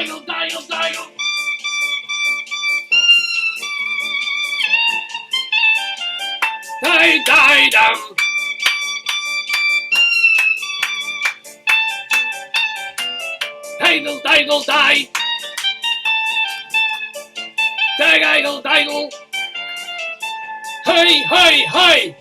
Untitled. Die. Title, die. Title. Hey.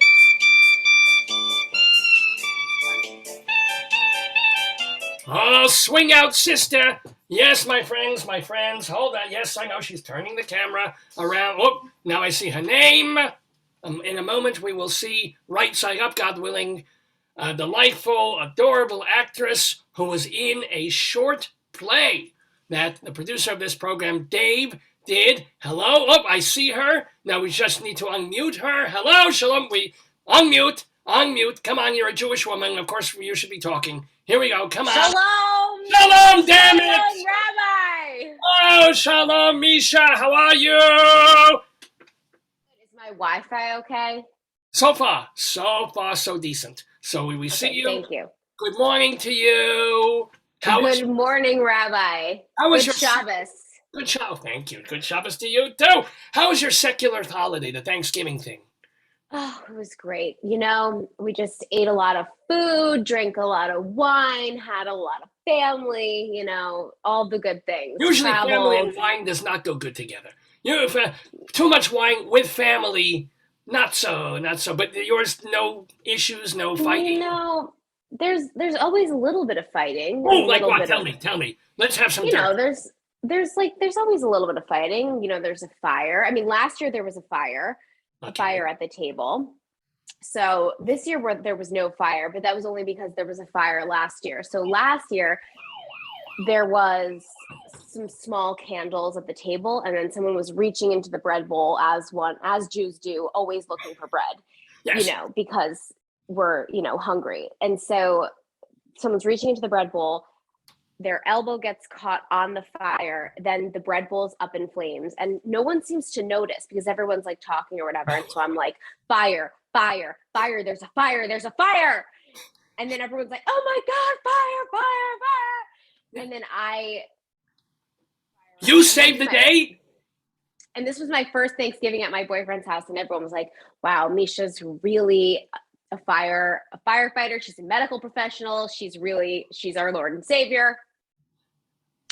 Oh, swing out, sister. Yes, my friends. Hold on. Yes, I know she's turning the camera around. Oh, now I see her name. In a moment, we will see right side up, God willing, a delightful, adorable actress who was in a short play that the producer of this program, Dave, did. Hello. Oh, I see her. Now we just need to unmute her. Hello, Shalom. We unmute. Come on, you're a Jewish woman. Of course, you should be talking. Here we go. Come on. Shalom, damn it. Rabbi. Oh, Shalom, Misha. How are you? Is my Wi-Fi okay? So far, so decent. So we see you. Thank you. Good morning to you. Good morning, Rabbi. How was your Shabbos? Good Shabbos. Thank you. Good Shabbos to you too. How was your secular holiday, the Thanksgiving thing? Oh, it was great. You know, we just ate a lot of food, drank a lot of wine, had a lot of family, you know, all the good things. Usually family and wine does not go good together. You know, if too much wine with family, not so. But yours, no issues, no fighting? No, there's always a little bit of fighting. Oh, like what? Tell me. Let's have some dirt. You know, there's always a little bit of fighting. You know, there's a fire. I mean, last year there was a fire. A fire at the table. So this year there was no fire, but that was only because there was a fire last year. So last year there was some small candles at the table, and then someone was reaching into the bread bowl as Jews do, always looking for bread. Yes. You know, because we're, you know, hungry. And so someone's reaching into the bread bowl, their elbow gets caught on the fire, then the bread bowl's up in flames, and no one seems to notice because everyone's like talking or whatever. And so I'm like, fire, there's a fire. And then everyone's like, oh my God, fire. And then You saved the day? And this was my first Thanksgiving at my boyfriend's house, and everyone was like, wow, Misha's really a firefighter. She's a medical professional. She's our Lord and Savior.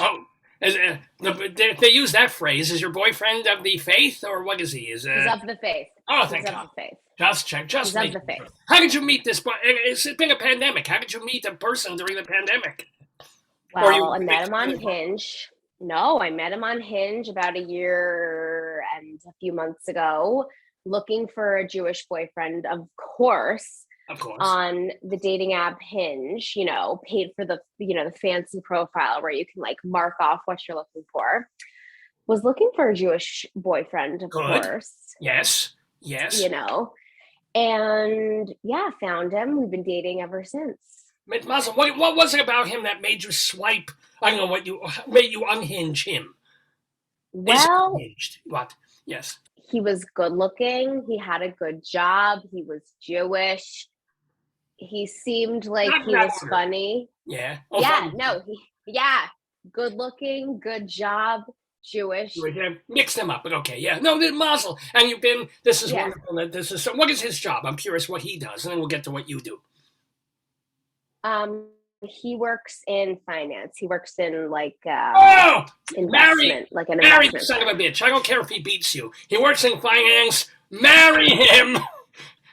Oh, they use that phrase. Is your boyfriend of the faith, or what is he? He's of the faith. Oh, thank God. Of the faith. Just check. He's of the faith. How did you meet this? It's been a pandemic. How did you meet a person during the pandemic? Well, I met him on Hinge. No, I met him on Hinge about a year and a few months ago, looking for a Jewish boyfriend, of course. On the dating app Hinge, you know, paid for the fancy profile where you can like mark off what you're looking for. Was looking for a Jewish boyfriend, of course. Yes. You know, and yeah, found him. We've been dating ever since. What was it about him that made you swipe? I don't know made you unhinge him. Well, unhinged. What? Yes. He was good looking. He had a good job. He was Jewish. He seemed like he was funny. Yeah. Oh, good looking, good job, Jewish. Mix them up, but okay, yeah. No, Mazel. And this is wonderful. What is his job? I'm curious what he does, and then we'll get to what you do. He works in finance. He works in like investment, like an marry investment. Son of a bitch. I don't care if he beats you. He works in finance. Marry him.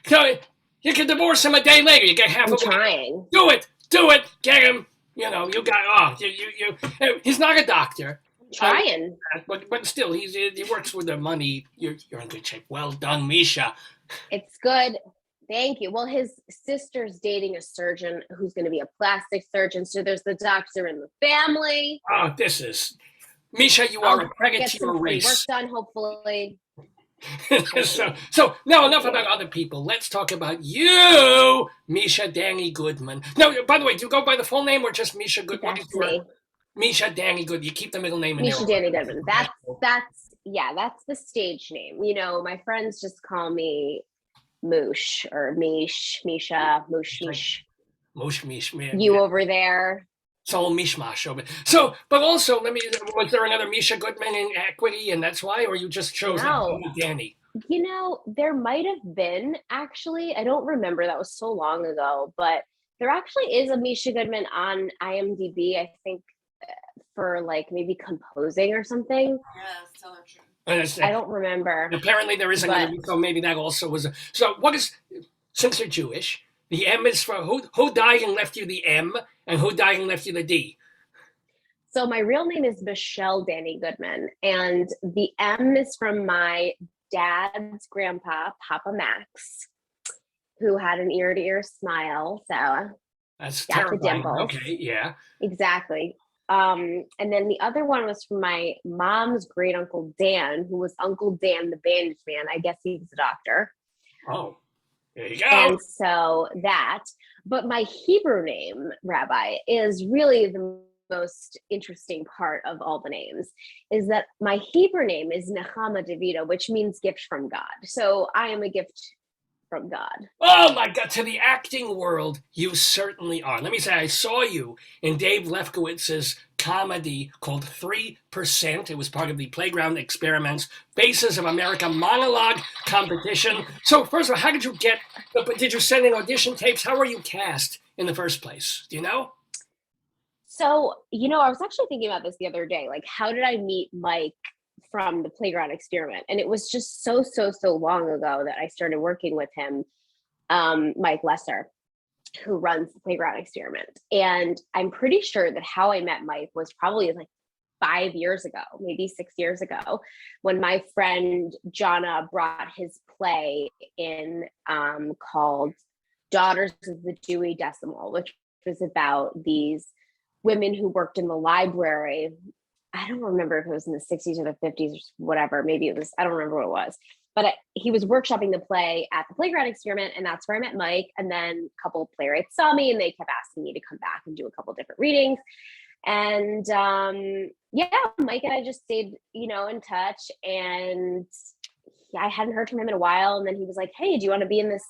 So you can divorce him a day later. You get half. I'm trying. Do it. Get him. You know, you got. He's not a doctor. I'm trying. But still, he works with the money. You're in good shape. Well done, Misha. It's good. Thank you. Well, his sister's dating a surgeon who's going to be a plastic surgeon. So there's the doctor in the family. Oh, this is Misha. You are a credit to your race. Work done, hopefully. so now enough about other people. Let's talk about you, Mischa Dani Goodman. No, by the way, do you go by the full name or just Misha Goodman? That's me. Mischa Dani Goodman. You keep the middle name in there. Mischa Dani Goodman. That's the stage name. You know, my friends just call me Moosh or Mish, Misha, Moosh, Mish. Moosh, Mish, man. You over there. It's all mishmash over. So, but also, was there another Misha Goodman in Equity, and that's why, or you just chose No. Danny? There might have been, actually. I don't remember. That was so long ago, but there actually is a Misha Goodman on IMDb, I think, for like maybe composing or something. Yeah, that's totally true. I don't remember. Apparently, there is another. So maybe that also was. So what is? Since you're Jewish, the M is for who died and left you the M, and who died and left you the D. So my real name is MISCHA Dani Goodman, and the M is from my dad's grandpa, Papa Max, who had an ear-to-ear smile. So that's terrifying. Okay, yeah, exactly. And then the other one was from my mom's great uncle Dan, who was Uncle Dan the bandage man. I guess he was a doctor. Oh, there you go. And so that, but my Hebrew name, Rabbi, is really the most interesting part of all the names, is that my Hebrew name is Nechama Davida, which means gift from God. So I am a gift from God. Oh my God, to the acting world, you certainly are. Let me say, I saw you in Dave Lefkowitz's comedy called 3%. It was part of the Playground Experiments Faces of America monologue competition. So first of all, how did you send in audition tapes? How were you cast in the first place? Do you know? So, I was actually thinking about this the other day. Like, how did I meet Mike from the Playground Experiment? And it was just so long ago that I started working with him, Mike Lesser, who runs the Playground Experiment. And I'm pretty sure that how I met Mike was probably like 5 years ago, maybe 6 years ago, when my friend Jonna brought his play in called Daughters of the Dewey Decimal, which was about these women who worked in the library. I don't remember if it was in the 60s or the 50s or whatever. Maybe it was, I don't remember what it was. But he was workshopping the play at the Playground Experiment, and that's where I met Mike. And then a couple of playwrights saw me, and they kept asking me to come back and do a couple different readings. And Mike and I just stayed, in touch. And I hadn't heard from him in a while. And then he was like, "Hey, do you want to be in this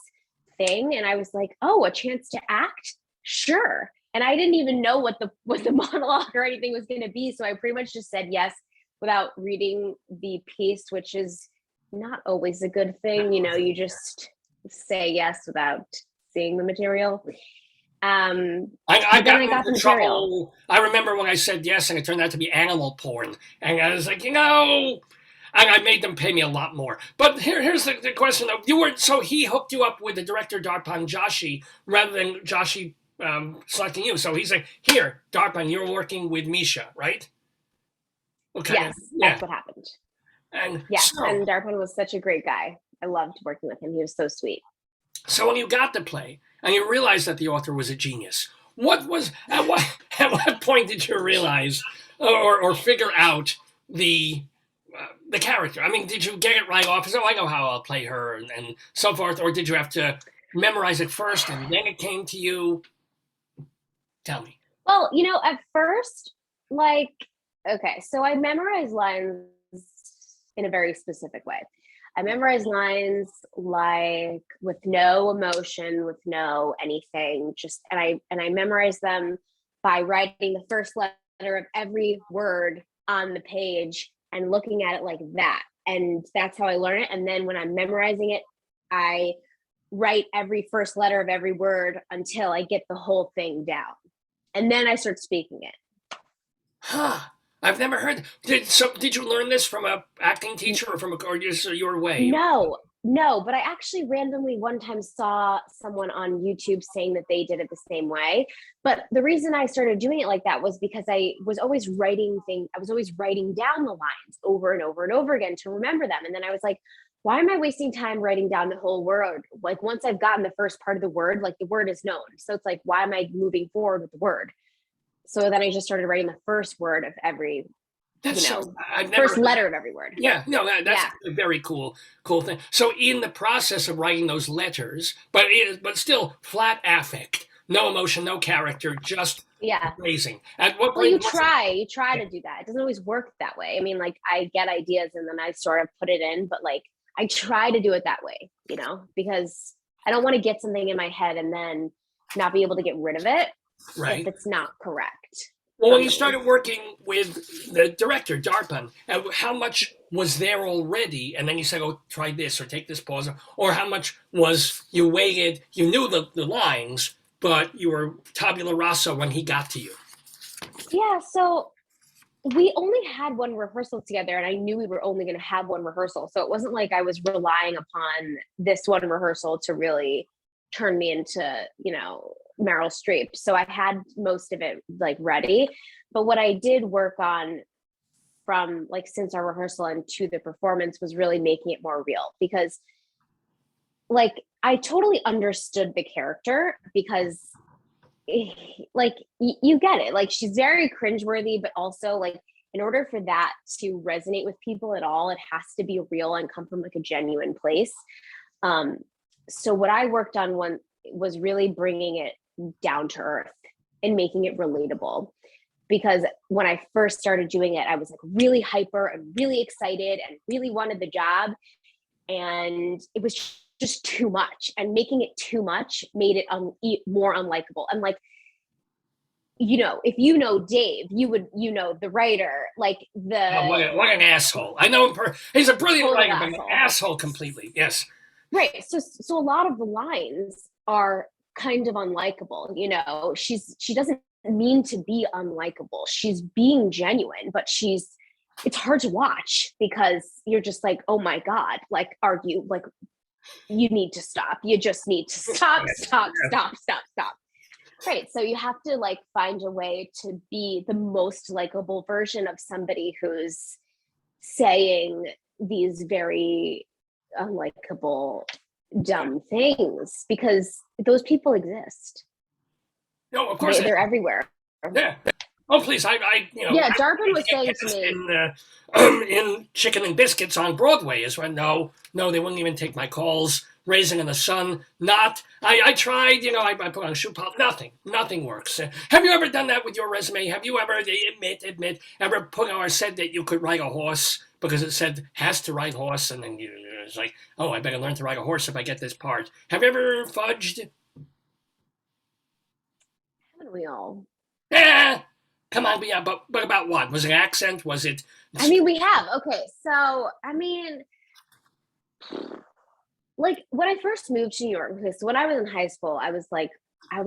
thing?" And I was like, "Oh, a chance to act? Sure." And I didn't even know what the monologue or anything was going to be. So I pretty much just said yes without reading the piece, which is not always a good thing. You just say yes without seeing the material. I got in trouble. I remember when I said yes and it turned out to be animal porn. And I was like, I made them pay me a lot more. But here's the question though. So he hooked you up with the director Darpan Joshi rather than Joshi selecting you. So he's like, "Here, Darpan, you're working with Misha, right?" Okay. Yes, that's what happened. And and Darpan was such a great guy. I loved working with him. He was so sweet. So when you got the play and you realized that the author was a genius, at what point did you realize or figure out the character? I mean, did you get it right off? I know how I'll play her and so forth, or did you have to memorize it first and then it came to you? Tell me. Well, at first, so I memorized lines in a very specific way. I memorized lines like with no emotion, with no anything, and I memorized them by writing the first letter of every word on the page and looking at it like that. And that's how I learn it. And then when I'm memorizing it, I write every first letter of every word until I get the whole thing down. And then I start speaking it. Huh. I've never heard. Did you learn this from a acting teacher or just your way? No, but I actually randomly one time saw someone on YouTube saying that they did it the same way. But the reason I started doing it like that was because I was always writing down the lines over and over and over again to remember them. And then I was like, why am I wasting time writing down the whole word? Like once I've gotten the first part of the word, like the word is known. So it's like, why am I moving forward with the word? So then I just started writing the first word of every, first letter of every word. Yeah, no, that's a very cool thing. So in the process of writing those letters, but still flat affect, no emotion, no character, just amazing. At what point? Well, you try to do that. It doesn't always work that way. I mean, like I get ideas and then I sort of put it in, but like I try to do it that way, because I don't want to get something in my head and then not be able to get rid of it. Right. if it's not correct. Well, when you started working with the director, Darpan, how much was there already? And then you said, oh, try this or take this pause. Or how much was you waited? You knew the lines, but you were tabula rasa when he got to you. Yeah, so we only had one rehearsal together, and I knew we were only going to have one rehearsal. So it wasn't like I was relying upon this one rehearsal to really turn me into, Meryl Streep. So I had most of it like ready. But what I did work on from like since our rehearsal and to the performance was really making it more real, because like I totally understood the character, because like you get it, like she's very cringeworthy, but also like in order for that to resonate with people at all, it has to be real and come from like a genuine place. So what I worked on was really bringing it down to earth and making it relatable, because when I first started doing it, I was like really hyper and really excited and really wanted the job, and it was just too much, and making it too much made it more unlikable. And like, if you know Dave, you would, the writer, like what an asshole. I know him. He's a brilliant writer, but an asshole completely. Yes. Right. So a lot of the lines are kind of unlikable. She doesn't mean to be unlikable. She's being genuine, but it's hard to watch because you're just like, oh my God, like, you need to stop. You just need to stop. Right. So you have to like find a way to be the most likable version of somebody who's saying these very unlikable, dumb things, because those people exist. No, of course they're everywhere. Yeah. Oh, please! Yeah, Darpan was saying to me in Chicken and Biscuits on Broadway is when no, they wouldn't even take my calls. Raising in the Sun, I tried. I put on a shoe polish. Nothing works. Have you ever done that with your resume? Have you ever ever put or said that you could ride a horse because it said has to ride horse, and then it's like, oh, I better learn to ride a horse if I get this part. Have you ever fudged? Haven't we all? Yeah. Come on, yeah, but about what? Was it accent? Was it? I mean, we have. Okay, so like when I first moved to New York, okay, so when I was in high school, I was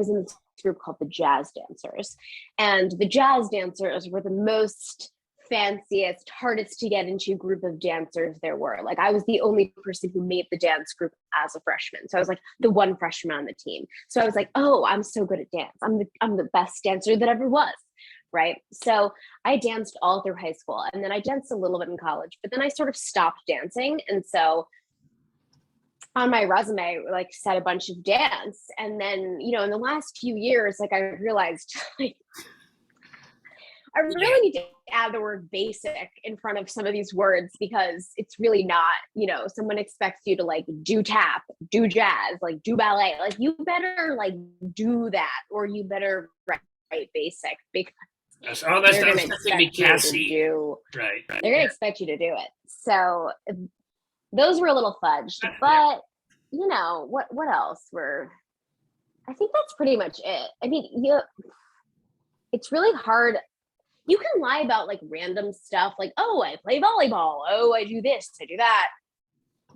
in this group called the Jazz Dancers, and the Jazz Dancers were the most fanciest, hardest to get into group of dancers there were. Like I was the only person who made the dance group as a freshman. So I was like the one freshman on the team. So I was like, oh, I'm so good at dance. I'm the best dancer that ever was. Right. So I danced all through high school, and then I danced a little bit in college, but then I sort of stopped dancing. And so on my resume, like said a bunch of dance. And then, in the last few years, like I realized like I really need to add the word basic in front of some of these words, because it's really not, someone expects you to like do tap, do jazz, like do ballet. Like you better like do that, or you better write basic, because that's definitely Cassie. Right. They're going to expect you to do it. So those were a little fudged, but what else I think that's pretty much it. I mean, it's really hard. You can lie about like random stuff, like, oh, I play volleyball. Oh, I do this, I do that.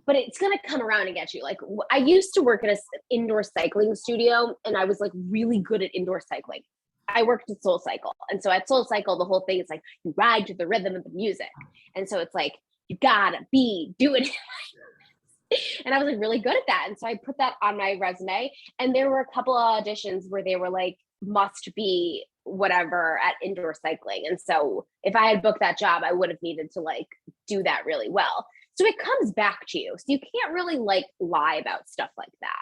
But it's going to come around and get you. Like I used to work at an indoor cycling studio, and I was like really good at indoor cycling. I worked at Soul Cycle. And so at Soul Cycle, the whole thing is like you ride to the rhythm of the music. And so it's like, you gotta be doing it. And I was like really good at that. And so I put that on my resume. And there were a couple of auditions where they were like, must be whatever at indoor cycling. And so if I had booked that job, I would have needed to like do that really well. So it comes back to you. So you can't really like lie about stuff like that.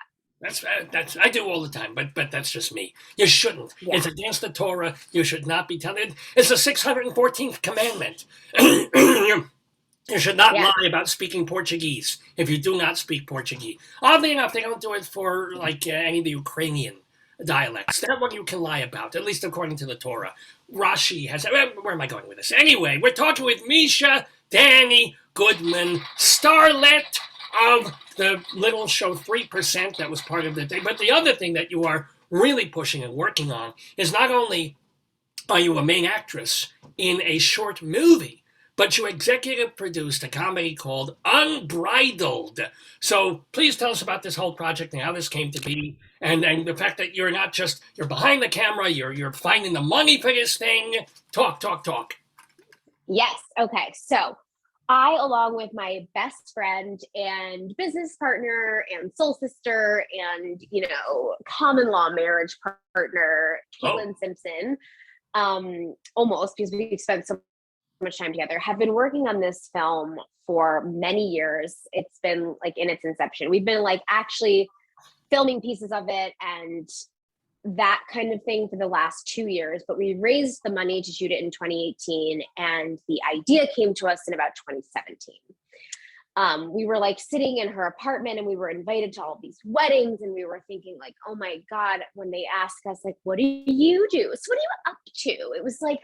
That's I do all the time, but that's just me. You shouldn't. Yeah. It's against the Torah. You should not be telling. It's the 614th commandment. You should not lie about speaking Portuguese if you do not speak Portuguese. Oddly enough, they don't do it for like any of the Ukrainian dialects. That's what you can lie about, at least according to the Torah. Rashi has. Where am I going with this? Anyway, we're talking with MISCHA Dani Goodman, starlet of the little show 3% that was part of the day. But the other thing that you are really pushing and working on is not only are you a main actress in a short movie, but you executive produced a comedy called Unbridaled. So please tell us about this whole project and how this came to be, and the fact that you're not just you're behind the camera, you're finding the money for this thing. Talk. Yes. Okay. So I, along with my best friend and business partner and soul sister and, common law marriage partner, Caitlin Simpson, almost, because we've spent so much time together, have been working on this film for many years. It's been like in its inception. We've been like actually filming pieces of it and that kind of thing for the last 2 years, but we raised the money to shoot it in 2018 and the idea came to us in about 2017. We were like sitting in her apartment and we were invited to all these weddings and we were thinking like, oh my God, when they ask us like, what do you do? So what are you up to? It was like,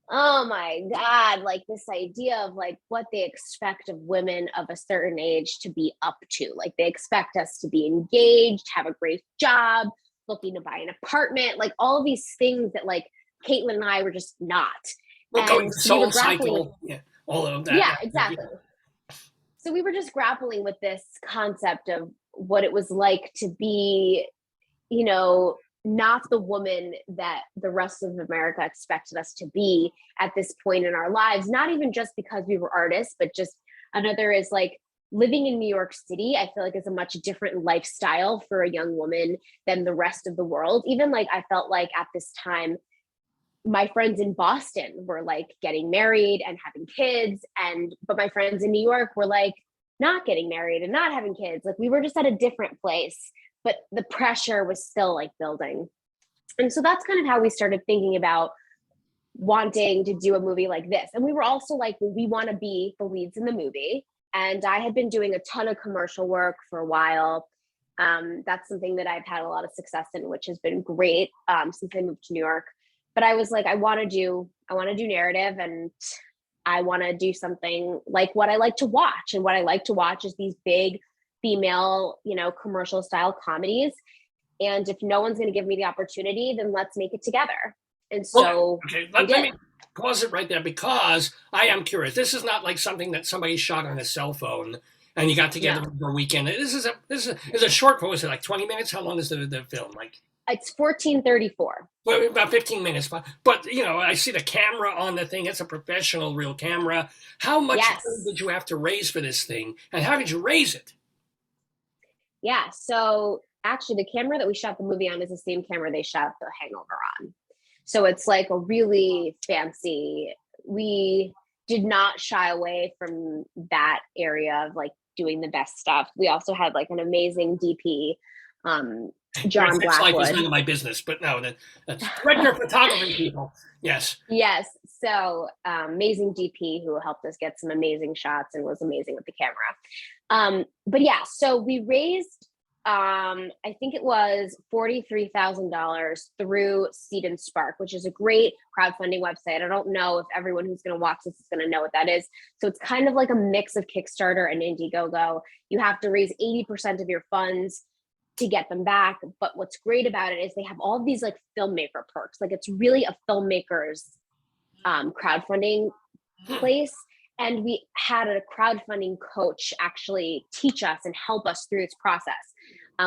oh my God, like this idea of like what they expect of women of a certain age to be up to. Like they expect us to be engaged, have a great job, looking to buy an apartment, like all of these things that like Caitlin and I were just not. We're going to Soul Cycle, all of that. Yeah, exactly. So we were just grappling with this concept of what it was like to be, not the woman that the rest of America expected us to be at this point in our lives, not even just because we were artists, but just another is like living in New York City, I feel like is a much different lifestyle for a young woman than the rest of the world. Even like, I felt like at this time, my friends in Boston were like getting married and having kids. But my friends in New York were like not getting married and not having kids. Like we were just at a different place, but the pressure was still like building. And so that's kind of how we started thinking about wanting to do a movie like this. And we were also like, well, we want to be the leads in the movie. And I had been doing a ton of commercial work for a while. That's something that I've had a lot of success in, which has been great since I moved to New York. But I was like, I want to do narrative and I want to do something like what I like to watch. And what I like to watch is these big female, commercial style comedies. And if no one's going to give me the opportunity, then let's make it together. And so let me pause it right there because I am curious. This is not like something that somebody shot on a cell phone and you got together for a weekend. This is a short film. Is it like 20 minutes? How long is the film? Like it's 14:34. Well, about 15 minutes. But I see the camera on the thing. It's a professional, real camera. How much did you have to raise for this thing, and how did you raise it? Yeah. So actually, the camera that we shot the movie on is the same camera they shot The Hangover on. So it's like a really fancy. We did not shy away from that area of like doing the best stuff. We also had like an amazing DP, John Blackwood. Life is none of my business, but no, that's director of photography people. Yes. Yes. So amazing DP who helped us get some amazing shots and was amazing with the camera. But yeah, so we raised, I think it was $43,000 through Seed and Spark, which is a great crowdfunding website. I don't know if everyone who's going to watch this is going to know what that is. So it's kind of like a mix of Kickstarter and Indiegogo. You have to raise 80% of your funds to get them back. But what's great about it is they have all these like filmmaker perks. Like it's really a filmmaker's crowdfunding place. And we had a crowdfunding coach actually teach us and help us through this process.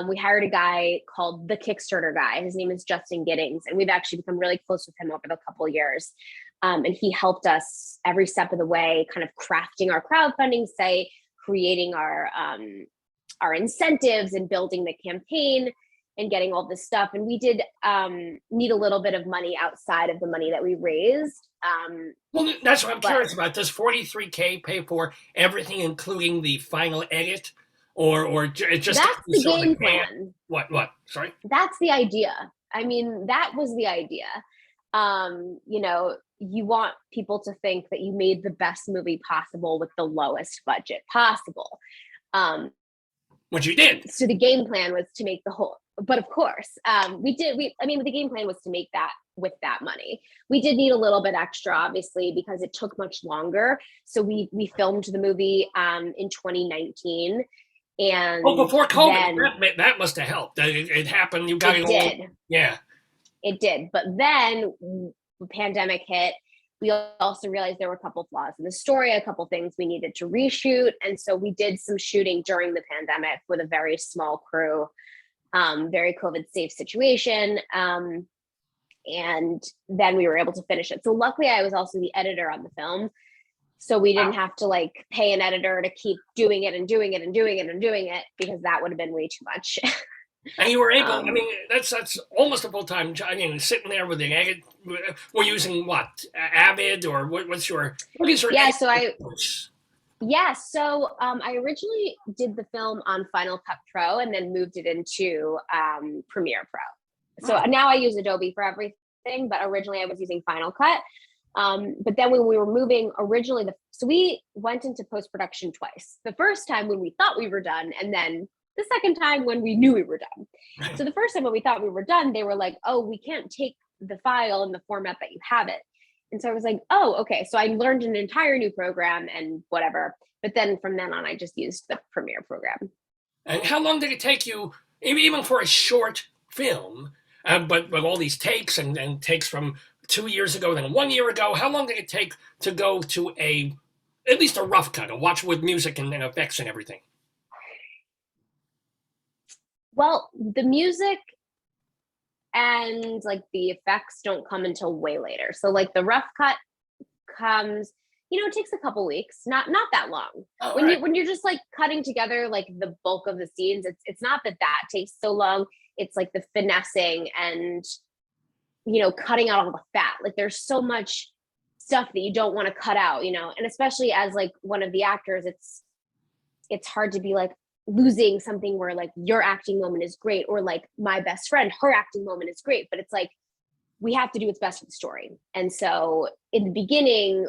We hired a guy called the Kickstarter guy. His name is Justin Giddings. And we've actually become really close with him over the couple of years. And he helped us every step of the way, kind of crafting our crowdfunding site, creating our incentives and building the campaign and getting all this stuff. And we did need a little bit of money outside of the money that we raised. Well, that's what I'm curious about. Does $43K pay for everything, including the final edit? Or just that's the game plan. What? Sorry? That's the idea. I mean, that was the idea. You want people to think that you made the best movie possible with the lowest budget possible. Which you did. So the game plan was to make the whole, but of course, the game plan was to make that with that money. We did need a little bit extra, obviously, because it took much longer. So we filmed the movie in 2019. And before COVID, then that must have helped. It happened. You got it all. did. Yeah. It did. But then the pandemic hit. We also realized there were a couple flaws in the story, a couple things we needed to reshoot. And so we did some shooting during the pandemic with a very small crew, very COVID safe situation. And then we were able to finish it. So luckily I was also the editor on the film. So we didn't have to like pay an editor to keep doing it and doing it and doing it and doing it, because that would have been way too much. And you were able, I mean, that's almost a full-time job. I mean, sitting there with the edit, we're using what, Avid, or what is your yeah, so I originally did the film on Final Cut Pro and then moved it into Premiere Pro. So now I use Adobe for everything, but originally I was using Final Cut. But then when we were moving originally, so we went into post-production twice. The first time when we thought we were done, and then the second time when we knew we were done. Right. So the first time when we thought we were done, they were like, oh, we can't take the file in the format that you have it. And so I was like, oh, okay. So I learned an entire new program and whatever. But then from then on, I just used the Premiere program. And how long did it take you, even for a short film, but all these takes and takes from 2 years ago, then 1 year ago, how long did it take to go to at least a rough cut, a watch with music and effects and everything? Well, the music and like the effects don't come until way later. So like the rough cut comes, it takes a couple weeks, not that long. Oh, when you're just like cutting together like the bulk of the scenes, it's not that takes so long. It's like the finessing and cutting out all the fat. Like there's so much stuff that you don't want to cut out, and especially as like one of the actors, it's hard to be like losing something where like your acting moment is great, or like my best friend, her acting moment is great, but it's like we have to do what's best for the story. And so in the beginning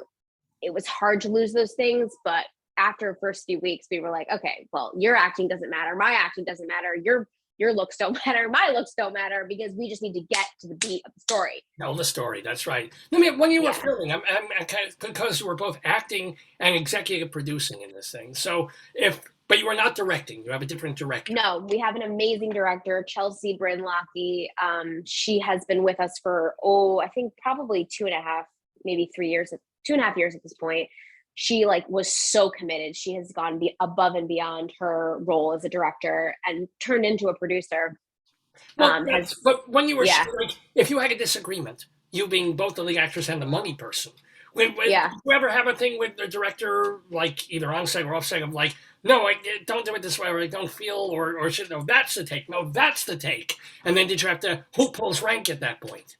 it was hard to lose those things, but after the first few weeks we were like, okay, well, your acting doesn't matter, my acting doesn't matter, your looks don't matter, my looks don't matter, because we just need to get to the beat of the story. Tell the story, that's right. I mean, when you were filming, I'm kind of, because you were both acting and executive producing in this thing, but you are not directing. You have a different director. No, we have an amazing director, Chelsea Brinlockie. She has been with us for, I think probably 2.5, maybe 3 years, 2.5 years at this point. She like was so committed. She has gone above and beyond her role as a director and turned into a producer. Well, but when you were, like, if you had a disagreement, you being both the lead actress and the money person, did you ever have a thing with the director, like either on set or off set, of like, no, don't do it this way, or I don't feel, or should, no, that's the take, no, that's the take, and then did you have to, who pulls rank at that point?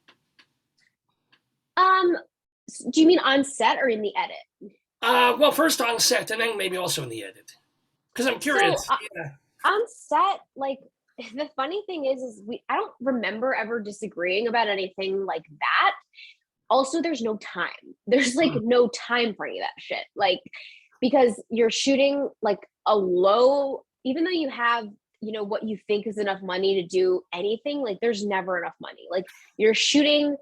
Do you mean on set or in the edit? Well, first on set, and then maybe also in the edit, because I'm curious. So, on set, like, the funny thing is I don't remember ever disagreeing about anything like that. Also, there's no time. There's like no time for any of that shit. Like, because you're shooting like a low, even though you have, what you think is enough money to do anything, like there's never enough money. Like you're shooting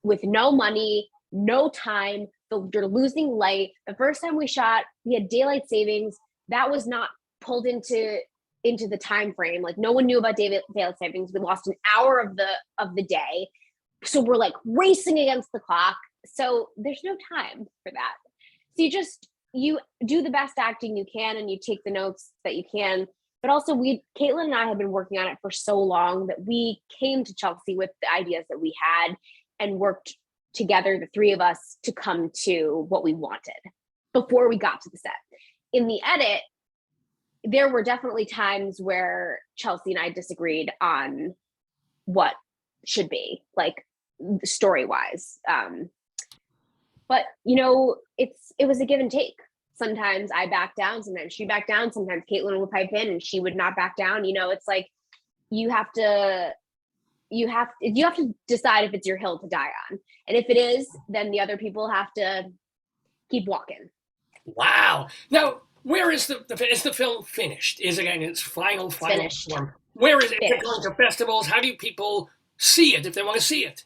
with no money, no time, you're losing light. The first time we shot, we had daylight savings. That was not pulled into the time frame. Like no one knew about daylight savings. We lost an hour of the day. So we're like racing against the clock. So there's no time for that. So you do the best acting you can, and you take the notes that you can. But also Caitlin and I have been working on it for so long that we came to Chelsea with the ideas that we had and worked together, the three of us, to come to what we wanted before we got to the set. In the edit, there were definitely times where Chelsea and I disagreed on what should be, like, story-wise. But, it was a give and take. Sometimes I back down, sometimes she backed down, sometimes Caitlin would pipe in and she would not back down. It's like you have to decide if it's your hill to die on. And if it is, then the other people have to keep walking. Wow. Now, where is the film finished? Is it in its final finished form? Where is it? Is it going to festivals? How do people see it if they want to see it?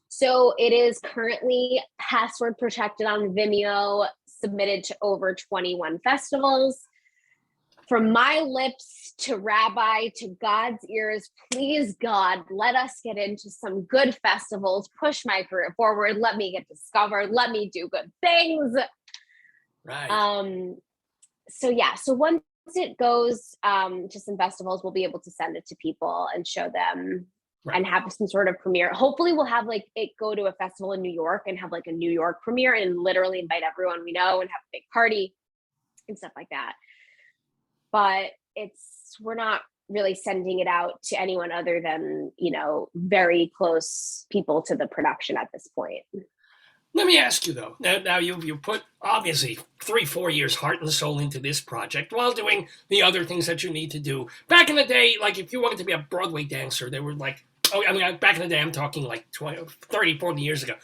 So it is currently password protected on Vimeo, submitted to over 21 festivals. from my lips to Rabbi to God's ears, please God, let us get into some good festivals, push my career forward, let me get discovered, let me do good things. Right. So once it goes to some festivals, we'll be able to send it to people and show them and have some sort of premiere. Hopefully we'll have like it go to a festival in New York and have like a New York premiere and literally invite everyone we know and have a big party and stuff like that. But we're not really sending it out to anyone other than, very close people to the production at this point. Let me ask you though. Now you put obviously 3-4 years heart and soul into this project while doing the other things that you need to do. Back in the day, like if you wanted to be a Broadway dancer, they were like, back in the day, I'm talking like 20, 30, 40 years ago.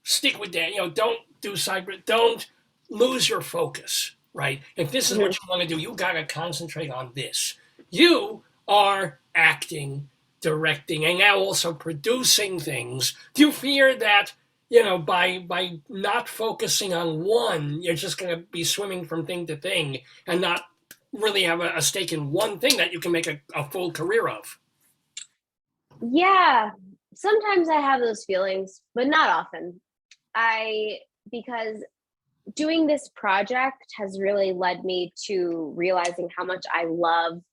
Stick with that. Don't do don't lose your focus. Right? If this is what you want to do, you got to concentrate on this. You are acting, directing, and now also producing things. Do you fear that, by not focusing on one, you're just going to be swimming from thing to thing and not really have a stake in one thing that you can make a full career of? Yeah, sometimes I have those feelings, but not often. Because doing this project has really led me to realizing how much I love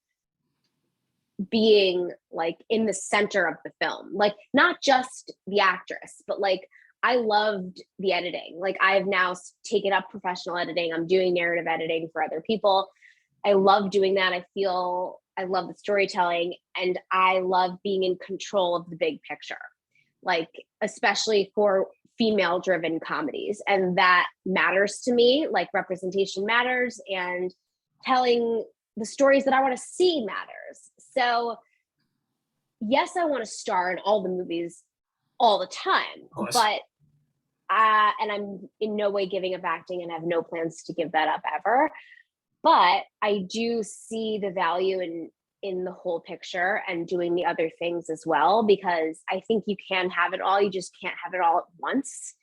being like in the center of the film, like not just the actress, but like I loved the editing. Like I've now taken up professional editing. I'm doing narrative editing for other people. I love doing that. I love the storytelling and I love being in control of the big picture, like especially for female driven comedies. And that matters to me, like representation matters and telling the stories that I want to see matters. So yes, I want to star in all the movies all the time, but and I'm in no way giving up acting and have no plans to give that up ever. But I do see the value in the whole picture and doing the other things as well, because I think you can have it all. You just can't have it all at once.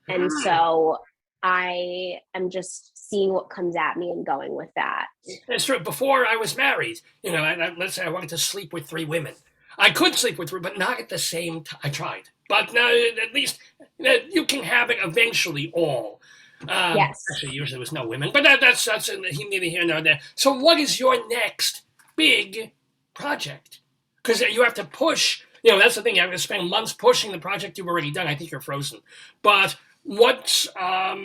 And so I am just seeing what comes at me and going with that. That's true. Before I was married, let's say I wanted to sleep with 3 women. I could sleep with 3, but not at the same time. I tried. But no, at least you can have it eventually all. Yes. Actually, usually there was no women, but that's neither here nor there. So what is your next big project? Because you have to push, that's the thing. You have to spend months pushing the project you've already done. I think you're frozen. But what's now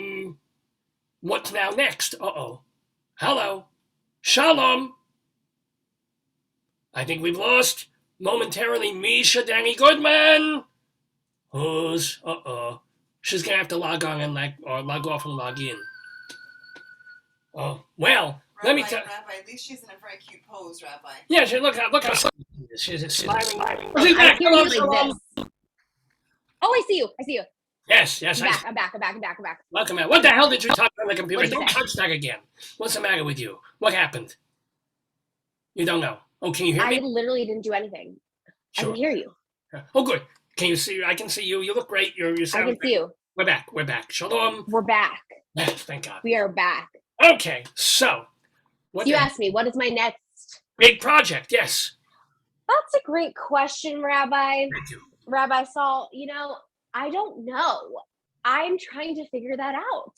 next? Hello. Shalom. I think we've lost momentarily MISCHA Dani Goodman. Who's she's gonna have to log on and log off and log in. Oh well. Rabbi, Let me tell. Rabbi, at least she's in a very cute pose, Rabbi. Yeah, look how she's smiling. I hear you like this. Oh, I see you. Yes. I'm back. Welcome out. What the hell did you touch on the computer? Don't touch that again. What's the matter with you? What happened? You don't know. Oh, can you hear me? I literally didn't do anything. Sure. I can hear you. Oh, good. Can you see? I can see you. You look great. You sound. I can see you. We're back. Shalom. We're back. Yes, thank God. We are back. Okay, so. You asked me, what is my next big project? Yes. That's a great question, Rabbi. Thank you. Rabbi Sol, I don't know. I'm trying to figure that out.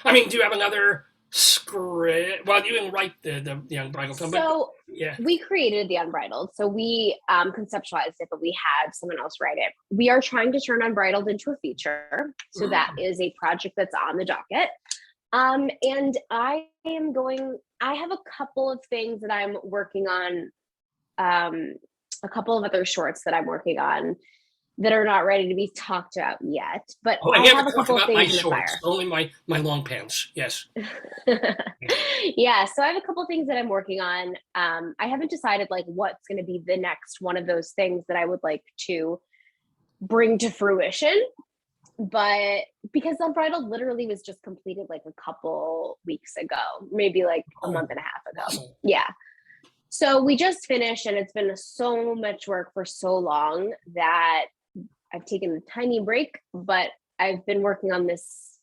I mean, do you have another script? Well, you didn't write the Unbridaled film, so yeah. We created the Unbridaled. So we conceptualized it, but we had someone else write it. We are trying to turn Unbridaled into a feature. So that is a project that's on the docket. And I have a couple of things that I'm working on, a couple of other shorts that I'm working on that are not ready to be talked about yet. But I have a couple of things in the fire. Only my long pants. Yes. Yeah. So I have a couple of things that I'm working on. I haven't decided like what's going to be the next one of those things that I would like to bring to fruition. But because Unbridaled literally was just completed like a couple weeks ago, maybe like a month and a half ago. Awesome. Yeah. So we just finished and it's been so much work for so long that I've taken a tiny break, but I've been working on this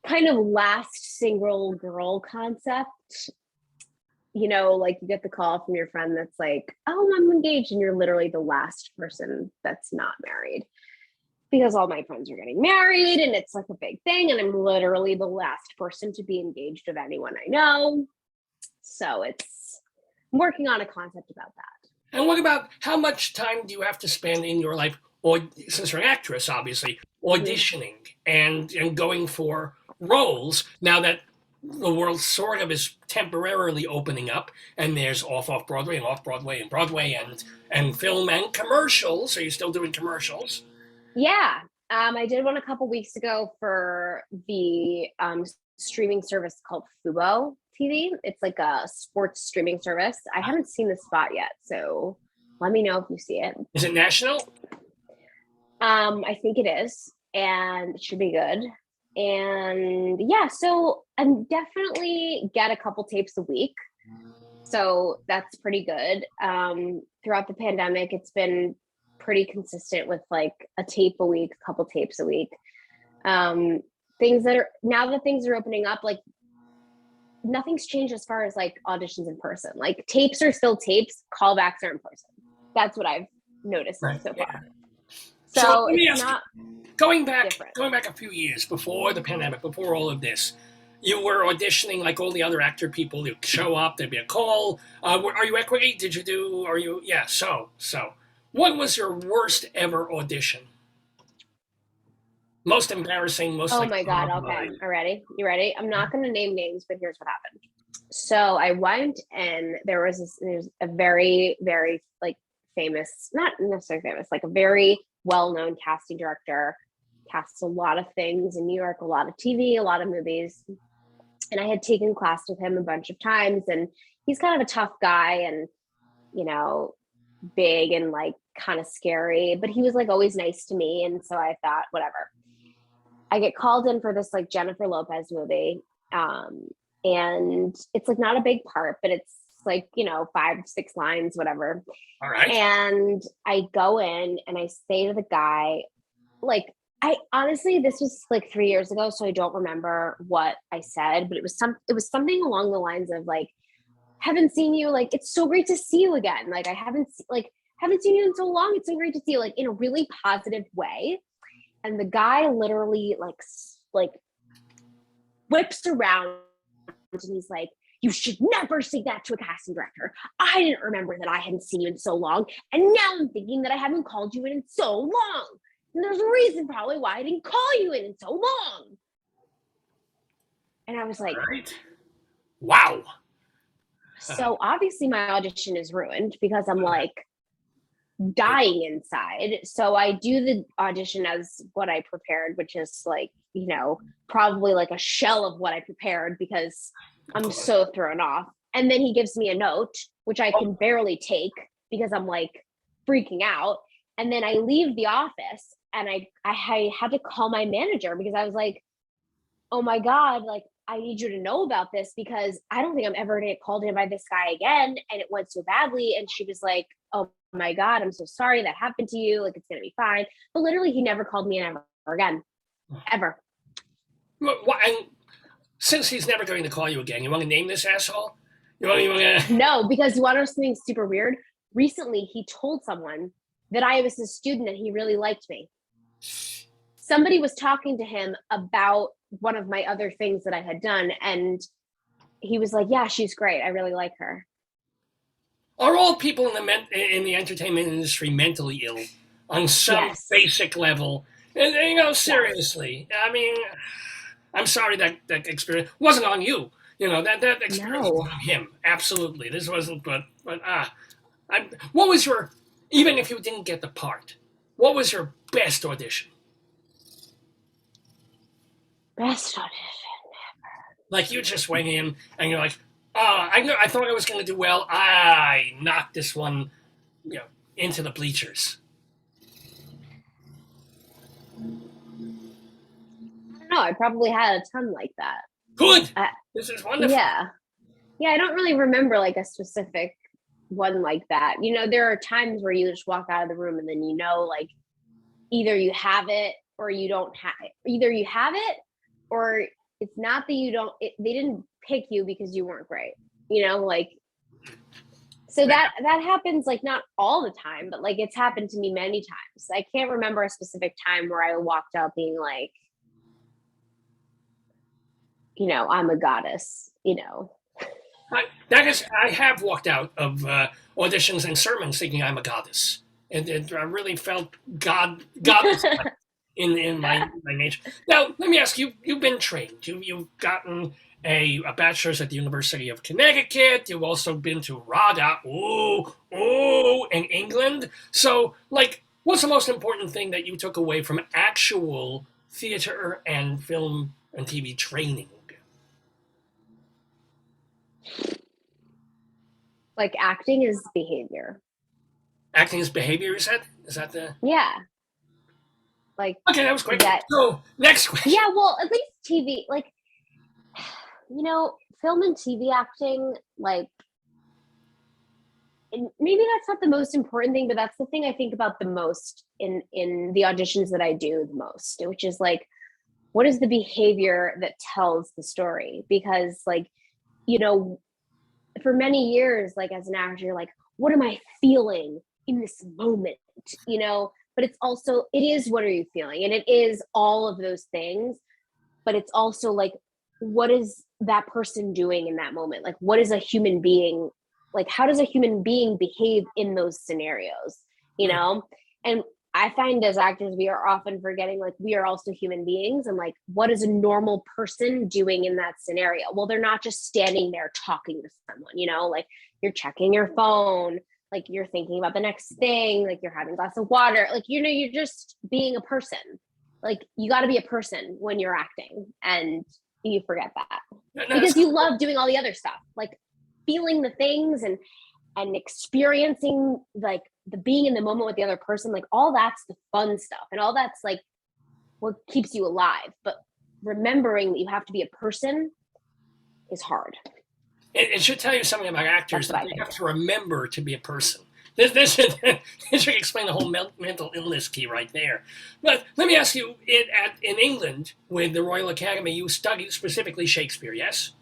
kind of last single girl concept. You know, like you get the call from your friend that's like, oh, I'm engaged, and you're literally the last person that's not married, because all my friends are getting married and it's like a big thing, and I'm literally the last person to be engaged of anyone I know. So I'm working on a concept about that. And what about how much time do you have to spend in your life, or since you're an actress, obviously, auditioning and going for roles now that the world sort of is temporarily opening up, and there's off Broadway and off Broadway and Broadway and film and commercials. Are you still doing commercials? Yeah. I did one a couple weeks ago for the streaming service called Fubo TV. It's like a sports streaming service. I haven't seen the spot yet, so let me know if you see it. Is it national? I think it is, and it should be good. And yeah, so I'm definitely get a couple tapes a week. So that's pretty good. Throughout the pandemic, it's been pretty consistent with like a tape a week, a couple tapes a week. Things that are, now that things are opening up, like nothing's changed as far as like auditions in person. Like tapes are still tapes, callbacks are in person. That's what I've noticed so far. So it's not going back different. Going back a few years before the pandemic, before all of this, you were auditioning like all the other actor people. You'd show up, there'd be a call. Are you equity? Did you do? Are you? Yeah. So what was your worst ever audition? Most embarrassing. Most. Oh my God. Okay. Are ready? You ready? I'm not going to name names, but here's what happened. So I went, and there's a very, very like famous, not necessarily famous, like a very well-known casting director, casts a lot of things in New York, a lot of TV, a lot of movies. And I had taken class with him a bunch of times, and he's kind of a tough guy and, you know, big and like kind of scary, but he was like always nice to me. And so I thought, whatever. I get called in for this like Jennifer Lopez movie. And it's like not a big part, but it's like, you know, 5-6 lines, whatever. All right. And I go in and I say to the guy, like, I honestly, this was like 3 years ago, so I don't remember what I said, but it was something along the lines of like, haven't seen you, like, it's so great to see you again. Like, haven't seen you in so long. It's so great to see you, like, in a really positive way. And the guy literally like whips around and he's like, you should never say that to a casting director. I didn't remember that I hadn't seen you in so long. And now I'm thinking that I haven't called you in so long. And there's a reason probably why I didn't call you in so long. And I was like, right. Wow. So obviously my audition is ruined because I'm like dying inside. So I do the audition as what I prepared, which is like, you know, probably like a shell of what I prepared because I'm so thrown off. And then he gives me a note, which I can barely take because I'm like freaking out. And then I leave the office and I had to call my manager because I was like, oh my God, like, I need you to know about this because I don't think I'm ever going to get called in by this guy again. And it went so badly. And she was like, oh my God, I'm so sorry that happened to you. Like, it's going to be fine. But literally, he never called me in ever again. Ever. And since he's never going to call you again, you want to name this asshole? You want to... No, because you want to know something super weird? Recently, he told someone that I was his student and he really liked me. Somebody was talking to him about one of my other things that I had done. And he was like, yeah, she's great. I really like her. Are all people in the entertainment industry mentally ill on some basic level? And, you know, seriously, I mean, I'm sorry that experience wasn't on you. You know, that experience was on him. Absolutely. This wasn't, but what was your, even if you didn't get the part, what was your best audition? Best audition ever. Like you just went in and you're like, oh, I thought I was going to do well. I knocked this one, you know, into the bleachers. I don't know. I probably had a ton like that. Good. This is wonderful. Yeah. I don't really remember like a specific one like that. You know, there are times where you just walk out of the room and then you know, like, either you have it or you don't have it. Either you have it or it's not that you don't, they didn't pick you because you weren't great, you know, like, so that happens, like, not all the time, but like it's happened to me many times. I can't remember a specific time where I walked out being like, you know, I'm a goddess, you know. I have walked out of auditions and sermons thinking I'm a goddess, and I really felt goddess in my nature. Now, let me ask you: you've been trained. You've gotten a bachelor's at the University of Connecticut. You've also been to RADA, in England. So, like, what's the most important thing that you took away from actual theater and film and TV training? Like, acting is behavior. Acting is behavior, is that the... Yeah. Like, okay, that was quick. So, next question. Yeah, well, at least TV, like, you know, film and TV acting, like, and maybe that's not the most important thing, but that's the thing I think about the most in the auditions that I do the most, which is like, what is the behavior that tells the story? Because, like, you know, for many years, like, as an actor, you're like, what am I feeling in this moment? You know, but it's also, it is, what are you feeling? And it is all of those things, but it's also like, what is that person doing in that moment? Like, what is a human being, like, how does a human being behave in those scenarios, you know? And I find as actors, we are often forgetting, like, we are also human beings, and like, what is a normal person doing in that scenario? Well, they're not just standing there talking to someone, you know, like, you're checking your phone, like, you're thinking about the next thing, like, you're having a glass of water, like, you know, you're just being a person. Like, you got to be a person when you're acting, and you forget that because you love doing all the other stuff, like feeling the things and experiencing, like, the being in the moment with the other person, like, all that's the fun stuff, and all that's like what keeps you alive. But remembering that you have to be a person is hard. It should tell you something about actors that you have to remember to be a person. This should explain the whole mental illness key right there. But let me ask you, in England, with the Royal Academy, you studied specifically Shakespeare, yes?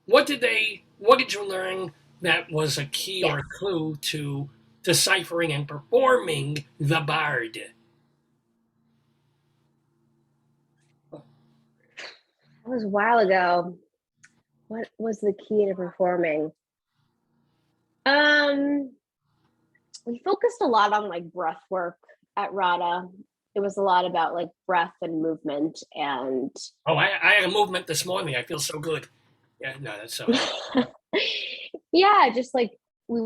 What did you learn that was a key or a clue to deciphering and performing the Bard? That was a while ago. What was the key to performing? We focused a lot on, like, breath work at RADA. It was a lot about, like, breath and movement, and I had a movement this morning. I feel so good. Yeah, no, that's so. yeah, just like we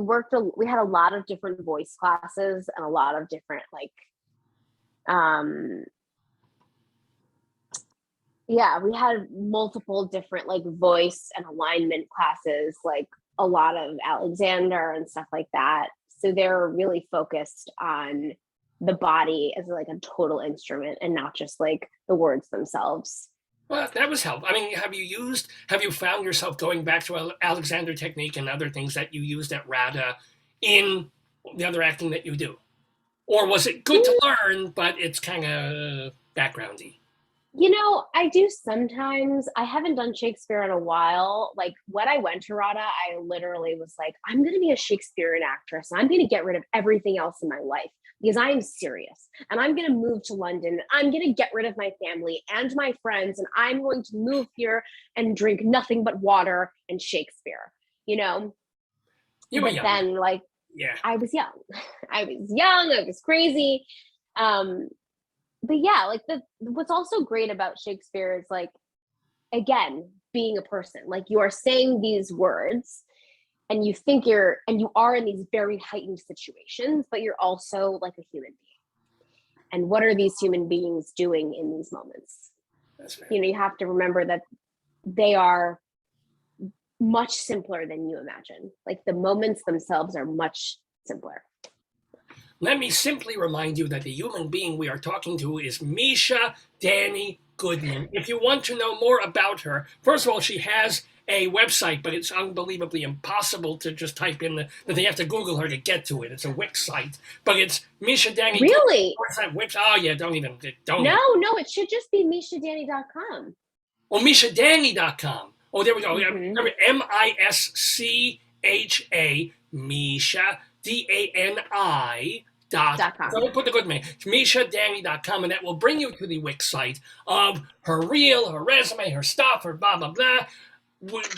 had a lot of different voice classes and a lot of different, like, yeah, we had multiple different, like, voice and alignment classes, like a lot of Alexander and stuff like that. So they're really focused on the body as, like, a total instrument and not just, like, the words themselves. Well, that was helpful. I mean, have you found yourself going back to Alexander technique and other things that you used at RADA in the other acting that you do? Or was it good to learn, but it's kind of backgroundy? You know, I do sometimes. I haven't done Shakespeare in a while. Like, when I went to RADA, I literally was like, I'm going to be a Shakespearean actress. I'm going to get rid of everything else in my life because I am serious. And I'm going to move to London. I'm going to get rid of my family and my friends. And I'm going to move here and drink nothing but water and Shakespeare, you know? You were young. Then, like, yeah, I was young. I was crazy. But yeah, like, what's also great about Shakespeare is, like, again, being a person. Like, you are saying these words and you think and you are in these very heightened situations, but you're also like a human being. And what are these human beings doing in these moments? that's right. You know, you have to remember that they are much simpler than you imagine. Like, the moments themselves are much simpler. Let me simply remind you that the human being we are talking to is MISCHA Dani Goodman. If you want to know more about her, first of all, she has a website, but it's unbelievably impossible to just type in that they have to Google her to get to it. It's a Wix site, but it's MISCHA Dani. Really? What's that Wix? Oh yeah, don't even. No, it should just be MISCHADANI.com. Oh, MISCHADANI.com. Oh, there we go. MISCHA, Misha, DANI. Don't put the good name. It's MISCHADANI.com, and that will bring you to the Wix site of her reel, her resume, her stuff, her blah, blah, blah.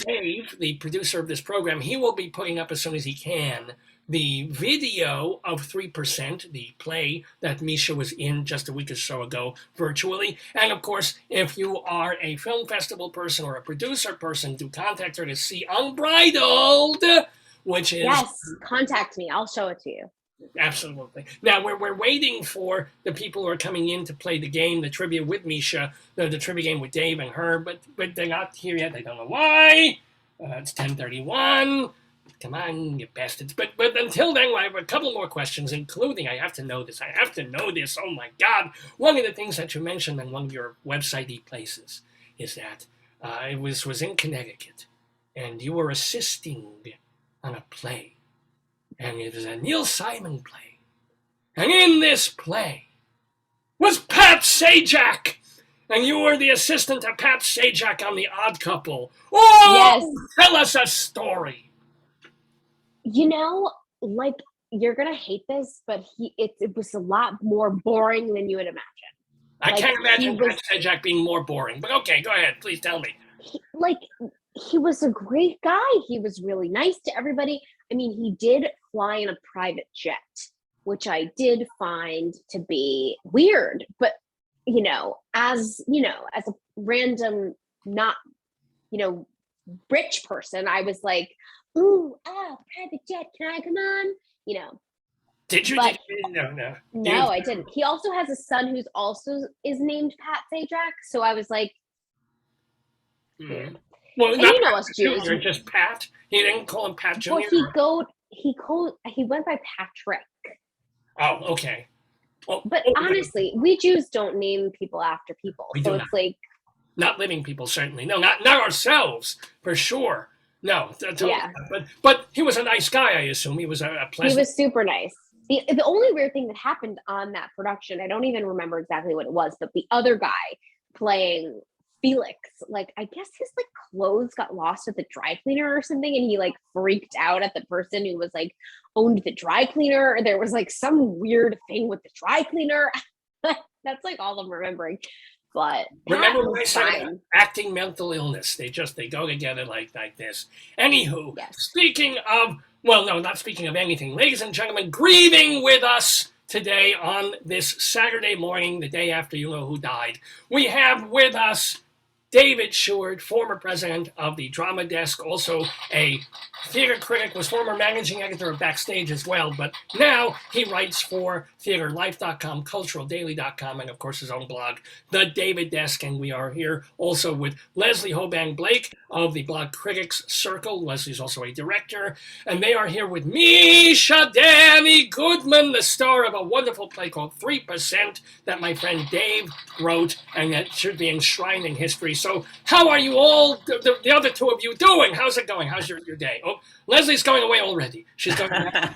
Dave, the producer of this program, he will be putting up as soon as he can the video of 3%, the play that Misha was in just a week or so ago virtually. And of course, if you are a film festival person or a producer person, do contact her to see Unbridaled, which is... Yes, contact me. I'll show it to you. Absolutely. Now, we're waiting for the people who are coming in to play the game, the trivia with Misha, the trivia game with Dave and her, but they're not here yet. They don't know why. It's 10:31. Come on, you bastards. But until then, I have a couple more questions, including, I have to know this. Oh, my God. One of the things that you mentioned on one of your website-y places is that it was in Connecticut, and you were assisting on a play. And it was a Neil Simon play. And in this play was Pat Sajak. And you were the assistant to Pat Sajak on The Odd Couple. Oh, yes. Tell us a story. You know, like, you're going to hate this, but it was a lot more boring than you would imagine. I can't imagine Pat Sajak being more boring. But okay, go ahead. Please tell me. He was a great guy. He was really nice to everybody. I mean, he did fly in a private jet, which I did find to be weird. But, as a random, not, rich person, I was like, ooh, private jet, can I come on? Did you? No. No, I didn't. He also has a son who's also is named Pat Sajak. So I was like, Well, and not us Jews. Jr., just Pat. He didn't call him Pat Jr. Well, he went by Patrick. Oh, okay. Well, but honestly, we Jews don't name people after people. So it's like not living people, certainly. No, not ourselves, for sure. No, yeah. But he was a nice guy, I assume. He was a pleasant. He was super nice. The only weird thing that happened on that production, I don't even remember exactly what it was, but the other guy playing Felix, I guess his clothes got lost at the dry cleaner or something, and he freaked out at the person who was owned the dry cleaner. There was some weird thing with the dry cleaner. That's all I'm remembering. But remember when I said acting mental illness? They go together like this. Anywho, yes. Speaking of, well, no, not speaking of anything, ladies and gentlemen, grieving with us today on this Saturday morning, the day after you know who died, we have with us David Sheward, former president of the Drama Desk, also a theater critic, was former managing editor of Backstage as well, but now he writes for TheaterLife.com, CulturalDaily.com, and of course his own blog, The David Desk, and we are here also with Leslie Hobang Blake of the blog Critics Circle. Leslie's also a director, and they are here with MISCHA DANI GOODMAN, the star of a wonderful play called 3% that my friend Dave wrote, and that should be enshrined in history. So how are you all, the other two of you, doing? How's it going? How's your day? Oh, Leslie's going away already. She's going to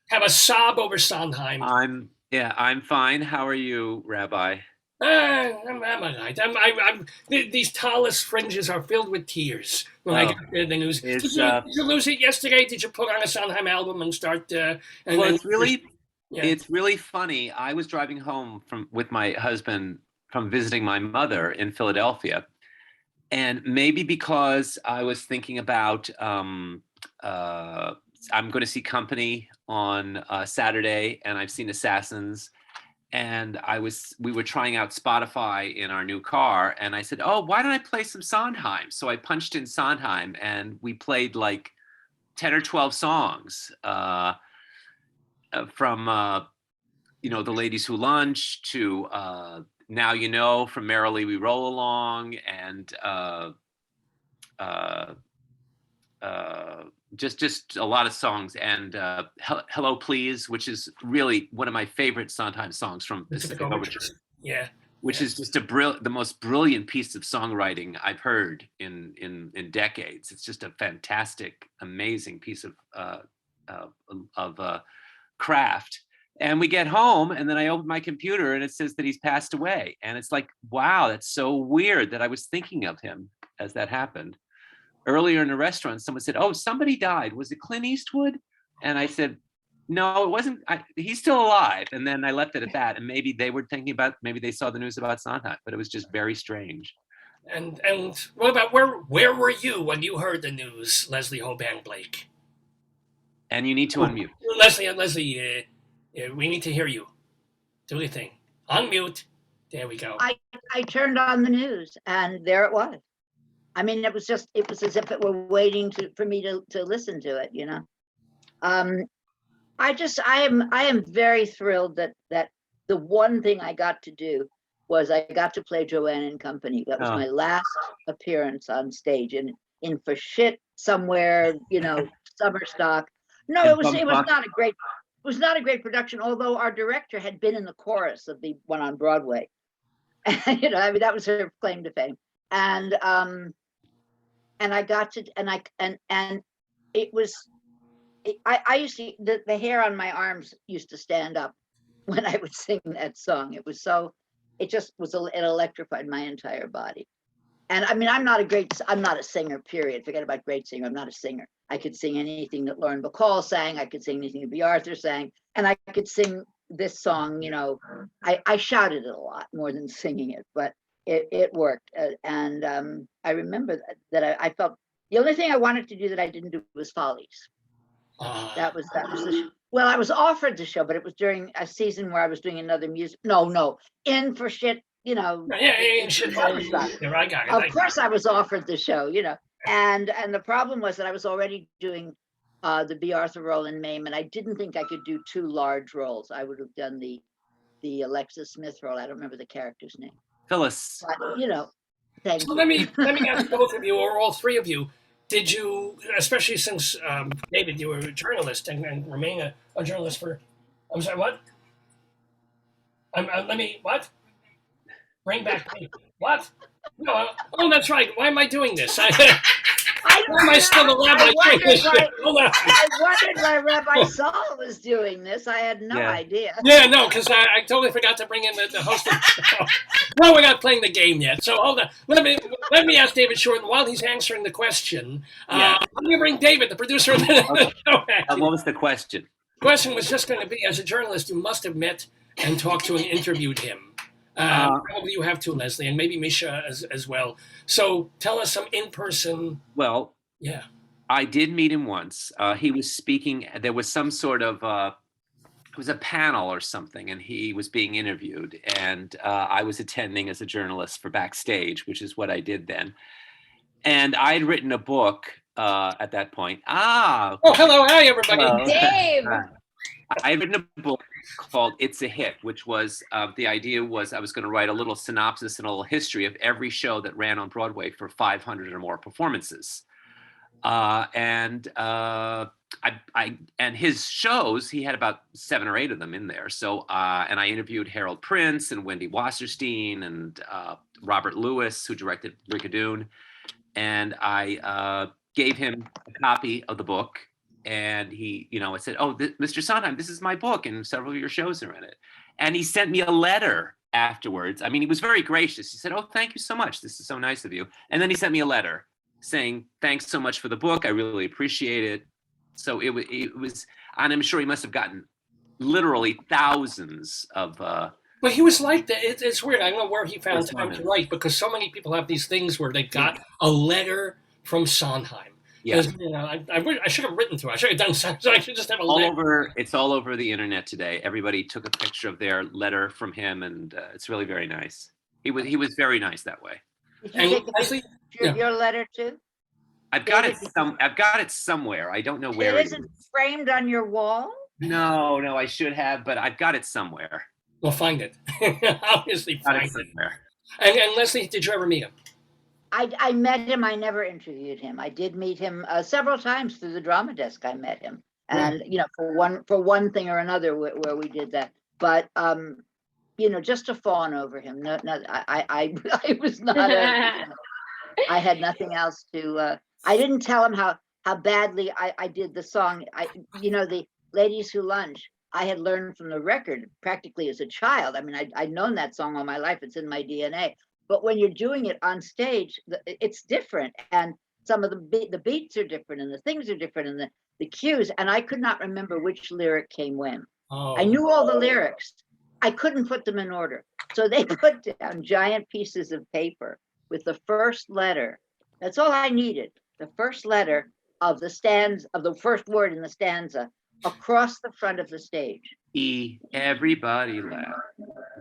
have a sob over Sondheim. I'm fine. How are you, Rabbi? I'm all right. These talus fringes are filled with tears when I get the news. Did you lose it yesterday? Did you put on a Sondheim album and start? It's really funny. I was driving home with my husband from visiting my mother in Philadelphia. And maybe because I was thinking about, I'm going to see Company on Saturday, and I've seen Assassins, and we were trying out Spotify in our new car, and I said, oh, why don't I play some Sondheim? So I punched in Sondheim, and we played 10 or 12 songs from, The Ladies Who Lunch to Now You Know from Merrily We Roll Along, and just a lot of songs, and Hello Please, which is really one of my favorite Sondheim songs from Pacific Overture. Yeah. Which is just the most brilliant piece of songwriting I've heard in decades. It's just a fantastic, amazing piece of craft. And we get home, and then I open my computer, and it says that he's passed away. And it's like, wow, that's so weird that I was thinking of him as that happened. Earlier in a restaurant, someone said, "Oh, somebody died. Was it Clint Eastwood?" And I said, "No, it wasn't. He's still alive." And then I left it at that. And maybe they were thinking about, maybe they saw the news about Sondheim, but it was just very strange. And what about where were you when you heard the news, Leslie Hoban Blake? And you need to unmute. Leslie, we need to hear you. Do your thing. Unmute. There we go. I turned on the news, and there it was. I mean, it was as if it were waiting for me to listen to it, you know. I am very thrilled that the one thing I got to do was I got to play Joanne and Company. That was my last appearance on stage in For Shit somewhere, you know, summer stock. No, it was not a great production, although our director had been in the chorus of the one on Broadway. You know, I mean, that was her claim to fame. And I got to, and it was, I used to, the hair on my arms used to stand up when I would sing that song. It was so, it just was, it electrified my entire body. And I mean, I'm not a singer, period. Forget about great singer. I'm not a singer. I could sing anything that Lauren Bacall sang. I could sing anything that B. Arthur sang. And I could sing this song, you know, I shouted it a lot more than singing it, but it worked. And I remember that I felt the only thing I wanted to do that I didn't do was Follies. That was the show. Well, I was offered the show, but it was during a season where I was doing another music. No, In For Shit, you know. Yeah, shit. I got it. Of course, I was offered the show, you know. And the problem was that I was already doing the B. Arthur role in Mame, and I didn't think I could do two large roles. I would have done the Alexis Smith role. I don't remember the character's name. Phyllis. But, you know, thank you. Let me ask both of you, or all three of you, did you, especially since, David, you were a journalist and remain a journalist for, I'm sorry, what? What? Bring back me. What? No, oh, that's right. Why am I doing this? Why am I still alive? I wondered why Rabbi Sol was doing this. I had no idea. Yeah, no, because I totally forgot to bring in the host of the show. No, we're not playing the game yet. So hold on. Let me ask David Shorten while he's answering the question. Let me bring David, the producer of the show. What was the question? The question was just going to be, as a journalist, you must have met and talked to and interviewed him. Probably you have too, Leslie, and maybe Misha as well. So tell us some in-person. Well, yeah, I did meet him once. He was speaking. There was some sort of it was a panel or something, and he was being interviewed, and I was attending as a journalist for Backstage, which is what I did then. And I had written a book at that point. Oh, hello, hi everybody. Hello. Dave. I had written a book called It's a Hit, which was, the idea was I was going to write a little synopsis and a little history of every show that ran on Broadway for 500 or more performances. And his shows, he had about 7 or 8 of them in there. So, and I interviewed Harold Prince and Wendy Wasserstein and Robert Lewis, who directed Brigadoon. And I gave him a copy of the book. And he, you know, I said, "Oh, Mr. Sondheim, this is my book, and several of your shows are in it." And he sent me a letter afterwards. I mean, he was very gracious. He said, "Oh, thank you so much. This is so nice of you." And then he sent me a letter saying, "Thanks so much for the book. I really appreciate it." So it was, and I'm sure he must have gotten literally thousands of. But he was like that. It's weird. I don't know where he found time to write, because so many people have these things where they got a letter from Sondheim. Yeah, you know, I should have written to it. I should have done something. So I should just have a letter. It's all over the internet today. Everybody took a picture of their letter from him, and it's really very nice. He was very nice that way. Did you take a picture of your letter too? I've got it somewhere. I don't know where it is. It isn't framed on your wall? No, I should have, but I've got it somewhere. We'll find it. Obviously, find it somewhere. And Leslie, did you ever meet him? I met him. I never interviewed him. I did meet him several times through the drama desk. I met him, and you know, for one thing or another, where we did that. But you know, just to fawn over him. No, I was not. I had nothing else to. I didn't tell him how badly I did the song. You know, the Ladies Who Lunge. I had learned from the record practically as a child. I mean, I'd known that song all my life. It's in my DNA. But when you're doing it on stage, it's different. And some of the beats are different and the things are different and the cues. And I could not remember which lyric came when. Oh. I knew all the lyrics. I couldn't put them in order. So they put down giant pieces of paper with the first letter. That's all I needed. The first letter of the stanza, of the first word in the stanza, across the front of the stage. E, everybody laugh,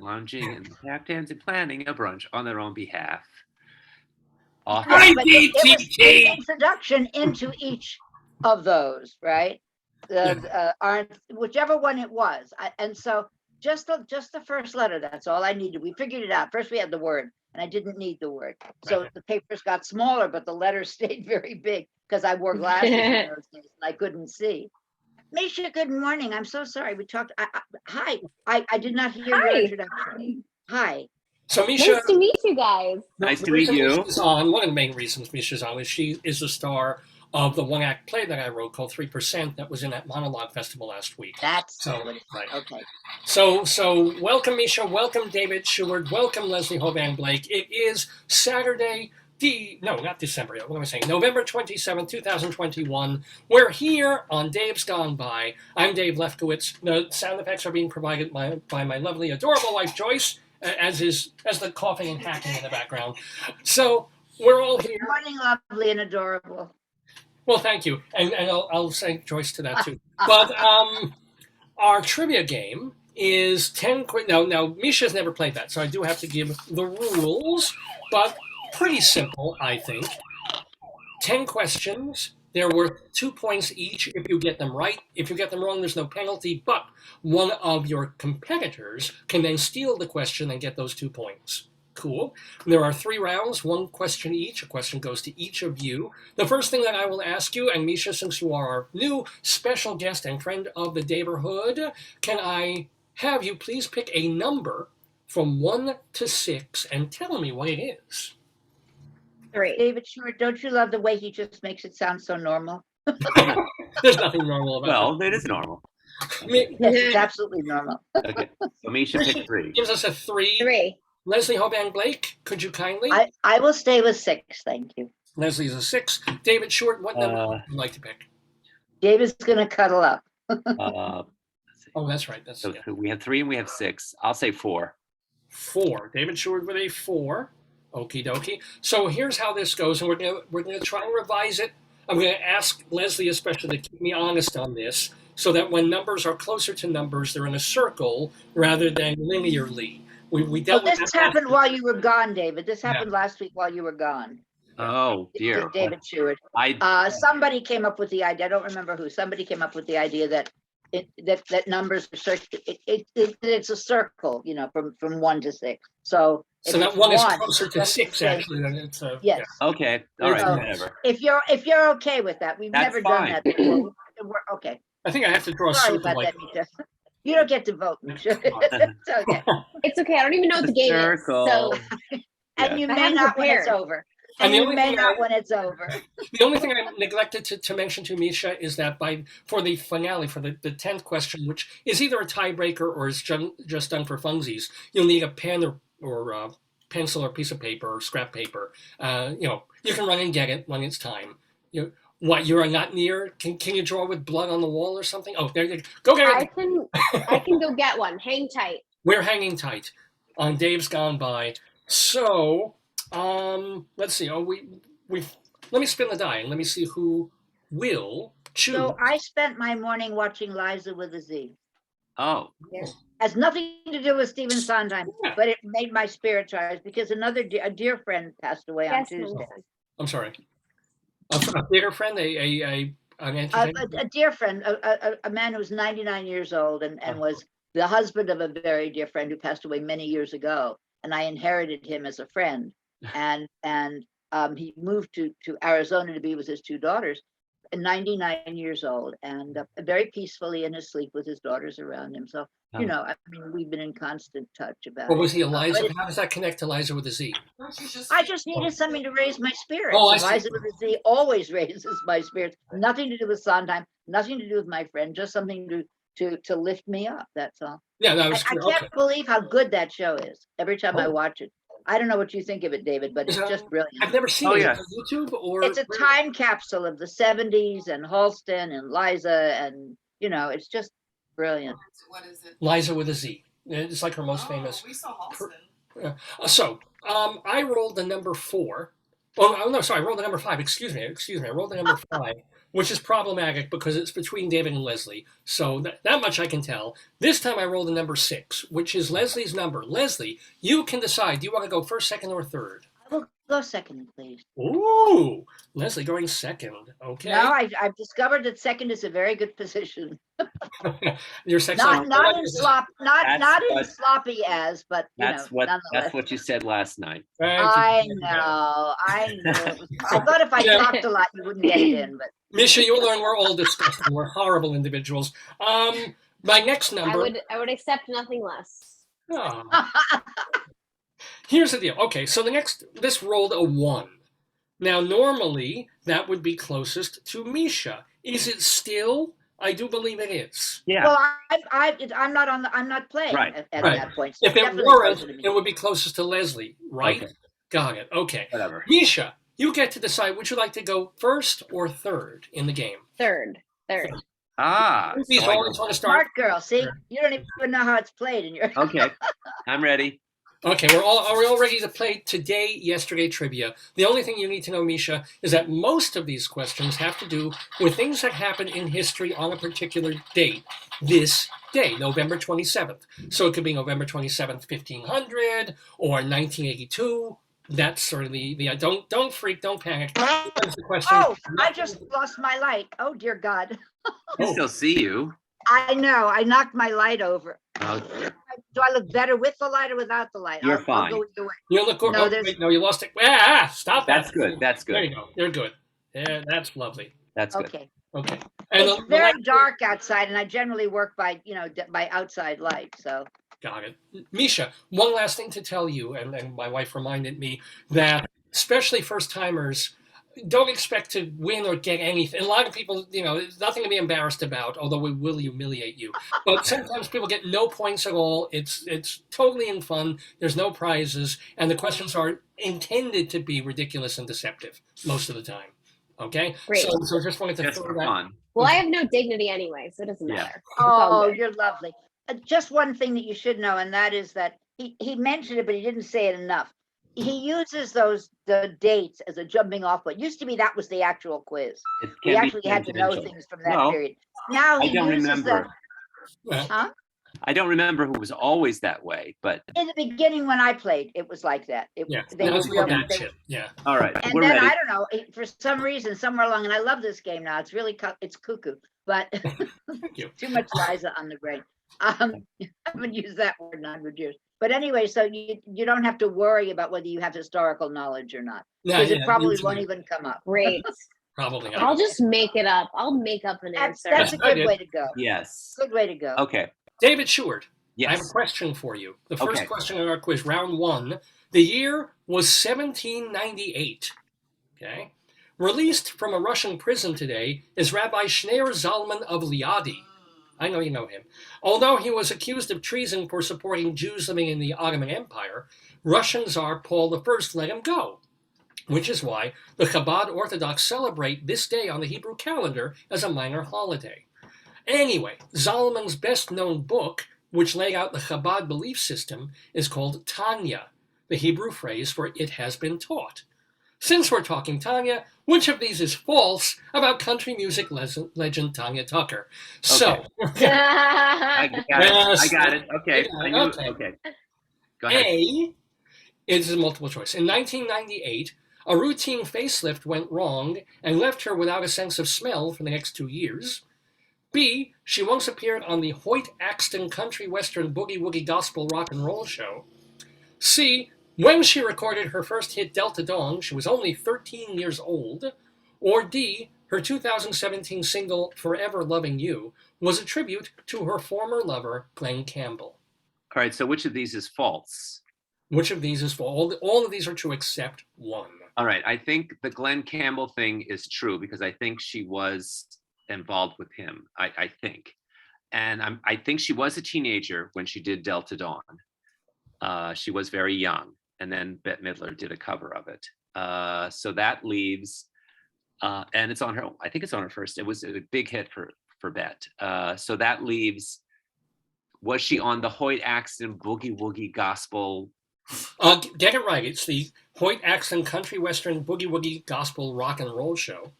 lounging and tap dancing, planning a brunch on their own behalf. But it was an introduction into each of those, right? Whichever one it was. And so just the first letter, that's all I needed. We figured it out. First we had the word, and I didn't need the word. So the papers got smaller, but the letters stayed very big because I wore glasses in those days and I couldn't see. Misha, good morning. I'm so sorry. We talked. Hi. I did not hear your introduction. Hi. So Misha, nice to meet you guys. Nice to meet you. One of the main reasons Misha's on is she is the star of the one-act play that I wrote called 3% that was in that monologue festival last week. That's so right. Okay. So welcome Misha, welcome David Sheward, welcome Leslie Hoban Blake. It is Saturday, not December, what am I saying? November 27th, 2021. We're here on Dave's Gone By. I'm Dave Lefkowitz. The sound effects are being provided by my lovely, adorable wife Joyce, as the coughing and hacking in the background. So we're all here. Good morning, lovely and adorable. Well, thank you, and I'll say Joyce to that too. But our trivia game is 10. Now Misha's never played that, so I do have to give the rules, but pretty simple, I think. 10 questions. They're worth 2 points each if you get them right. If you get them wrong, there's no penalty, but one of your competitors can then steal the question and get those 2 points. Cool. There are 3 rounds, 1 question each. A question goes to each of you. The first thing that I will ask you, and Misha, since you are our new special guest and friend of the Daverhood, can I have you please pick a number from 1 to 6 and tell me what it is? 3. David Sheward, don't you love the way he just makes it sound so normal? There's nothing normal about Well, it is normal. Yes, it's absolutely normal. Okay, so Misha pick 3. Gives us a 3. 3. Leslie Hoban Blake, could you kindly? I will stay with 6, thank you. Leslie's a 6. David Sheward, what number would you like to pick? David's gonna cuddle up. Oh, that's right. So we have 3 and we have 6. I'll say 4. 4. David Sheward with a 4. Okie dokie. So here's how this goes, and we're gonna try and revise it. I'm gonna ask Leslie especially to keep me honest on this, so that when numbers are closer to numbers, they're in a circle rather than linearly. We dealt with this happened while you were gone, David. This happened last week while you were gone. Oh dear. David Sheward. Somebody came up with the idea. I don't remember who. Somebody came up with the idea that that numbers are it's a circle, from 1 to 6. So that 1 is closer to 6 actually than it's a yes. Yeah. Okay. All right. Whatever. If you're okay with that, we've never done that before. We're okay. I think I have to draw a Sorry circle about like that, Misha. You don't get to vote, Misha. It's okay. It's okay. I don't even know what the game is. So And you may not when it's over. And you may not when it's over. The only thing I neglected to mention to Misha is that for the finale, for the 10th question, which is either a tiebreaker or is just done for funsies, you'll need a pen or pencil or piece of paper or scrap paper. You can run and get it when it's time. You're not near? Can you draw with blood on the wall or something? Oh, there you go. Go get it. I can go get one. Hang tight. We're hanging tight on Dave's Gone By. So, let's see. Let me spin the die and let me see who will choose. So I spent my morning watching Liza with a Z. Oh. Yes. Has nothing to do with Stephen Sondheim, but it made my spirit rise because a dear friend passed away on Tuesday. I'm sorry. A theater friend, an a dear friend, a man who's 99 years old and was the husband of a very dear friend who passed away many years ago, and I inherited him as a friend, and he moved to Arizona to be with his 2 daughters, 99 years old, and very peacefully in his sleep with his daughters around him. So we've been in constant touch about. Well, was he Eliza? How does that connect to Liza with a Z? I just needed something to raise my spirits. Oh, I see. Liza with a Z always raises my spirits. Nothing to do with Sondheim. Nothing to do with my friend. Just something to lift me up. That's all. Yeah, that I, was I true. can't believe how good that show is. Every time I Oh. watch it, I don't know what you think of it, David, but it's just brilliant. I've never seen Oh, it. yeah. Is it on YouTube or It's a time capsule of the 70s and Halston and Liza, and you know, it's just brilliant. What is it? Liza with a Z. It's like her most Oh, famous. we saw Halston. So, I rolled the number 4. Oh, no, sorry, I rolled the number 5. Excuse me. I rolled the number 5, which is problematic because it's between David and Leslie. So that much I can tell. This time I rolled the number 6, which is Leslie's number. Leslie, you can decide. Do you want to go first, second, or third? I will go second, please. Ooh, Leslie going second. Okay. No, I've discovered that second is a very good position. Your second. Not in sloppy as, but you know, That's nonetheless. what you said last night. I know. I thought if I talked a lot, you wouldn't get it in, but Misha, you'll learn we're all disgusting. We're horrible individuals. My next number. I would accept nothing less. Oh. Here's the deal. Okay, so this rolled a 1. Now, normally, that would be closest to Misha. Is it still? I do believe it is. Yeah. well, I'm not playing Right, at right. that point. So If it definitely weren't, closer to me. it would be closest to Leslie, right? Okay. Got it. Okay. Whatever. Misha, you get to decide. Would you like to go first or third in the game? Third. Ah. Please so I always go- want to start. Smart girl. See, you don't even know how it's played, and you're Okay. I'm ready. Okay, we're all ready to play today, yesterday trivia. The only thing you need to know, Misha, is that most of these questions have to do with things that happened in history on a particular date. This day, November 27th. So it could be November 27th, 1500, or 1982. That's sort of the don't freak, don't panic. That's the question. Oh, I just lost my light. Oh dear God. I can still see you. I know. I knocked my light over. Oh, Do I look better with the light or without the light? You're I'll fine. go either way. You look. No, Oh, there's- wait, no, you lost it. Stop that. that's good. That's There good. you go. You're good. Yeah, that's lovely. That's good. Okay. Okay. And It's very dark outside, and I generally work by by outside light. So Got it. Misha, one last thing to tell you, and my wife reminded me that especially first timers don't expect to win or get anything. A lot of people, there's nothing to be embarrassed about, although we will humiliate you. But sometimes people get no points at all. It's totally in fun. There's no prizes, and the questions are intended to be ridiculous and deceptive most of the time. Okay? Great. So just wanted to Just throw for that. fun. Well, I have no dignity anyway, so it doesn't Yeah. matter. It's all oh, good. you're lovely. Just one thing that you should know, and that is that he mentioned it, but he didn't say it enough. He uses the dates as a jumping off point. Used to be that was the actual quiz. It We can be actually had to know tangential. things from that No, period. Now I he don't uses remember. Huh? I don't remember who was always that way, but In the beginning when I played, it was like that. Yeah. They Now were it's real- that they- shit. Yeah. all right, And we're then ready. I don't know, for some reason, somewhere along, and I love this game now. It's really it's cuckoo, but Thank you. too much Liza on the brain. I haven't used that word in 100 years. But anyway, so you don't have to worry about whether you have historical knowledge or not, Yeah, because it yeah, probably usually- won't even come up. Great. Probably not. I'll just make it up. I'll make up an That's answer. a I good did. way to go. Yes. Good way to go. Okay. David Sheward, I have a Yes. question for you. The first Okay. question in our quiz, round 1. The year was 1798. Okay. Released from a Russian prison today is Rabbi Shneur Zalman of Liadi. I know you know him. Although he was accused of treason for supporting Jews living in the Ottoman Empire, Russian Tsar Paul I let him go, which is why the Chabad Orthodox celebrate this day on the Hebrew calendar as a minor holiday. Anyway, Zalman's best-known book, which laid out the Chabad belief system, is called Tanya, the Hebrew phrase for "it has been taught." Since we're talking Tanya, which of these is false about country music legend Tanya Tucker? So, I got it. Yes. I got it. Okay. I knew. Okay. Okay. Go ahead. A, it is a multiple choice. In 1998, a routine facelift went wrong and left her without a sense of smell for the next 2 years. B, she once appeared on the Hoyt Axton Country Western Boogie Woogie Gospel Rock and Roll Show. C, when she recorded her first hit Delta Dawn, she was only 13 years old. Or D, her 2017 single Forever Loving You was a tribute to her former lover, Glenn Campbell. All right. So which of these is false? Which of these is false? All of these are true except one. All right. I think the Glenn Campbell thing is true because I think she was involved with him. I think. I think she was a teenager when she did Delta Dawn. She was very young, and then Bette Midler did a cover of it. So that leaves, and it's on her. I think it's on her first. It was a big hit for Bette. So that leaves. Was she on the Hoyt Axton Boogie Woogie Gospel? Get it right. It's the Hoyt Axton Country Western Boogie Woogie Gospel Rock and Roll Show.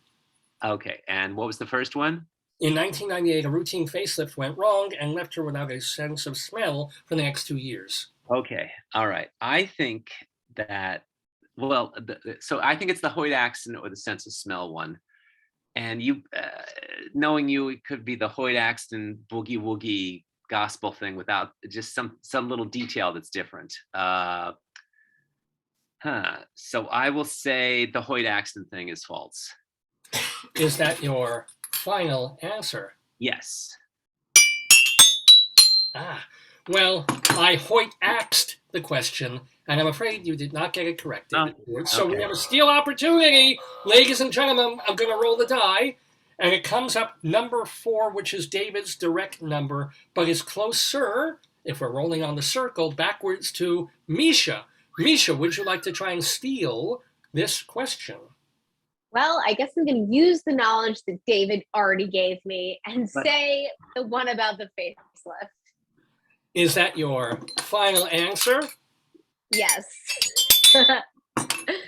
Okay, and what was the first one? In 1998, a routine facelift went wrong and left her without a sense of smell for the next 2 years. Okay, all right. I think that, well, so I think it's the Hoyt Axton or the sense of smell one. And you, knowing you, it could be the Hoyt Axton Boogie Woogie Gospel thing without just some little detail that's different. So I will say the Hoyt Axton thing is false. Is that your final answer? Yes. Well, I Hoyt axed the question, and I'm afraid you did not get it correct. So we have a steal opportunity. Ladies and gentlemen, I'm going to roll the die, and it comes up number 4, which is David's direct number, but is closer, if we're rolling on the circle, backwards to Misha. Misha, would you like to try and steal this question? Well, I guess I'm going to use the knowledge that David already gave me and say the one about the facelift. Is that your final answer? Yes.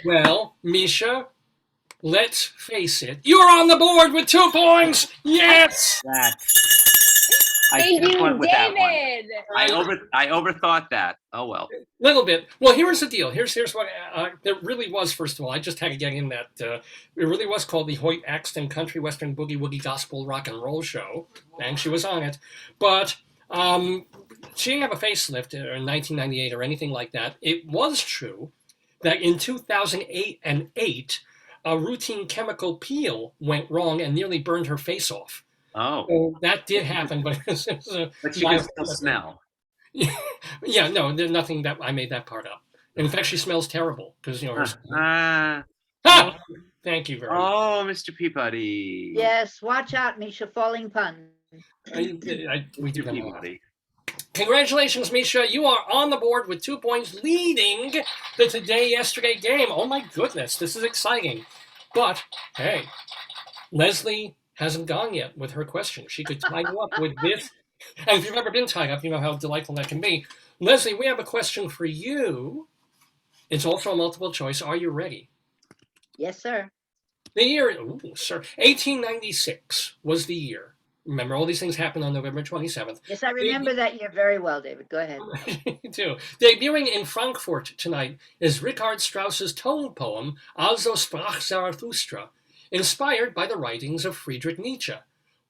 Well, Misha, let's face it. You're on the board with 2 points. Yes. Thank you, David. I overthought that. Oh well. Little bit. Well, here's the deal. Here's what there really was. First of all, I just had to get in that it really was called the Hoyt Axton Country Western Boogie Woogie Gospel Rock and Roll Show, and she was on it. But she didn't have a facelift in 1998 or anything like that. It was true that in 2008, a routine chemical peel went wrong and nearly burned her face off. Oh, so that did happen, but but she can still smell. Yeah, no, there's nothing that I made that part up. In fact, she smells terrible because her. Thank you very much. Oh, Mr. Peabody. Yes, watch out, Misha. Falling pun. We do them a lot. Congratulations, Misha. You are on the board with 2 points, leading the today-yesterday game. Oh my goodness, this is exciting. But hey, Leslie hasn't gone yet with her question. She could tie you up with this. And if you've ever been tied up, you know how delightful that can be. Leslie, we have a question for you. It's also a multiple choice. Are you ready? Yes, sir. The year, 1896 was the year. Remember, all these things happened on November 27th. Yes, I remember that year very well, David. Go ahead. You do. Debuting in Frankfurt tonight is Richard Strauss's tone poem, Also sprach Zarathustra, inspired by the writings of Friedrich Nietzsche.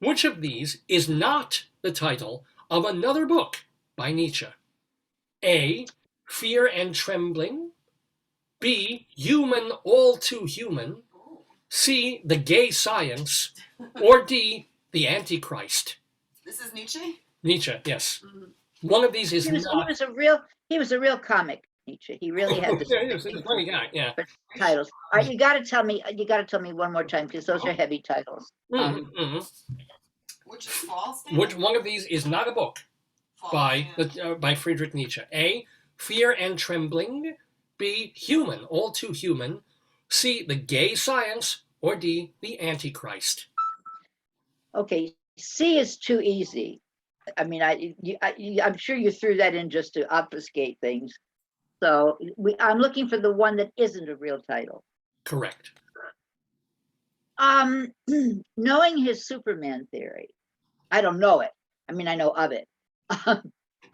Which of these is not the title of another book by Nietzsche? A, Fear and Trembling. B, Human, All Too Human. C, The Gay Science. Or D, The Antichrist. This is Nietzsche? Nietzsche, yes. Mm-hmm. One of these is not. He was a real comic, Nietzsche. He really had the He's a funny guy, yeah. Titles. All right, you got to tell me one more time because those are heavy titles. Which is false? Which one of these is not a book by Friedrich Nietzsche? A, Fear and Trembling. B, Human, All Too Human. C, The Gay Science. Or D, The Antichrist. Okay, C is too easy. I mean, I'm sure you threw that in just to obfuscate things. So I'm looking for the one that isn't a real title. Correct. Knowing his Superman theory, I don't know it. I mean, I know of it.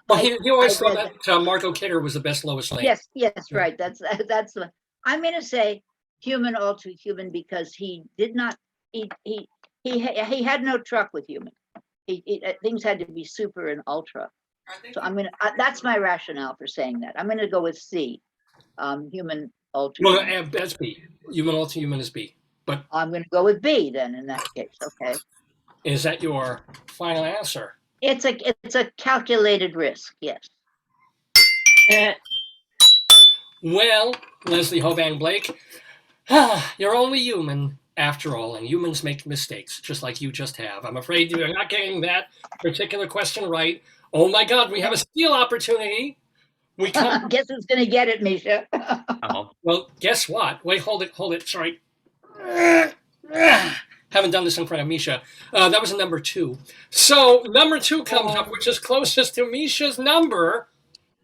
Well, he always thought that Margot Kidder was the best Lois Lane. Yes, right. That's the. I'm going to say Human, All Too Human because he did not. He had no truck with human. Things had to be super and ultra. So I'm gonna. That's my rationale for saying that. I'm gonna go with C. Human, All Too. Well, that's B. Human, All Too Human is B. But I'm gonna go with B then. In that case, okay. Is that your final answer? It's a calculated risk. Yes. Well, Leslie Hoban Blake, you're only human. after all, and humans make mistakes, just like you just have. I'm afraid you're not getting that particular question right. Oh my God, we have a steal opportunity. We come. Guess who's going to get it, Misha? Oh, Well, guess what? Wait, hold it. Sorry. Haven't done this in front of Misha. That was a number 2. So number 2 comes up, which is closest to Misha's number.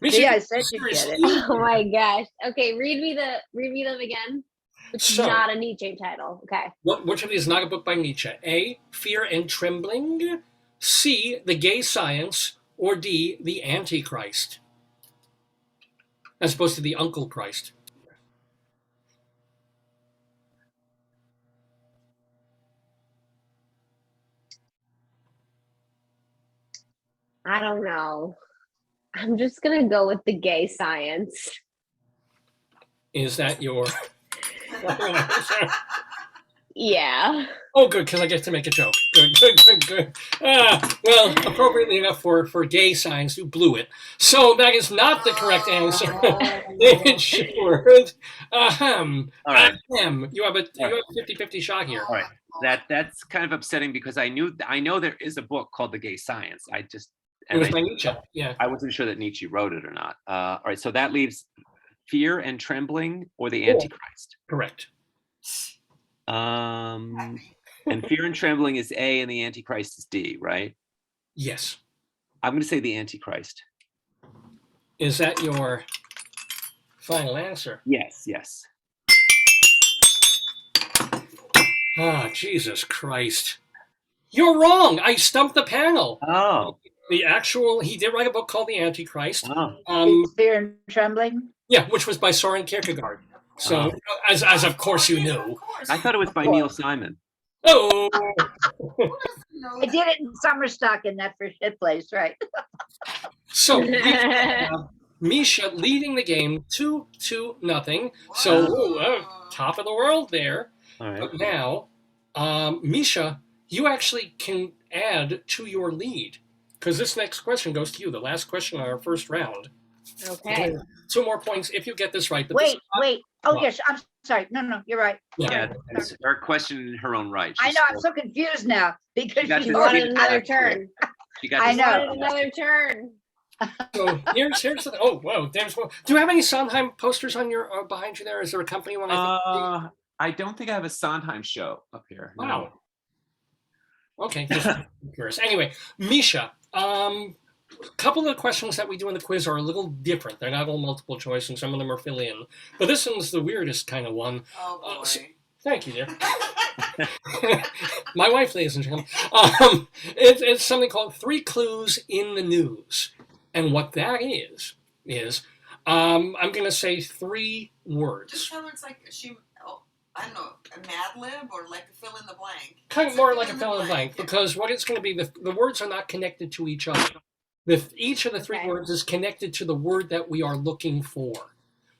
Misha, See, I said you'd get it. Oh my gosh. Okay, read me them again. Which is not a Nietzsche title. Okay. Which of these is not a book by Nietzsche? A, Fear and Trembling, C, The Gay Science, or D, The Antichrist, as opposed to the Uncle Christ. I don't know. I'm just going to go with The Gay Science. Is that your... Yeah. Oh, good, because I get to make a joke. Good. Well, appropriately enough for gay science, you blew it. So that is not the correct answer. David Short. all right. You have a 50-50 shot here. All right. That's kind of upsetting because I know there is a book called The Gay Science. It was by Nietzsche. Yeah. I wasn't sure that Nietzsche wrote it or not. All right. So that leaves Fear and Trembling or The Antichrist. Correct. And Fear and Trembling is A and The Antichrist is D, right? Yes. I'm going to say The Antichrist. Is that your final answer? Yes. Ah, Jesus Christ. You're wrong. I stumped the panel. Oh. He did write a book called The Antichrist. It's Fear and Trembling? Yeah, which was by Soren Kierkegaard. So, as of course you knew. I thought it was by Neil Simon. Oh! I did it in Summerstock in that for shit place, right? So, Misha leading the game 2-0. So, top of the world there. All right. But now, Misha, you actually can add to your lead. Because this next question goes to you, the last question on our first round. Okay. 2 more points if you get this right. But Wait. Oh, What? yes, I'm sorry. No, you're right. Yeah, it's her question in her own right. I know, I'm so confused now because She got She to wanted read another it. turn. She got I to- know. Wanted another turn. So here's the. Oh, whoa, damn. Do you have any Sondheim posters on your behind you there? Is there a company one? I don't think I have a Sondheim show up here. No. Wow. Okay, just curious. Anyway, Misha, a couple of the questions that we do in the quiz are a little different. They're not all multiple choice, and some of them are fill in. But this one's the weirdest kind of one. Oh boy. Thank you, dear. My wife, ladies and gentlemen. It's something called 3 Clues in the News. And what that is I'm going to say 3 words. Just tell her it's like I don't know, a Mad Lib or like a fill in the blank. Kind of more like a fill in the blank, because what it's going to be, the words are not connected to each other. Each of the 3 words is connected to the word that we are looking for.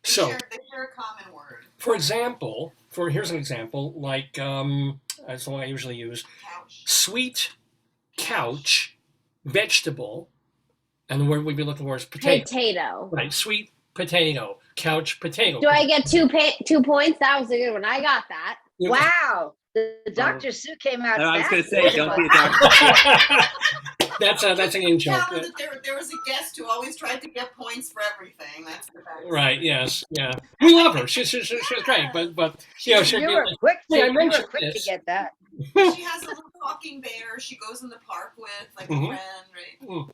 They share a common word. For example, here's an example, like that's the one I usually use. Couch. Sweet, couch, vegetable, and the word we'd be looking for is potato. Potato. Right, sweet potato, couch potato. Do I get 2 points? That was a good one. I got that. Wow. The Dr. Sue came out. I was fast. going to say, don't be a doctor. That's an in joke. Tell her that there was a guest who always tried to get points for everything. That's the fact. Right, yes, yeah. We love her. She's great, but you know, she'll You be were like, quick "Hey, I you were mentioned quick to this." get that. She has a little talking bear she goes in the park with, like Mhm. a friend, right?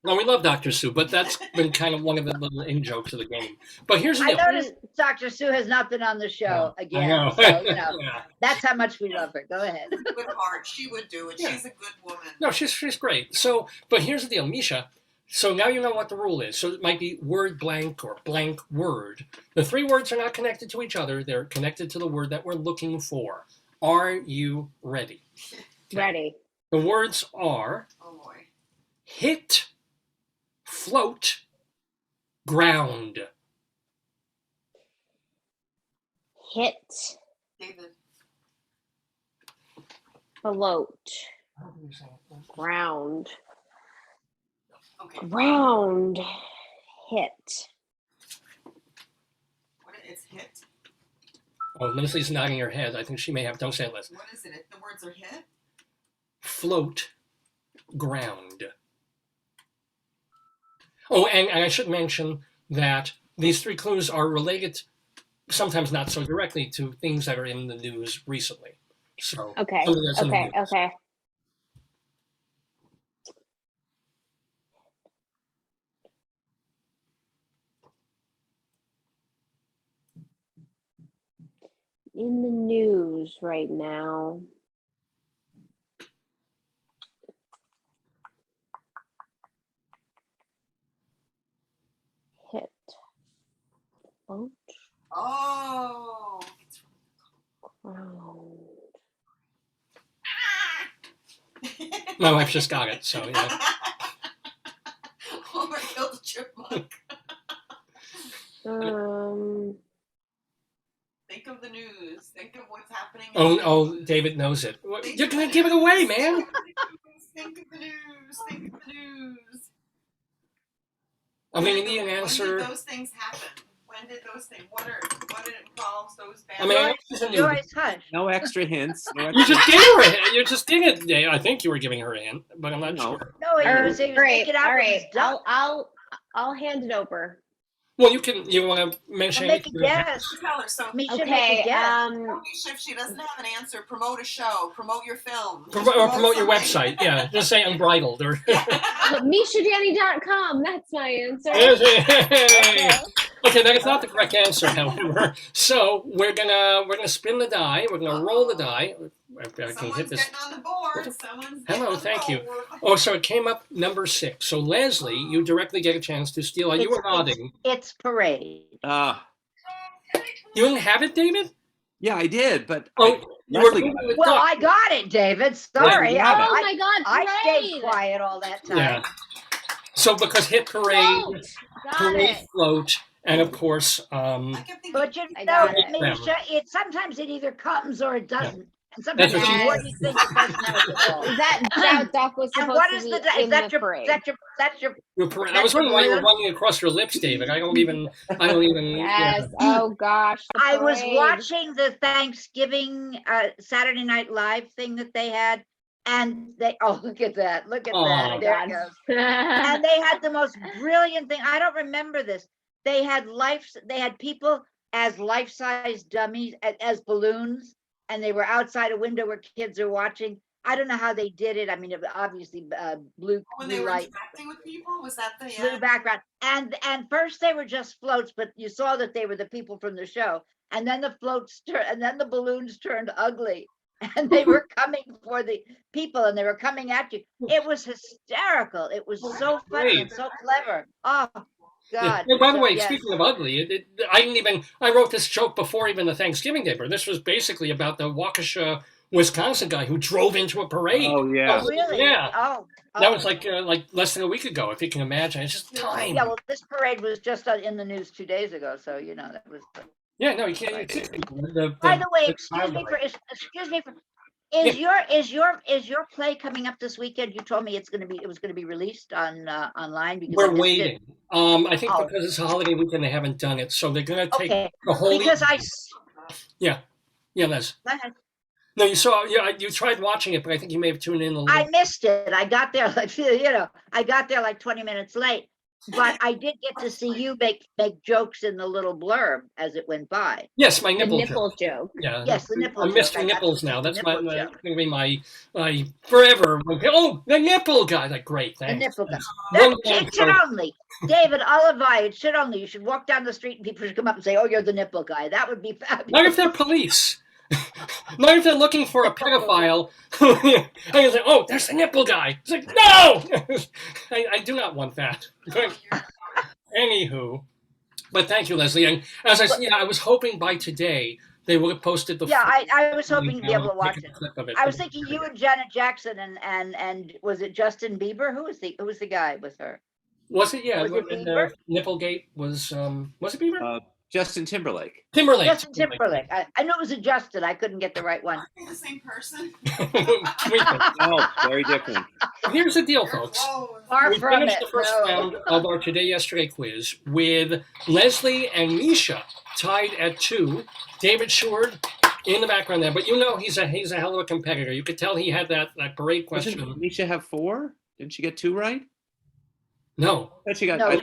No, we love Dr. Sue, but that's been kind of one of the little in jokes of the game. But here's the I deal. noticed Dr. Sue has not been on the show I again. know. So, Yeah. that's how much we love her. Go ahead. Good heart. She would do it. Yeah. She's a good woman. No, she's great. So, but here's the deal, Misha. So now you know what the rule is. So it might be word blank or blank word. The 3 words are not connected to each other. They're connected to the word that we're looking for. Are you ready? Ready. The words are Oh boy. hit, float, ground. Hit. David. Float. Ground. Okay. Ground. Hit. It's hit. Oh, Leslie's nodding her head. I think she may have. Don't say it, Leslie. What is it? The words are hit? Float, ground. Oh, and I should mention that these 3 clues are related, sometimes not so directly, to things that are in the news recently. So Okay. something that's in the Okay. news. Okay. In the news right now. Hit. Float. Oh. Ground. My wife just got it, so yeah. Homer killed a chipmunk. Think of the news. Think of what's happening. Oh, David knows it. You're gonna give it away, man. Think of the news. Think of the news. I'm gonna need an answer. When did those things happen? When did those things? What involves those bad? I mean, Joyce, hush. No extra hints. You just gave her a hint. You just did it, Dave. I think you were giving her a hint, but I'm not sure. No, he was making out all with right. his duck. I'll hand it over. Well, you want to mention Make a anything? guess. Tell her so. Misha, make a guess. If she doesn't have an answer, promote a show, promote your film, Promote your something. website. Yeah, just say Unbridaled or. MISCHADANI.com. That's my answer. Okay, that is not the correct answer, however. So we're gonna spin the die. We're gonna roll the die. I can hit this. Getting on the board. Hello, thank you. Oh, so it came up number 6. So Leslie, you directly get a chance to steal. You were nodding. It's parade. You didn't have it, David? Yeah, I did, but Leslie got got it. it. Well, I got it, David. Sorry. Yeah, Oh my God! I stayed Parade. quiet all that time. Yeah. So because hit parade, Float. Got parade it. float, and of course, But you I know, got it. Misha, sometimes it either comes or it doesn't. And That's sometimes what it's she more said. you think it doesn't have at all. That duck was And supposed what to is be the in the your parade. your parade. I was wondering why you were running across your lips, David. I don't even. Yes. Oh gosh. the I was parade. watching the Thanksgiving Saturday Night Live thing that they had, and look at that. Oh There my it God. goes. And they had the most brilliant thing. I don't remember this. They had people as life-size dummies, as balloons, and they were outside a window where kids are watching. I don't know how they did it. I mean, obviously blue When they were light, interacting with people, was that the blue background. And first they were just floats, but you saw that they were the people from the show. And then the balloons turned ugly. And they were coming for the people, and they were coming at you. It was hysterical. It was so funny and so clever. Oh God! Yeah. By the way, yes. speaking of ugly, I wrote this joke before even the Thanksgiving Day, but this was basically about the Waukesha, Wisconsin guy who drove into a parade. Oh yeah. Oh, really? Yeah. Oh, That was like less than a week ago, if you can imagine. It's just time. yeah. Well, this parade was just in the news 2 days ago, so that was. Yeah, no, you can't. By the way, excuse me for. Is your play coming up this weekend? You told me it was going to be released online because We're waiting. I think because it's a holiday weekend, they haven't done it, so they're going to take the whole. Because Yeah, Les. Go ahead. No, you saw. Yeah, you tried watching it, but I think you may have tuned in a little. I missed it. I got there like 20 minutes late. But I did get to see you make jokes in the little blurb as it went by. Yes, my The nipple nipple joke. Yeah. Yes, the nipple I'm joke. Mr. Nipples now. That's nipple going joke. to be my forever. Oh, the nipple guy. Like, great, The thanks. nipple guy. One It should only, David Olivine, you should walk down the street and people should come up and say, "Oh, you're the nipple guy." That would be fabulous. Not if they're police. Not if they're looking for a pedophile. And you say, "Oh, there's the nipple guy." It's like, no! I do not want that. Anywho, but thank you, Leslie. And as I was hoping by today they would have posted the. Yeah, I was hoping to be able to watch it. Clip of it. I was thinking you and Janet Jackson and was it Justin Bieber? Who was the guy with her? Was it? Yeah. Was it Bieber? Nipplegate was it Bieber? Justin Timberlake. Justin Timberlake. I know it was adjusted. I couldn't get the right one. Are they the same person? No, very different. Here's the deal, folks. Far We from finished it. the first No. round of our Today Yesterday quiz with Leslie and Misha tied at 2. David Sheward in the background there, but you know he's a hell of a competitor. You could tell he had that parade question. Didn't Misha have 4? Didn't she get 2 right? No. I thought she got. No,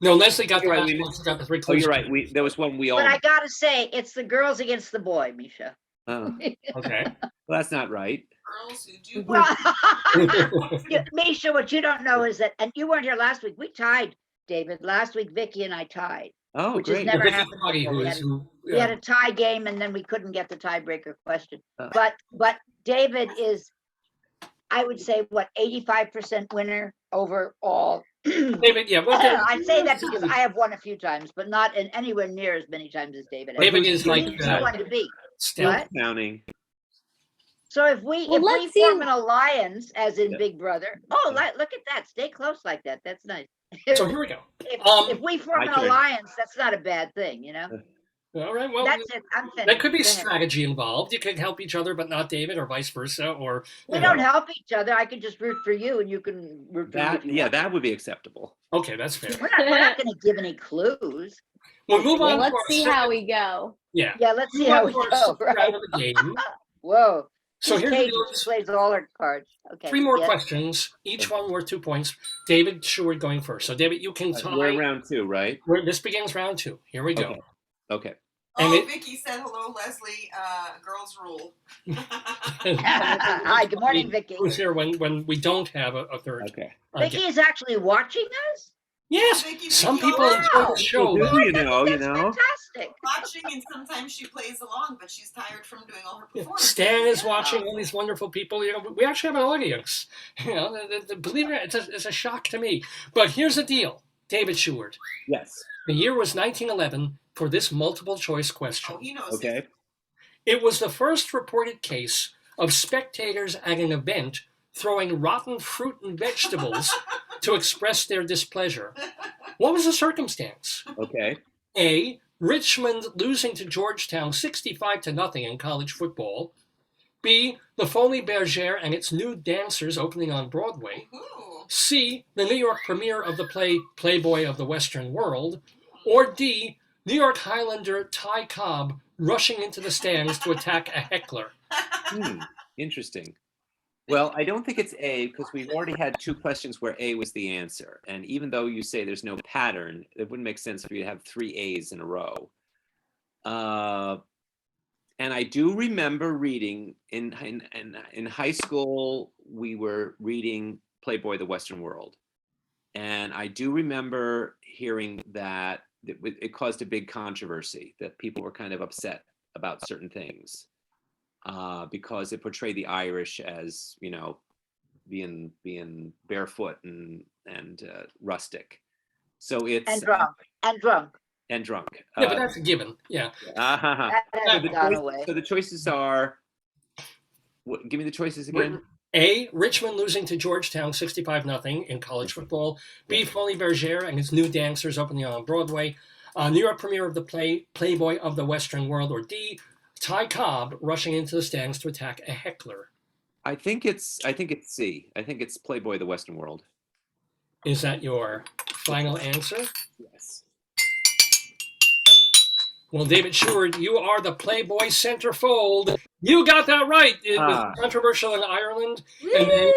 No, Leslie got the You're right, last we one. She got the 3 Oh, clues. you're right. There was one we all. but I gotta say, it's the girls against the boy, Misha. Oh, Okay. well, that's not right. Girls who do. Well, Misha, what you don't know is that, and you weren't here last week. We tied, David. Last week, Vicky and I tied. Oh, Which has great. never Vicky happened Crotty, before. who We had a tie game, and then we couldn't get the tiebreaker question. Oh. But David is, I would say, what, 85% winner overall. David, yeah. Well, I say that because I have won a few times, but not in anywhere near as many times as David. David is You like need someone to beat. still. What? Counting. So if we let's see. form an alliance, as in Yeah. Big Brother, look at that. Stay close like that. That's nice. So here we go. If we form my an turn. alliance, that's not a bad thing, you know. All right. Well, That's it. I'm finished. there could be Go ahead. strategy involved. You could help each other, but not David, or vice versa, or We you don't know. help each other. I can just root for you, and you can root for me. if you want. That would be acceptable. Okay, that's fair. We're not going to give any clues. We'll move on. Well, let's to our see second- how we go. Yeah. Yeah, let's see Move how on we to our go. second Right? round of the game. Whoa. So She's here's the cagey. deal. She plays all her cards. Okay. 3 more yes. questions, each one worth 2 points. David Sheward going first. So David, you can tie. We're in round 2, right? This begins round 2. Here we go. Okay. And Oh, it- Vicky said hello, Leslie. Girls rule. Hi. Good morning, Vicky. Who's here when we don't have a third? Okay. Vicky is actually watching us. Yes, Vicky, some Vicky, people oh, enjoy wow. the show. Well, you know, That's fantastic. Watching, and sometimes she plays along, but she's tired from doing all her performances. Stan is Yeah. watching all these wonderful people. You know, we actually have an audience. You know, believe it, it's a shock to me. But here's the deal, David Sheward. Yes. The year was 1911 for this multiple choice question. Oh, he knows. Okay. It was the first reported case of spectators at an event throwing rotten fruit and vegetables to express their displeasure. What was the circumstance? Okay. A, Richmond losing to Georgetown 65-0 in college football. B, the Folies Bergère and its new dancers opening on Broadway. Ooh. C, the New York premiere of the play Playboy of the Western World. Or D, New York Highlander Ty Cobb rushing into the stands to attack a heckler. Interesting. Well, I don't think it's A, because we've already had 2 questions where A was the answer. And even though you say there's no pattern, it wouldn't make sense for you to have 3 A's in a row. And I do remember reading in high school, we were reading Playboy, the Western World. And I do remember hearing that it caused a big controversy, that people were kind of upset about certain things. Because it portrayed the Irish as, you know, being barefoot and rustic. So it's And drunk. and drunk. Yeah, but that's a given. Yeah. That hasn't gone away. So the choices are. Give me the choices again. A, Richmond losing to Georgetown 65-0 in college football. B, Folies Bergère and its new dancers opening on Broadway. New York premiere of the play Playboy of the Western World. Or D, Ty Cobb rushing into the stands to attack a heckler. I think it's C. I think it's Playboy, the Western World. Is that your final answer? Yes. Well, David Sheward, you are the Playboy centerfold. You got that right. It was controversial in Ireland, and then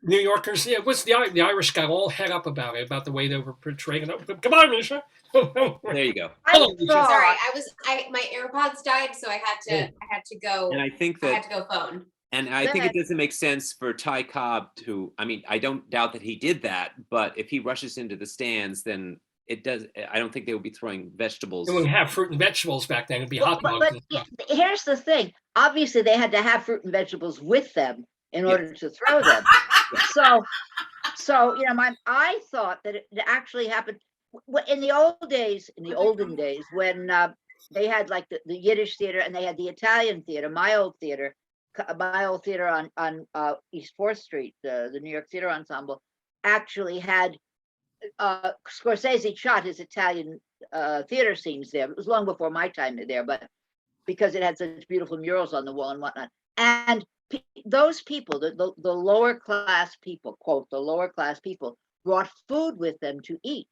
New Yorkers. Yeah, the Irish got all head up about it, about the way they were portraying it. Come on, Misha. There you go. Hello, Misha. Sorry, my AirPods died, so I had to go. And I think I had that, to go phone. and I think it doesn't make sense for Ty Cobb to. I mean, I don't doubt that he did that, but if he rushes into the stands, then it does. I don't think they would be throwing vegetables. They wouldn't have fruit and vegetables back then. It'd be hot dogs. But yeah, here's the thing. Obviously, they had to have fruit and vegetables with them in order to throw them. So you know, I thought that it actually happened in the olden days when they had like the Yiddish theater and they had the Italian theater, my old theater on East 4th Street, the New York Theater Ensemble, actually had Scorsese shot his Italian theater scenes there. It was long before my time there, but because it had such beautiful murals on the wall and whatnot. And those people, the lower class people, quote, the lower class people, brought food with them to eat.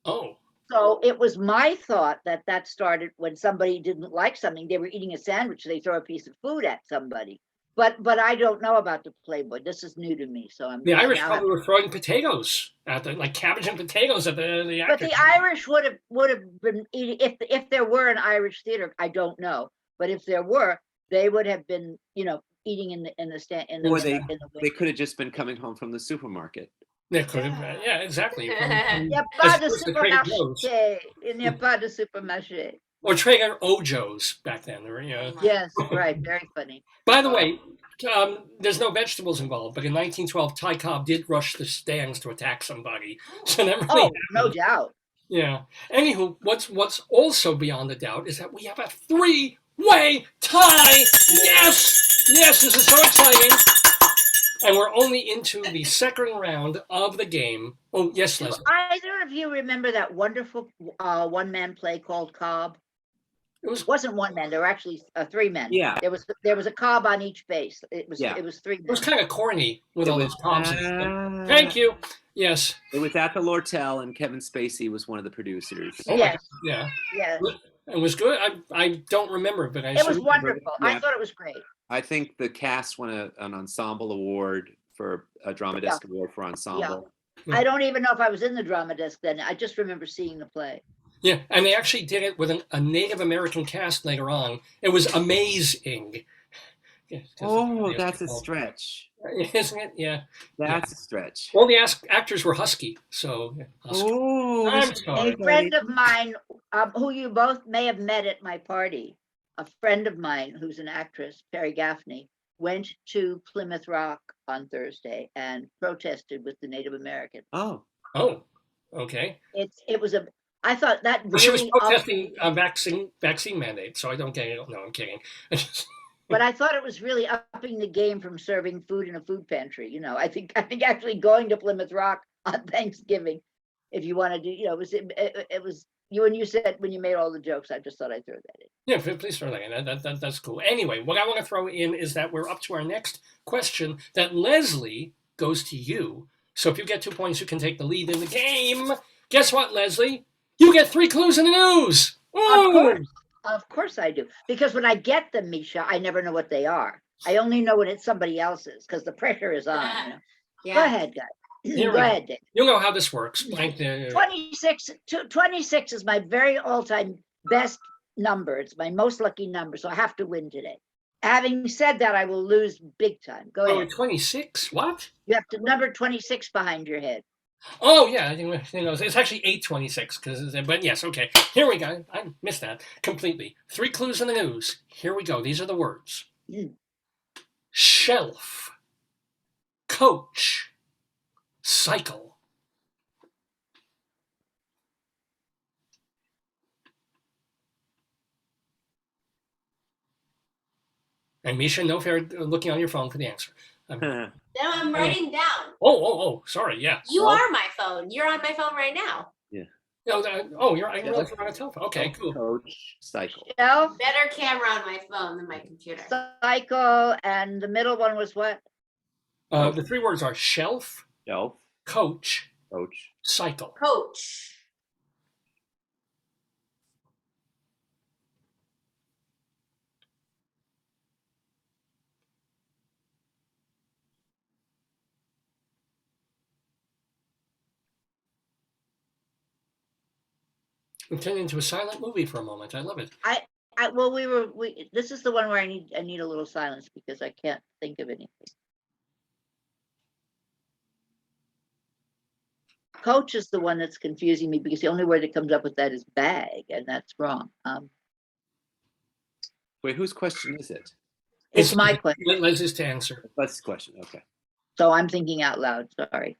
Oh. So it was my thought that started when somebody didn't like something, they were eating a sandwich, they throw a piece of food at somebody. But I don't know about the Playboy. This is new to me. So The Irish probably were throwing potatoes at like cabbage and potatoes at the But the Irish would have been eating, if there were an Irish theater, I don't know. But if there were, they would have been, eating in the stand. Or they could have just been coming home from the supermarket. They could have, yeah, exactly. Il n'y a pas de supermarché. Il n'y a pas de supermarché. Or Traeger Ojo's back then. Yes, right. Very funny. By the way, there's no vegetables involved, but in 1912, Ty Cobb did rush the stands to attack somebody. So that really happened. No doubt. Yeah. Anywho, what's also beyond a doubt is that we have a three-way tie. Yes! Yes, this is so exciting. And we're only into the second round of the game. Oh, yes, Leslie. Either of you remember that wonderful one-man play called Cobb? It wasn't one man. There were actually three men. Yeah. There was a Cobb on each base. It was 3 men. It was kind of corny with all those Cobbs. Thank you. Yes. It was at the Lortel, and Kevin Spacey was one of the producers. Oh, yes. Yeah. Yeah. It was good. I don't remember, but it was wonderful. Yeah. I thought it was great. I think the cast won an ensemble award for a drama desk award for ensemble. Yeah. I don't even know if I was in the drama desk then. I just remember seeing the play. Yeah, and they actually did it with a Native American cast later on. It was amazing. Yeah, that's a stretch. Isn't it? Yeah. That's a stretch. All the actors were Husky, so. Husky. Oh, a friend of mine, who you both may have met at my party, a friend of mine who's an actress, Perry Gaffney, went to Plymouth Rock on Thursday and protested with the Native Americans. Oh, okay. It was I thought that really she was protesting a vaccine mandate, so I don't get it. No, I'm kidding. But I thought it was really upping the game from serving food in a food pantry. I think actually going to Plymouth Rock on Thanksgiving, if you want to do, it was you when you made all the jokes. I just thought I'd throw that in. Yeah, please throw that in. That's cool. Anyway, what I want to throw in is that we're up to our next question. That Leslie goes to you. So if you get 2 points, you can take the lead in the game. Guess what, Leslie? You get 3 clues in the news. Of course I do. Because when I get them, Misha, I never know what they are. I only know when it's somebody else's because the pressure is on. Yeah. Go ahead, guys. Go ahead, Dave. You'll know how this works. 26 is my very all-time best number. It's my most lucky number, so I have to win today. Having said that, I will lose big time. Go ahead. 26? What? You have to number 26 behind your head. Oh, yeah. I think it's actually 826. But yes, okay. Here we go. I missed that completely. 3 clues in the news. Here we go. These are the words. Shelf. Coach. Cycle. And Misha, no fair looking on your phone for the answer. No, I'm writing down. Oh, sorry, yeah. You are my phone. You're on my phone right now. Yeah. You're on a telephone. Okay, cool. Coach, cycle. Shelf, better camera on my phone than my computer. Cycle, and the middle one was what? The 3 words are shelf, coach, cycle. Coach. We turned into a silent movie for a moment. I love it. This is the one where I need a little silence because I can't think of anything. Coach is the one that's confusing me because the only word that comes up with that is bag, and that's wrong. Wait, whose question is it? It's my question. Leslie's to answer. Leslie's question. Okay. So I'm thinking out loud. Sorry.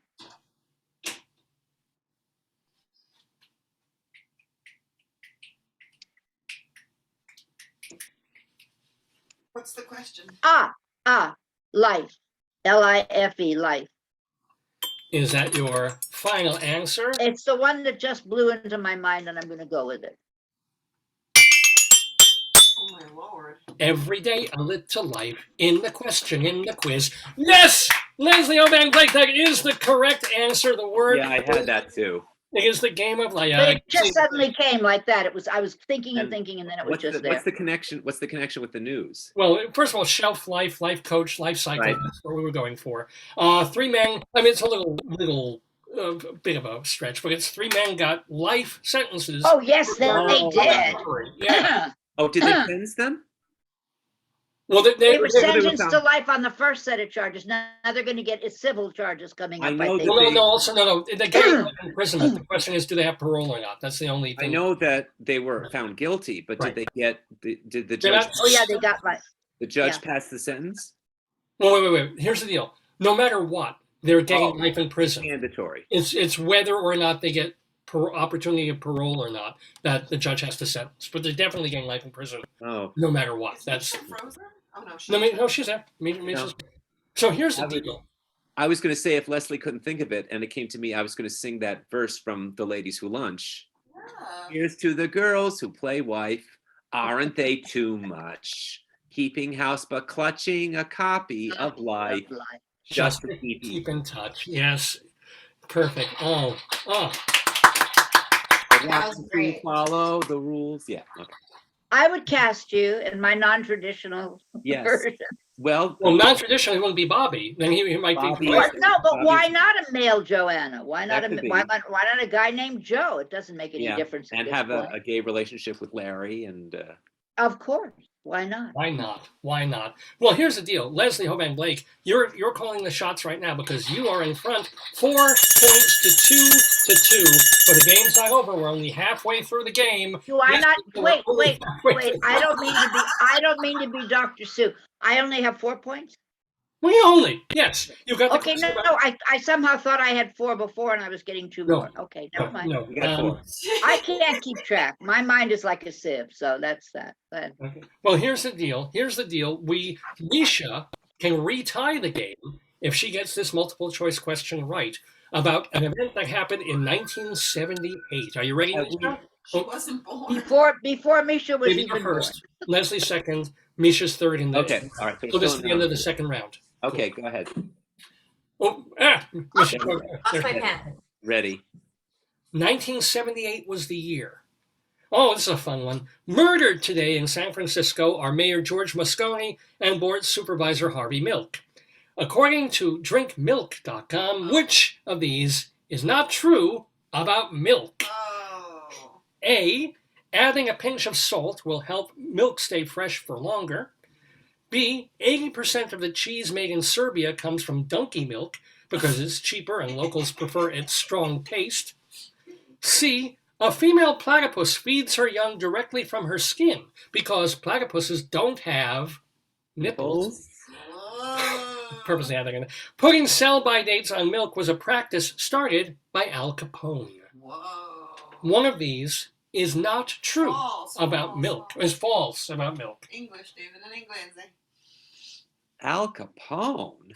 What's the question? Life. Life. Life. Is that your final answer? It's the one that just blew into my mind, and I'm going to go with it. Oh my lord. Every day a little life in the question, in the quiz. Yes! Leslie O'Van Blake, that is the correct answer. The word Yeah, I had that too. is the game of life. But it just suddenly came like that. I was thinking and thinking, and then it was just there. What's the connection? What's the connection with the news? Well, first of all, shelf life, life coach, life cycle. Right. That's what we were going for. 3 men. I mean, it's a little bit of a stretch, but it's 3 men got life sentences. Oh yes, they did. Yeah. Oh, did they sentence them? Well, They were sentenced to life on the first set of charges. Now they're going to get civil charges coming up. I know. No. They get imprisonment. The question is, do they have parole or not? That's the only thing. I know that they were found guilty, but Right. did they get? Did the judge? Oh yeah, they got life. The judge passed the sentence. Well, wait. Here's the deal. No matter what, they're getting life in prison. Mandatory. It's whether or not they get opportunity of parole or not that the judge has to sentence. But they're definitely getting life in prison. Oh. No matter what. That's Frozen? Oh no, she's there. So here's the deal. I was going to say, if Leslie couldn't think of it and it came to me, I was going to sing that verse from The Ladies Who Lunch. Yeah. Here's to the girls who play wife. Aren't they too much? Keeping house but clutching a copy of life. Just to keep in touch. Yes. Perfect. Oh. That was great. Follow the rules. Yeah. Okay. I would cast you in my non-traditional version. Well, non-traditional, he wouldn't be Bobby. Then he might Bobby be. Well, no, but why not a male Joanna? Why not That could be. why not a guy named Joe? It doesn't make any difference. And have a gay relationship with Larry and. Of course. Why not? Why not? Well, here's the deal. Leslie Hoban Blake, you're calling the shots right now because you are in front 4 points to 2. But the game's not over. We're only halfway through the game. Do I not wait. I don't mean to be Dr. Sue. I only have 4 points? Yes. You got okay, no, I somehow thought I had 4 before and I was getting 2 more. Okay, never mind. No, you got 4. I can't keep track. My mind is like a sieve, so that's that. Okay. Well, here's the deal. MISCHA can retie the game if she gets this multiple choice question right about an event that happened in 1978. Are you ready, MISCHA? She wasn't born. Before MISCHA was even first. Leslie second. Misha's third in the Okay, all right. So this is the end of the second round. Okay, go ahead. Misha, Off my pen. Ready. 1978 was the year. Oh, this is a fun one. Murdered today in San Francisco are Mayor George Moscone and Board Supervisor Harvey Milk. According to drinkmilk.com, which of these is not true about milk? Oh. A, adding a pinch of salt will help milk stay fresh for longer. B, 80% of the cheese made in Serbia comes from donkey milk because it's cheaper and locals prefer its strong taste. C, a female platypus feeds her young directly from her skin because platypuses don't have nipples. Purposely adding in. Putting sell-by dates on milk was a practice started by Al Capone. Whoa. One of these is not true about milk. Is false about milk. English, David, and English. Al Capone.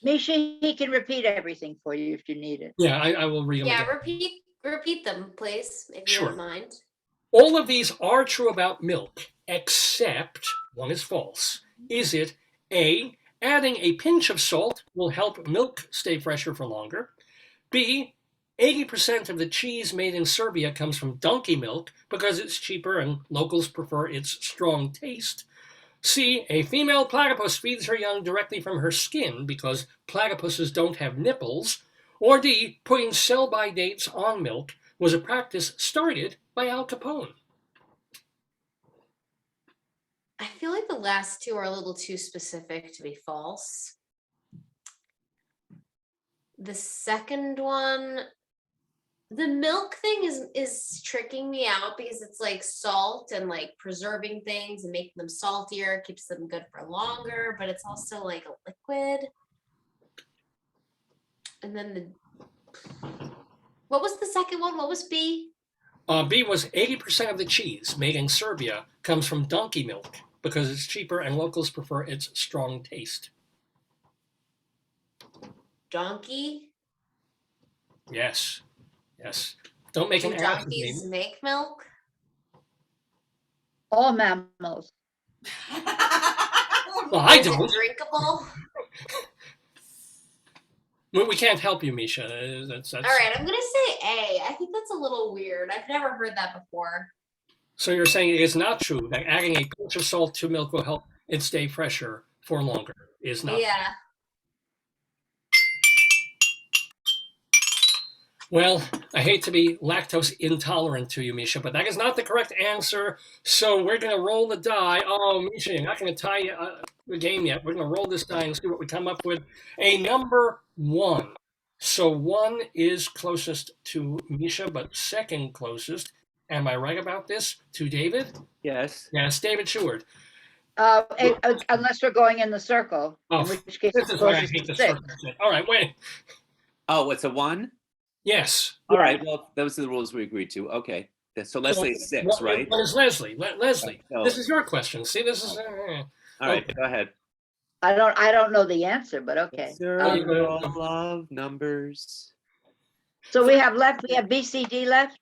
Misha, he can repeat everything for you if you need it. Yeah, I will read them Yeah, again. repeat them, please, if you don't mind. All of these are true about milk, except one is false. Is it A, adding a pinch of salt will help milk stay fresher for longer? B, 80% of the cheese made in Serbia comes from donkey milk because it's cheaper and locals prefer its strong taste? C, a female platypus feeds her young directly from her skin because platypuses don't have nipples? Or D, putting sell-by dates on milk was a practice started by Al Capone? I feel like the last two are a little too specific to be false. The second one, the milk thing is tricking me out because it's like salt and like preserving things and making them saltier, keeps them good for longer, but it's also like a liquid. And then what was the second one? What was B? B was 80% of the cheese made in Serbia comes from donkey milk because it's cheaper and locals prefer its strong taste. donkey? Yes. Yes. Don't make Do an ass of donkeys me. make milk? All mammals. Well, I Is it don't. drinkable? We can't help you, Misha. That's All right, I'm gonna say A. I think that's a little weird. I've never heard that before. So you're saying it is not true that adding a pinch of salt to milk will help it stay fresher for longer. Is not. Yeah. Well, I hate to be lactose intolerant to you, Misha, but that is not the correct answer. So we're going to roll the die. Oh, Misha, you're not going to tie the game yet. We're going to roll this die and see what we come up with. A number 1. So 1 is closest to Misha, but second closest. Am I right about this? To David? Yes. Yes, David Sheward. Unless we're going in the circle, Oh, in which case this it's is why I closest hate to the 6. circle. All right, wait. Oh, it's a 1? Yes. All right. Well, those are the rules we agreed to. Okay. So Leslie is 6, right? What is Leslie? Leslie, So- this is your question. See, this is... All right. Okay. Go ahead. I don't know the answer, but okay. Circle of numbers. So we have B, C, D left.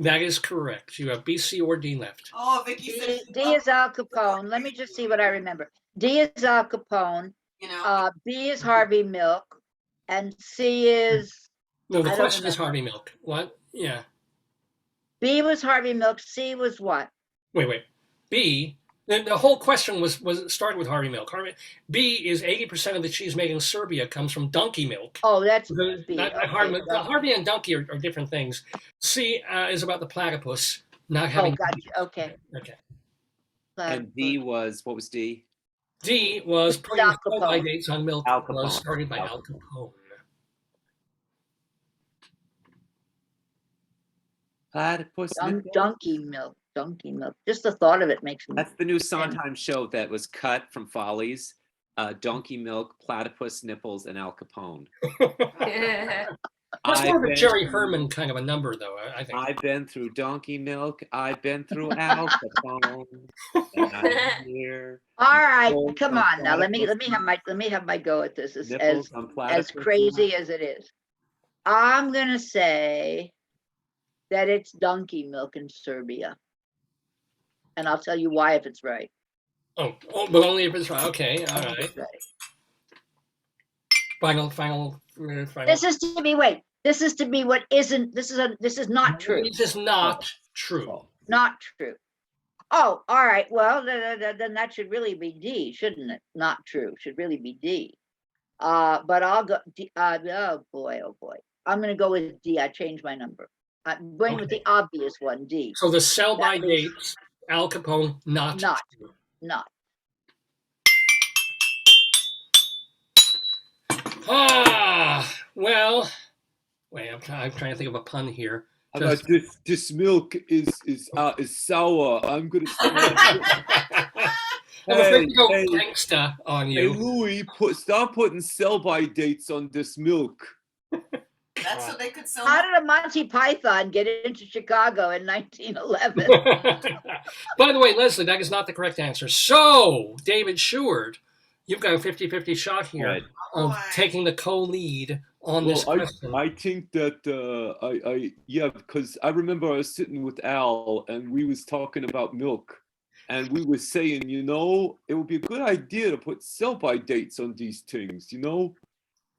That is correct. You have B, C, or D left. Oh, Vicky said, D is Al Capone. Let me just see what I remember. D is Al Capone. you know, B is Harvey Milk, and C is No, the I don't question is remember. Harvey Milk. What? Yeah. B was Harvey Milk. C was what? Wait. B. The whole question was started with Harvey Milk. B is 80% of the cheese made in Serbia comes from donkey milk. Oh, that's B. Not Okay, Harvey Milk. well, Harvey and donkey are different things. C is about the platypus not oh, having. gotcha. Okay. Okay. And D was, what was D? D was putting Al Capone. sell-by dates on milk. Al Was Capone. started by Al Al Capone. Platypus. Donkey milk. Donkey milk. Just the thought of it makes me. That's the new Sondheim show that was cut from Follies. Donkey Milk, Platypus Nipples, and Al Capone. That's more of a been Jerry through- Herman kind of a number, though. I think. I've been through Donkey Milk. I've been through Al Capone. And I'm here. All right, Nipples come on on now. Let me platypus. have my go at this. As Nipples on as platypus. crazy as it is, I'm gonna say that it's donkey milk in Serbia, and I'll tell you why if it's right. Oh, but only if it's right. Okay, all right. It's right. Final. This is to be This is to be what isn't. This is not true. This is not true. Not true. Oh, all right. Well, then that should really be D, shouldn't it? Not true. Should really be D. But I'll go. Oh boy. I'm gonna go with D. I changed my number. I'm going with the obvious one, D. So the sell-by That means- dates, Al Capone, not true. Not. Well, wait, I'm trying to think of a pun here. How about this milk is sour. I'm gonna I'm afraid to go hey, gangsta on Hey you. Louis, stop putting sell-by dates on this milk. that's so they could sell. How did a Monty Python get into Chicago in 1911? By the way, Leslie, that is not the correct answer. So, David Sheward, you've got a 50-50 shot here Right. of Boy. taking the co-lead on this Well, question. I think that because I remember I was sitting with Al and we was talking about milk, and we were saying, it would be a good idea to put sell-by dates on these things,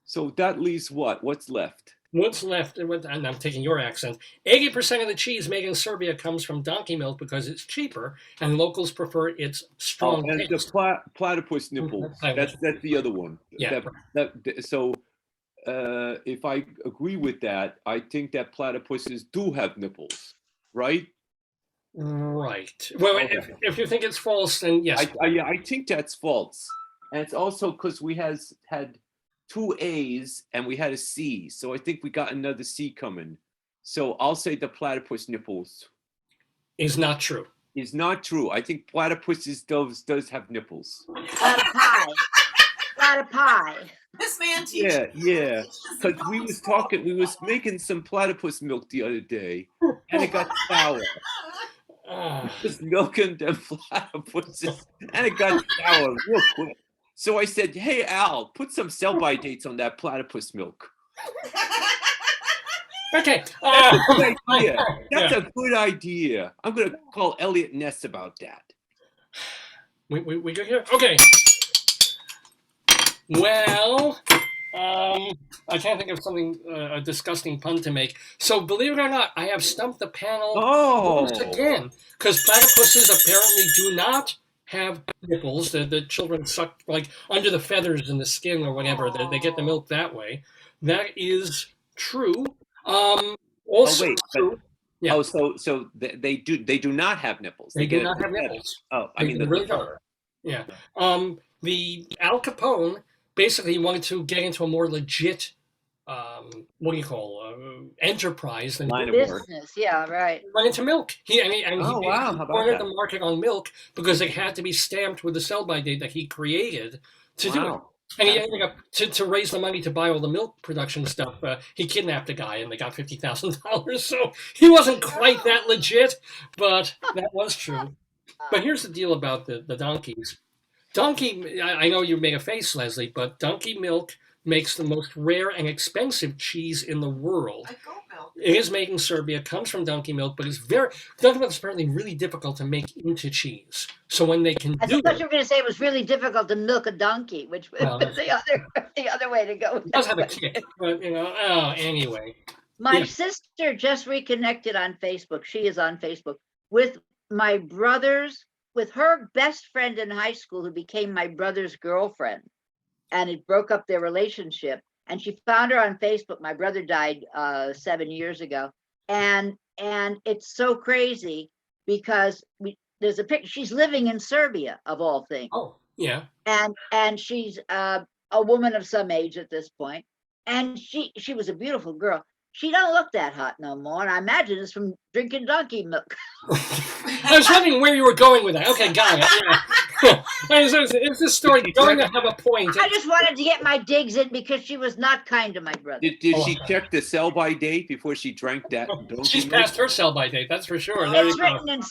So that leaves what? What's left? What's left, and I'm taking your accent, 80% of the cheese made in Serbia comes from donkey milk because it's cheaper, and locals prefer its strong and taste. the platypus nipples. That's the other one. Yeah. So if I agree with that, I think that platypuses do have nipples, right? Right. Well, Okay. if you think it's false, then yes. I think that's false. And it's also because we had 2 A's and we had a C. So I think we got another C coming. So I'll say the platypus nipples Is not true. is not true. I think platypuses does have nipples. Pie. This man teaches. Yeah. Because we was making some platypus milk the other day and it got sour. Ah. Just milking them platypuses and it got sour real quick. So I said, hey, Al, put some sell-by dates on that platypus milk. Okay. That's a good idea. That's Yeah. a good idea. I'm going to call Elliot Ness about that. We go here? Okay. Well, I can't think of something, a disgusting pun to make. So believe it or not, I have stumped the panel once again, because platypuses apparently do not have nipples. The children suck like under the feathers in the skin or whatever. They get the milk that way. That is true. Also wait, true. Yeah. Oh, so they do not have nipples. They do get not have feathers. nipples. Oh, I mean They the really fur. don't. Yeah. The Al Capone basically wanted to get into a more legit, what do you call, enterprise than Line of work. Business, yeah, right. went into milk. He Oh, wow, how about cornered that? the market on milk because it had to be stamped with the sell-by date that he created to do it. Wow. And he ended up to raise the money to buy all the milk production stuff. He kidnapped a guy, and they got $50,000. So he wasn't quite that legit, but that was true. But here's the deal about the donkeys. Donkey, I know you made a face, Leslie, but donkey milk makes the most rare and expensive cheese in the world. Like goat milk. It is made in Serbia, comes from donkey milk, but it's donkey milk is apparently really difficult to make into cheese. So when they can I do thought it, you were going to say it was really difficult to milk a donkey, which was Well, the other way to go. it does have a kick, but anyway. My Yeah. sister just reconnected on Facebook. She is on Facebook with with her best friend in high school who became my brother's girlfriend. And it broke up their relationship. And she found her on Facebook. My brother died 7 years ago. And it's so crazy because there's a picture. She's living in Serbia, of all things. Oh, yeah. And she's a woman of some age at this point. And she was a beautiful girl. She don't look that hot no more. And I imagine it's from drinking donkey milk. I was wondering where you were going with that. Okay, got it. Yeah. Is this story going to have a point? I just wanted to get my digs in because she was not kind to my brother. Did she check the sell-by date before she drank that donkey She's milk? past her sell-by date, that's for sure. There It's you go. written in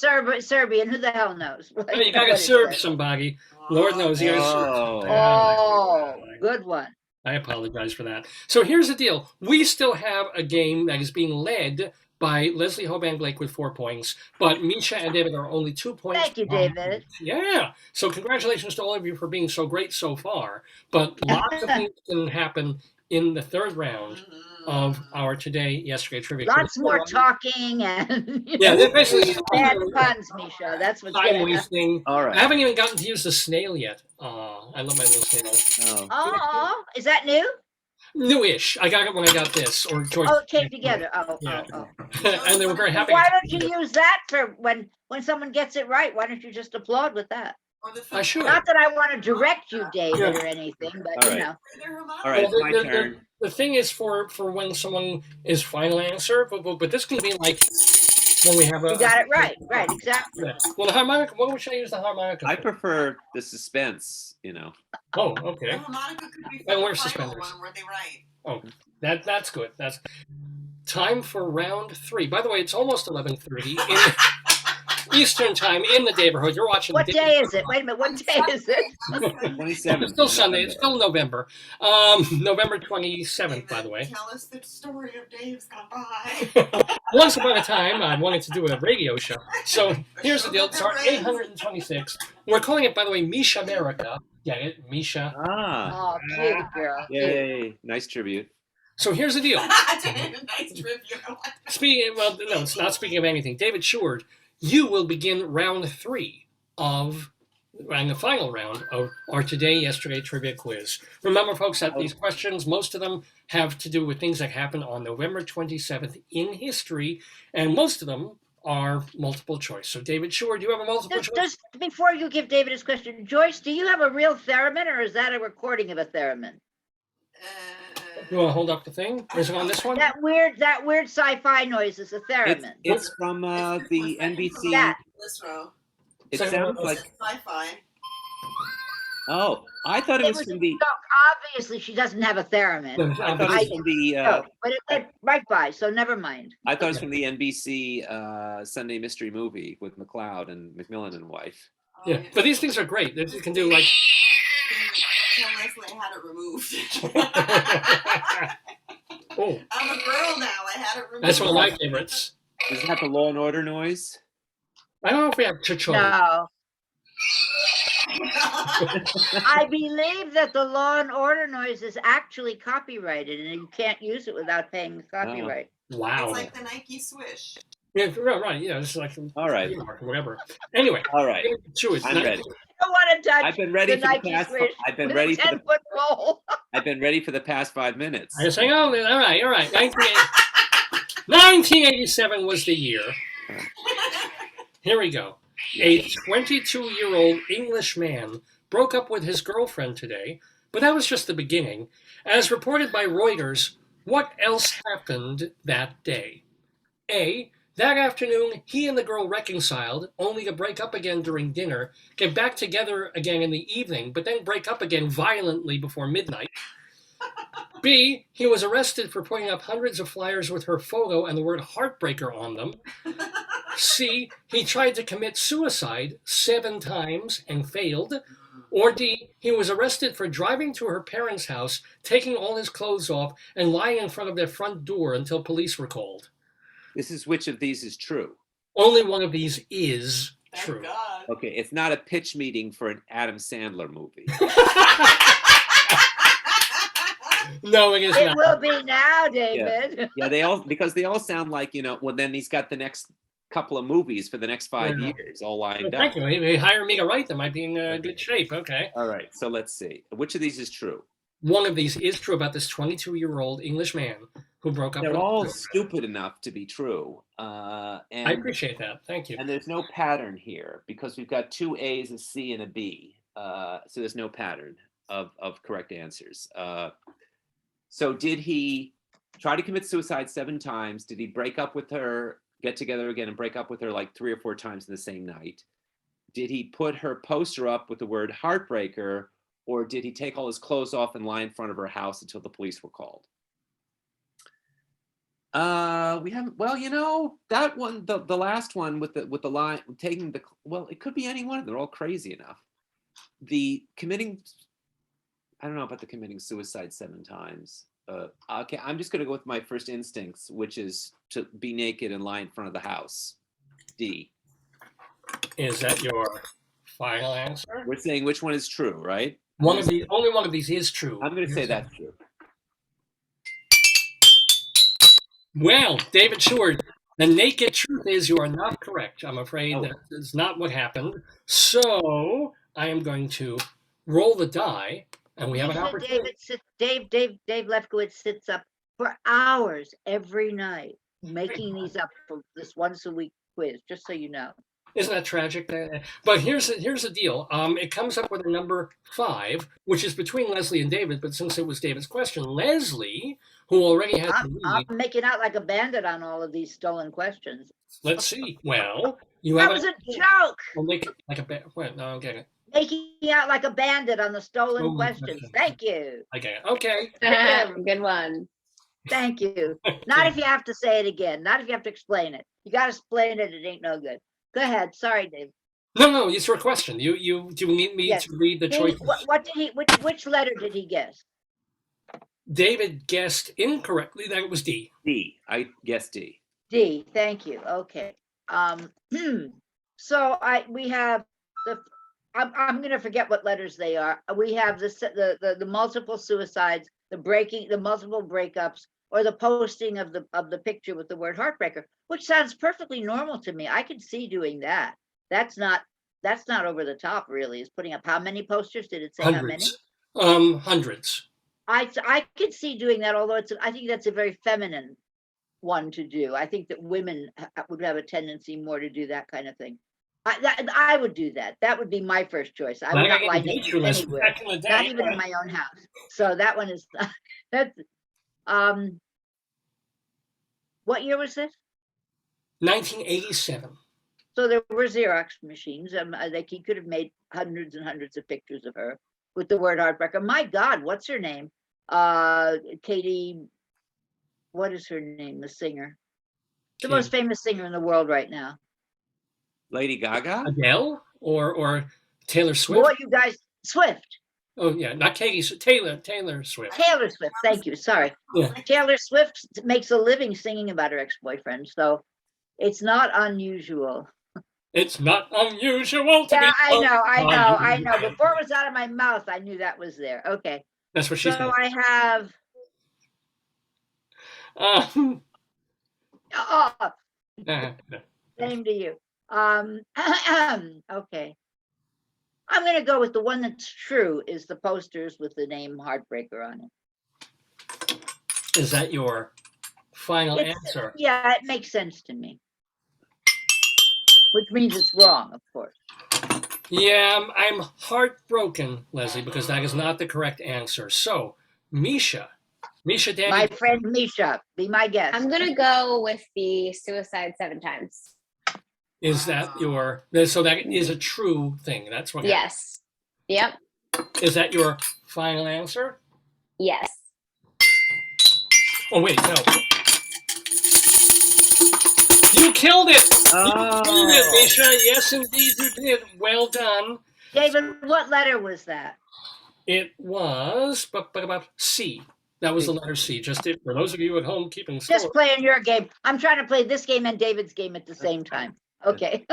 Serbian. Who the hell knows? Well, you gotta serve somebody. Lord knows you gotta serve. Oh, good one. I apologize for that. So here's the deal. We still have a game that is being led by Leslie Hoban Blake with 4 points, but Misha and David are only 2 points. Thank you, David. Yeah. So congratulations to all of you for being so great so far. But lots of things can happen in the third round of our Today, Yesterday trivia. Lots more talking and Yeah, they're basically just bad puns, Misha. That's what's time going on. wasting. All right. I haven't even gotten to use the snail yet. I love my little snail. Oh, is that new? Newish. I got it when I got this. Or George. Oh, it came together. Oh. And they were very happy. Why don't you use that for when someone gets it right? Why don't you just applaud with that? I should. Not that I want to direct you, David, or anything, but All you right. know. All right, Well, my turn. The thing is for when someone is final answer, but this can be like when we have a. You got it right, exactly. Yeah. Well, the harmonica. What should I use the harmonica? I for? prefer the suspense, Oh, okay. The harmonica could be And for wear the final suspenders. one where they write. Oh, that's good. That's time for round 3. By the way, it's almost 11:30 in Eastern time in the neighborhood. You're watching. What day is it? Wait a minute, what day is it? 27. It's still Sunday. It's still November. November 27th, by the way. Tell us the story of Dave's gone by. Once upon a time, I wanted to do a radio show. So here's the deal. It's our 826. We're calling it, by the way, Misha America. Get it? Misha. Ah, Oh, cute girl. cute. yay. Nice tribute. So here's the deal. Nice trivia. It's not speaking of anything. David Sheward, you will begin round 3 and the final round of our Today, Yesterday trivia quiz. Remember, folks, that these questions, most of them have to do with things that happened on November 27th in history, and most of them are multiple choice. So, David Sheward, do you have a multiple choice? Just before you give David his question, Joyce, do you have a real theremin or is that a recording of a theremin? You want to hold up the thing? Is it on this one? That weird sci-fi noise is a theremin. It's from the NBC. That. This row. It So- sounds like. Sci-fi. Oh, I thought it was from the. No, obviously she doesn't have a theremin. I thought it was from the. No, but it went right by, so never mind. I thought it was from the NBC Sunday Mystery Movie with McLeod and McMillan and wife. Yeah, but these things are great. You can do like. tell Leslie I had it removed. Oh, I'm a girl now. I had it removed. that's one of my favorites. Isn't that the Law and Order noise? I don't know if we have Chichol. No. I believe that the Law and Order noise is actually copyrighted and you can't use it without paying the copyright. Wow. It's like the Nike swish. Yeah, right. Yeah, it's like All right. whatever. Anyway, All right. I'm ready. I don't want to touch I've been ready the for the Nike past. Swish I've been with ready a for the. 10-foot pole. I've been ready for the past 5 minutes. I was saying, oh, all right. 1987 was the year. Here we go. A 22-year-old English man broke up with his girlfriend today, but that was just the beginning. As reported by Reuters, what else happened that day? A. That afternoon, he and the girl reconciled, only to break up again during dinner, get back together again in the evening, but then break up again violently before midnight. B. He was arrested for putting up hundreds of flyers with her photo and the word heartbreaker on them. C. He tried to commit suicide 7 times and failed. Or D. He was arrested for driving to her parents' house, taking all his clothes off, and lying in front of their front door until police were called. This is which of these is true? Only one of these is Thank true. God. Okay, it's not a pitch meeting for an Adam Sandler movie. No, it is It not. will be now, David. Yeah, they all sound like, well, then he's got the next couple of movies for the next 5 Yeah. years all lined up. Thank you. He hired me to write them. I'd be in good shape. Okay. All right, so let's see. Which of these is true? One of these is true about this 22-year-old English man who broke up They're with all her. stupid enough to be true. I appreciate that. Thank you. And there's no pattern here because we've got 2 A's, a C, and a B. So there's no pattern of correct answers. So did he try to commit suicide 7 times? Did he break up with her, get together again and break up with her like 3 or 4 times in the same night? Did he put her poster up with the word heartbreaker, or did he take all his clothes off and lie in front of her house until the police were called? We haven't. Well, that one, the last one with the line taking the. Well, it could be any one of them. They're all crazy enough. The committing. I don't know about the committing suicide 7 times. Okay, I'm just going to go with my first instincts, which is to be naked and lie in front of the house. D. Is that your final answer? We're saying which one is true, right? Only one of these is true. I'm going to say that's true. Well, David Stewart, the naked truth is you are not correct. I'm afraid that is not what happened. So I am going to roll the die, and we have an opportunity. Dave Lefkowitz sits up for hours every night making these up for this once a week quiz, just so you know. Isn't that tragic? But here's the deal. It comes up with a number 5, which is between Leslie and David. But since it was David's question, Leslie, who already has the lead, I'm making out like a bandit on all of these stolen questions. let's see. Well, you That have was a joke. Well, like a what? No, I don't get it. Making out like a bandit on the stolen Stolen questions. questions. Thank you. I get it. Okay. Good one. Thank you. Not if you have to say it again. Not if you have to explain it. You got to explain it. It ain't no good. Go ahead. Sorry, Dave. No, it's your question. You do need me Yes. to read the choice? What did he? Which letter did he guess? David guessed incorrectly that it was D. D. I guess D. D. Thank you. Okay. So we have the. I'm going to forget what letters they are. We have the multiple suicides, the multiple breakups, or the posting of the picture with the word heartbreaker, which sounds perfectly normal to me. I could see doing that. That's not over the top, really. Is putting up how many posters? Did it say Hundreds. how many? Hundreds. I could see doing that, although I think that's a very feminine one to do. I think that women would have a tendency more to do that kind of thing. I would do that. That would be my first choice. I would not lie naked anywhere, Back in the day, not even in my own house. So that one is that's. What year was this? 1987. So there were Xerox machines. He could have made hundreds and hundreds of pictures of her with the word heartbreaker. My God, what's her name? Katie. What is her name? The singer, the most famous singer in the world right now. Lady Gaga? Adele or Taylor Swift? Boy, you guys, Swift. Oh yeah, not Katie. Taylor Swift. Taylor Swift. Thank you. Sorry. Yeah. Taylor Swift makes a living singing about her ex-boyfriend, so it's not unusual. It's not unusual to be. Yeah, I know. Before it was out of my mouth, I knew that was there. Okay. That's what she said. So I have. Same to you. Okay. I'm going to go with the one that's true. Is the posters with the name Heartbreaker on it? Is that your final answer? Yeah, it makes sense to me. Which means it's wrong, of course. Yeah, I'm heartbroken, Leslie, because that is not the correct answer. So, Misha Dani. My friend Misha, be my guest. I'm gonna go with the suicide 7 times. Is that your? So that is a true thing. That's what. Yes. Yep. Is that your final answer? Yes. Oh wait, no. You killed it. Oh. You killed it, Misha. Yes, indeed, you did. Well done. David, what letter was that? It was C. That was the letter C. Just for those of you at home keeping score. Just playing your game. I'm trying to play this game and David's game at the same time. Okay.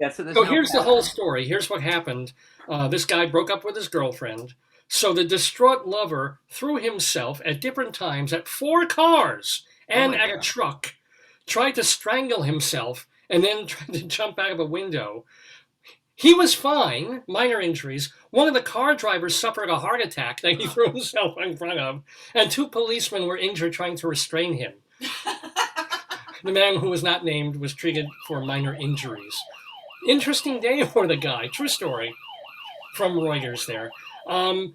Yeah, so here's the whole story. Here's what happened. This guy broke up with his girlfriend. So the distraught lover threw himself at different times at 4 cars and at a truck, tried to strangle himself, and then tried to jump out of a window. He was fine, minor injuries. One of the car drivers suffered a heart attack that he threw himself in front of, and 2 policemen were injured trying to restrain him. The man who was not named was treated for minor injuries. Interesting day for the guy. True story from Reuters there.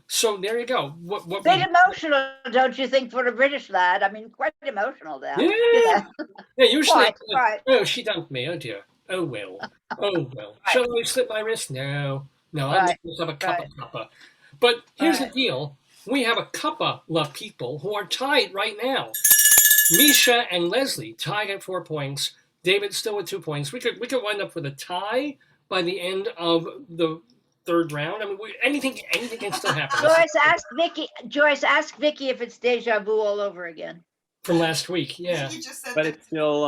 So there you go. Bit emotional, don't you think, for a British lad? I mean, quite emotional there. Yeah. Yeah, usually. Right. Oh, she dumped me. Oh dear. Oh well. Oh well. Shall I slip my wrist? No. I'll just have a cuppa. But here's the deal. We have a cuppa of people who are tied right now. Misha and Leslie tied at 4 points. David still with 2 points. We could wind up with a tie by the end of the 3rd round. I mean, anything can still happen. Joyce, ask Vicky if it's deja vu all over again. From last week, yeah. But it's still.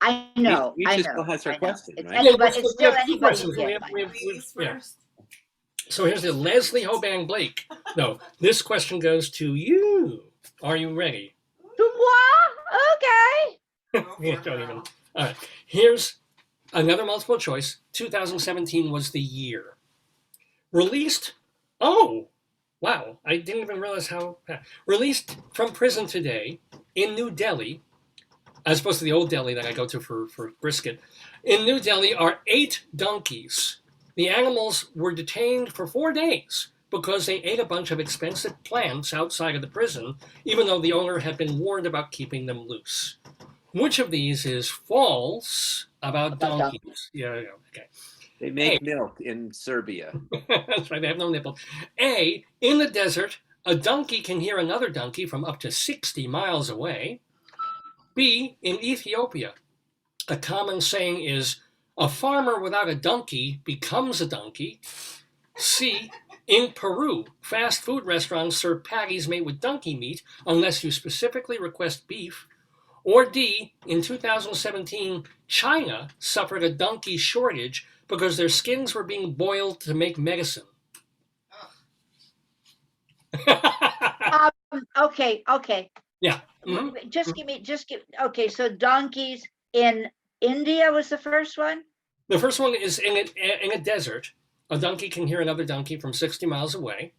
I know. Misha still has her question, right? It's still anybody's game. So here's the Leslie Hoban Blake. No, this question goes to you. Are you ready? To moi? Okay. Don't even. All right. Here's another multiple choice. 2017 was the year. Released. Oh, wow. I didn't even realize how. Released from prison today in New Delhi, as opposed to the old Delhi that I go to for brisket. In New Delhi are 8 donkeys. The animals were detained for 4 days because they ate a bunch of expensive plants outside of the prison, even though the owner had been warned about keeping them loose. Which of these is false about donkeys? Yeah, okay. They make milk in Serbia. That's right, they have no nipple. A, in the desert, a donkey can hear another donkey from up to 60 miles away. B, in Ethiopia, a common saying is, a farmer without a donkey becomes a donkey. C, in Peru, fast food restaurants serve patties made with donkey meat unless you specifically request beef. Or D, in 2017, China suffered a donkey shortage because their skins were being boiled to make medicine. Okay. Yeah. Mm-hmm. Okay, so donkeys in India was the first one? The first one is in a desert. A donkey can hear another donkey from 60 miles away.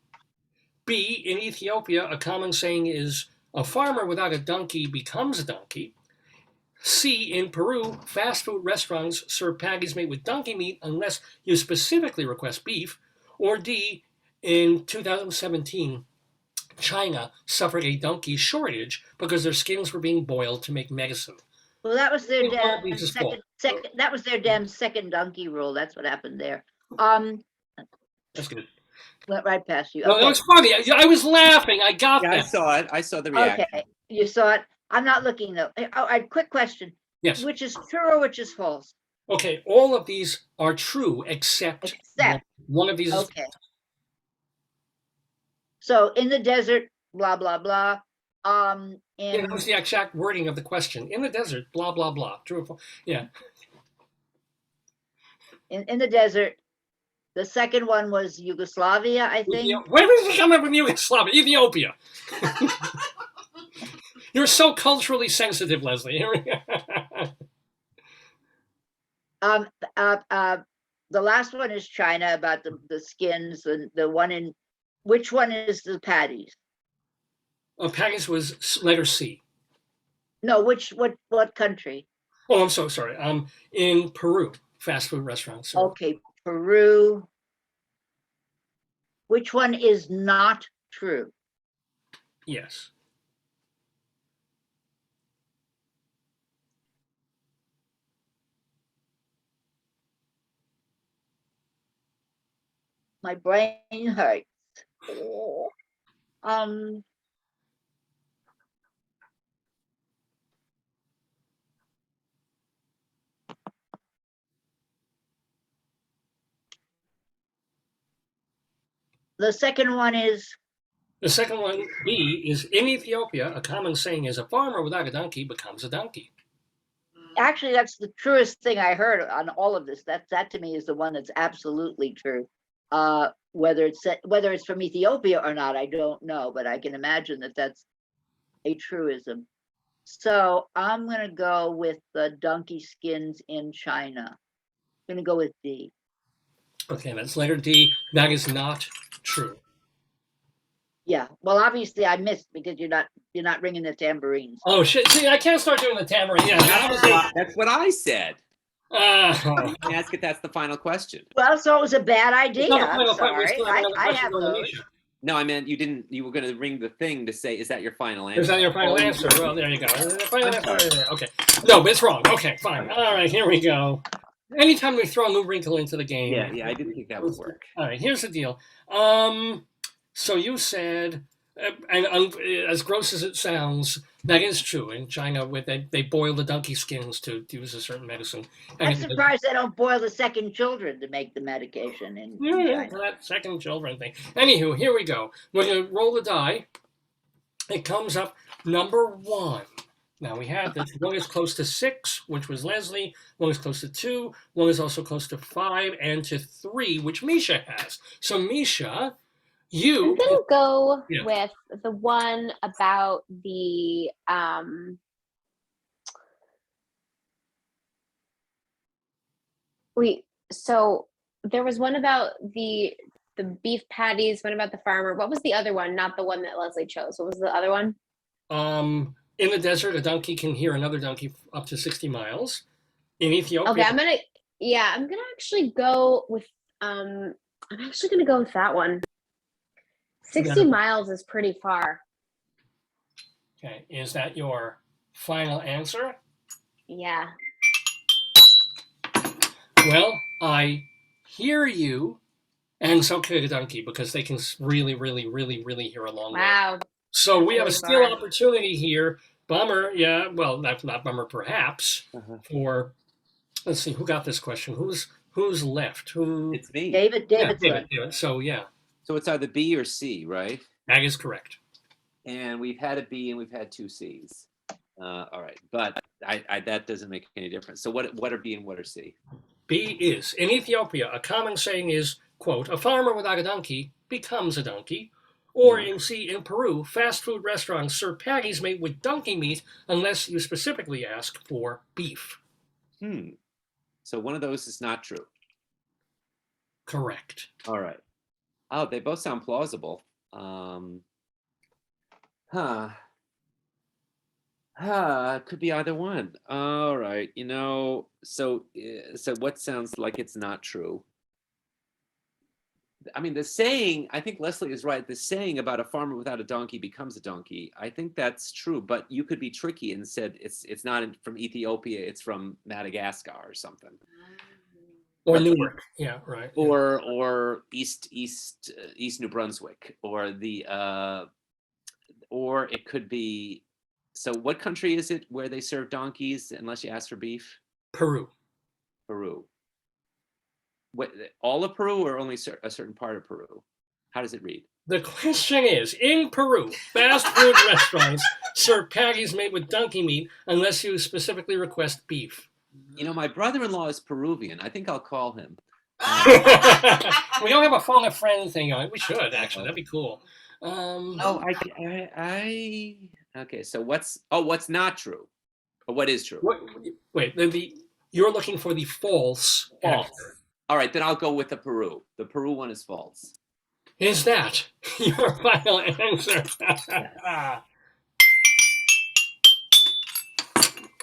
B, in Ethiopia, a common saying is, a farmer without a donkey becomes a donkey. C, in Peru, fast food restaurants serve patties made with donkey meat unless you specifically request beef. Or D, in 2017, China suffered a donkey shortage because their skins were being boiled to make medicine. Well, that was their damn second donkey rule. That's what happened there. That's good. Went right past you. No, Okay. that was funny. I was laughing. I got that. I saw it. I saw the reaction. Okay, you saw it. I'm not looking though. Quick question. Yes. Which is true or which is false? Okay, all of these are true except one of these is Okay. So in the desert, blah, blah, blah. Yeah, that was the exact wording of the question. In the desert, blah, blah, blah. True or false? Yeah. In the desert. The second one was Yugoslavia, I think. Where did you come up with Yugoslavia? Ethiopia. You're so culturally sensitive, Leslie. The last one is China about the skins, and the one in which one is the patties? Patties was letter C. No, what country? Oh, I'm so sorry. In Peru, fast food restaurants. Okay, Peru. Which one is not true? Yes. My brain hurts. Oh. The second one is? The second one, B, is in Ethiopia, a common saying is a farmer without a donkey becomes a donkey. Actually, that's the truest thing I heard on all of this. That to me is the one that's absolutely true. Whether it's from Ethiopia or not, I don't know, but I can imagine that that's a truism. So I'm gonna go with the donkey skins in China. I'm gonna go with D. Okay, that's letter D. That is not true. Yeah, well, obviously I missed because you're not ringing the tambourines. Oh shit! See, I can't start doing the tambourine. Yeah, that's what I said. I ask if that's the final question. Well, so it was a bad idea. I'm Sorry. sorry. I have those. No, I meant you didn't. You were going to ring the thing to say, "Is that your final answer?" Is that your final answer? Well, there you go. Okay. No, but it's wrong. Okay, fine. All right, here we go. Anytime we throw a new wrinkle into the game. Yeah, I didn't think that would work. All right, here's the deal. So you said, and as gross as it sounds, that is true. In China, they boil the donkey skins to use a certain medicine. I'm surprised they don't boil the second children to make the medication in China. That second children thing. Anywho, here we go. We're going to roll the die. It comes up number 1. Now we have this. One is close to 6, which was Leslie. One is close to 2. One is also close to 5 and to 3, which Misha has. So Misha, I'm gonna go with the one about the so there was one about the beef patties, one about the farmer. What was the other one? Not the one that Leslie chose. What was the other one? In the desert, a donkey can hear another donkey up to 60 miles. In Ethiopia. Okay, I'm gonna actually go with that one. 60 miles is pretty far. Okay, is that your final answer? Yeah. Well, I hear you, and so can the donkey, because they can really, really, really, really hear a long way. Wow. So we have a steal opportunity here. Bummer, yeah. Well, that's not bummer, perhaps. For let's see, who got this question? Who's left? Who? It's me. David's David. So yeah. So it's either B or C, right? That is correct. And we've had a B and we've had 2 C's. All right, but that doesn't make any difference. So what are B and what are C? B is, in Ethiopia, a common saying is, quote, a farmer without a donkey becomes a donkey. Or in C, in Peru, fast food restaurants serve patties made with donkey meat unless you specifically ask for beef. So one of those is not true. Correct. All right. Oh, they both sound plausible. It could be either one. All right. So what sounds like it's not true? I mean, the saying, I think Leslie is right. The saying about a farmer without a donkey becomes a donkey. I think that's true, but you could be tricky and said it's not from Ethiopia, it's from Madagascar or something. Or Newark, yeah, right. Or East New Brunswick, or or it could be. So, what country is it where they serve donkeys unless you ask for beef? Peru. Peru. What, all of Peru or only a certain part of Peru? How does it read? The question is, in Peru, fast food restaurants serve patties made with donkey meat unless you specifically request beef. You know, my brother-in-law is Peruvian. I think I'll call him. We don't have a phone a friend thing on it. We should, actually. That'd be cool. Okay, so what's not true? Or what is true? Wait, you're looking for the false. False. All right, then I'll go with the Peru. The Peru one is false. Is that your final answer?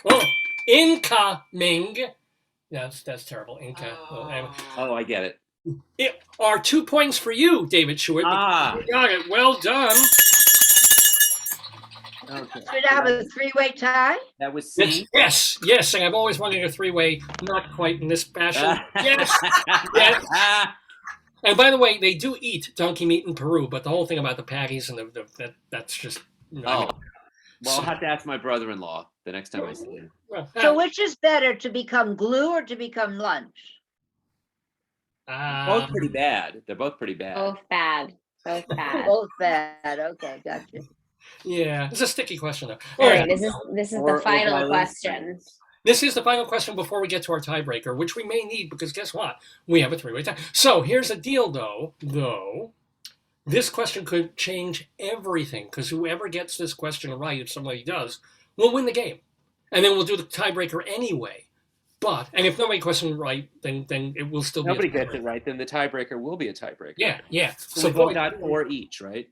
Oh, incoming. That's terrible. Inca. Oh, I get it. It are 2 points for you, David Short. You got it. Well done. Okay. Should I have a three-way tie? That was C. Yes. And I've always wanted a three-way, not quite in this fashion. Yes. And by the way, they do eat donkey meat in Peru, but the whole thing about the patties and that's just. Well, I'll have to ask my brother-in-law the next time I see him. So which is better, to become glue or to become lunch? Both pretty bad. They're both pretty bad. Both bad. Both bad. Okay, gotcha. Yeah, it's a sticky question though. All right, this is the final question. This is the final question before we get to our tiebreaker, which we may need because guess what? We have a three-way tie. So here's the deal though. This question could change everything because whoever gets this question right, if somebody does, will win the game. And then we'll do the tiebreaker anyway. And if nobody gets it right, then it will still be. Nobody gets it right, then the tiebreaker will be a tiebreaker. Yeah. So we both got 4 each, right?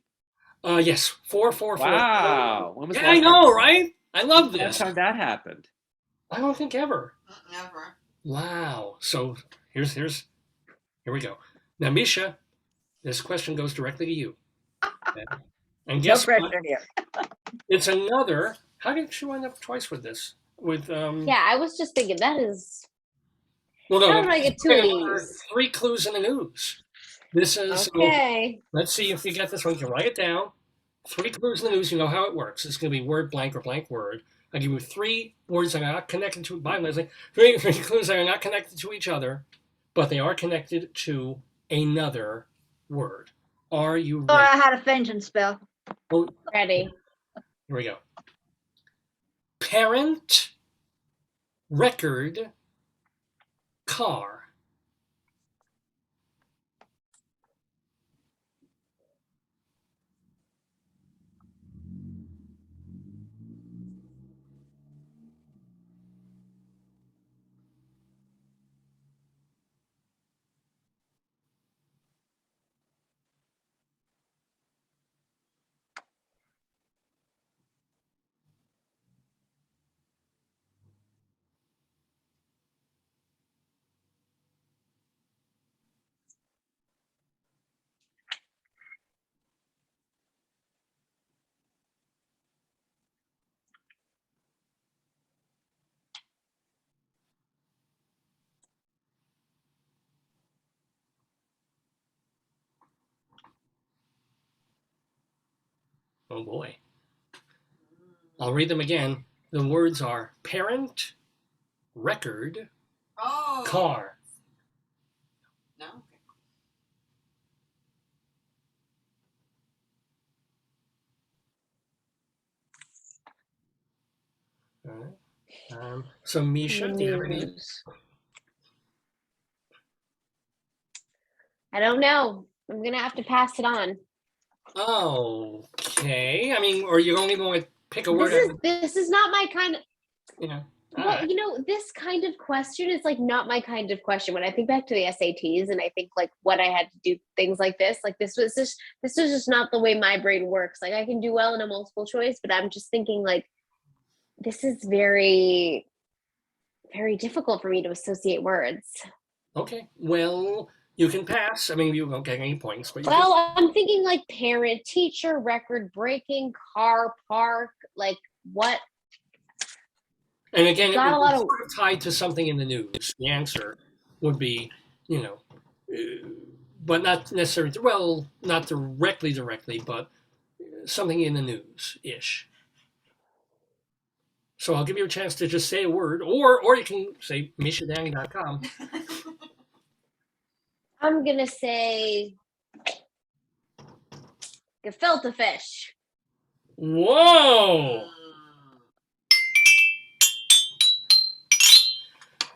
Yes, 4, 4, 4. Wow. When was I know, right? I love this. Last time that happened? I don't think ever. Never. Wow. So here we go. Now, Misha, this question goes directly to you. And guess what? Here. It's another. How did she wind up twice with this? Yeah, I was just thinking that is. Well, no. How did I get 2 of these? 3 clues in the news. This is okay. Let's see if you get this one. You can write it down. 3 clues in the news. You know how it works. It's going to be word blank or blank word. I give you 3 words that are not connected to. By Leslie, 3 clues that are not connected to each other, but they are connected to another word. Are you ready? Oh, I had a fainting spell. Oh, Ready. here we go. Parent, record, car. Oh boy. I'll read them again. The words are parent, record, car. No. All right. So Misha, do you have any? I don't know. I'm gonna have to pass it on. Okay. I mean, or you only want to pick a word. This is not my kind of. You know. Well, this kind of question is like not my kind of question. When I think back to the SATs and I think like what I had to do things like this was just not the way my brain works. Like I can do well in a multiple choice, but I'm just thinking like this is very, very difficult for me to associate words. Okay. Well, you can pass. I mean, you won't get any points, but I'm thinking like parent, teacher, record breaking, car, park, like what? And again, it would be sort of tied to something in the news. The answer would be, but not necessarily, well, not directly, but something in the news-ish. So I'll give you a chance to just say a word, or you can say MISCHADANI.com. I'm gonna say gefilte fish. Whoa!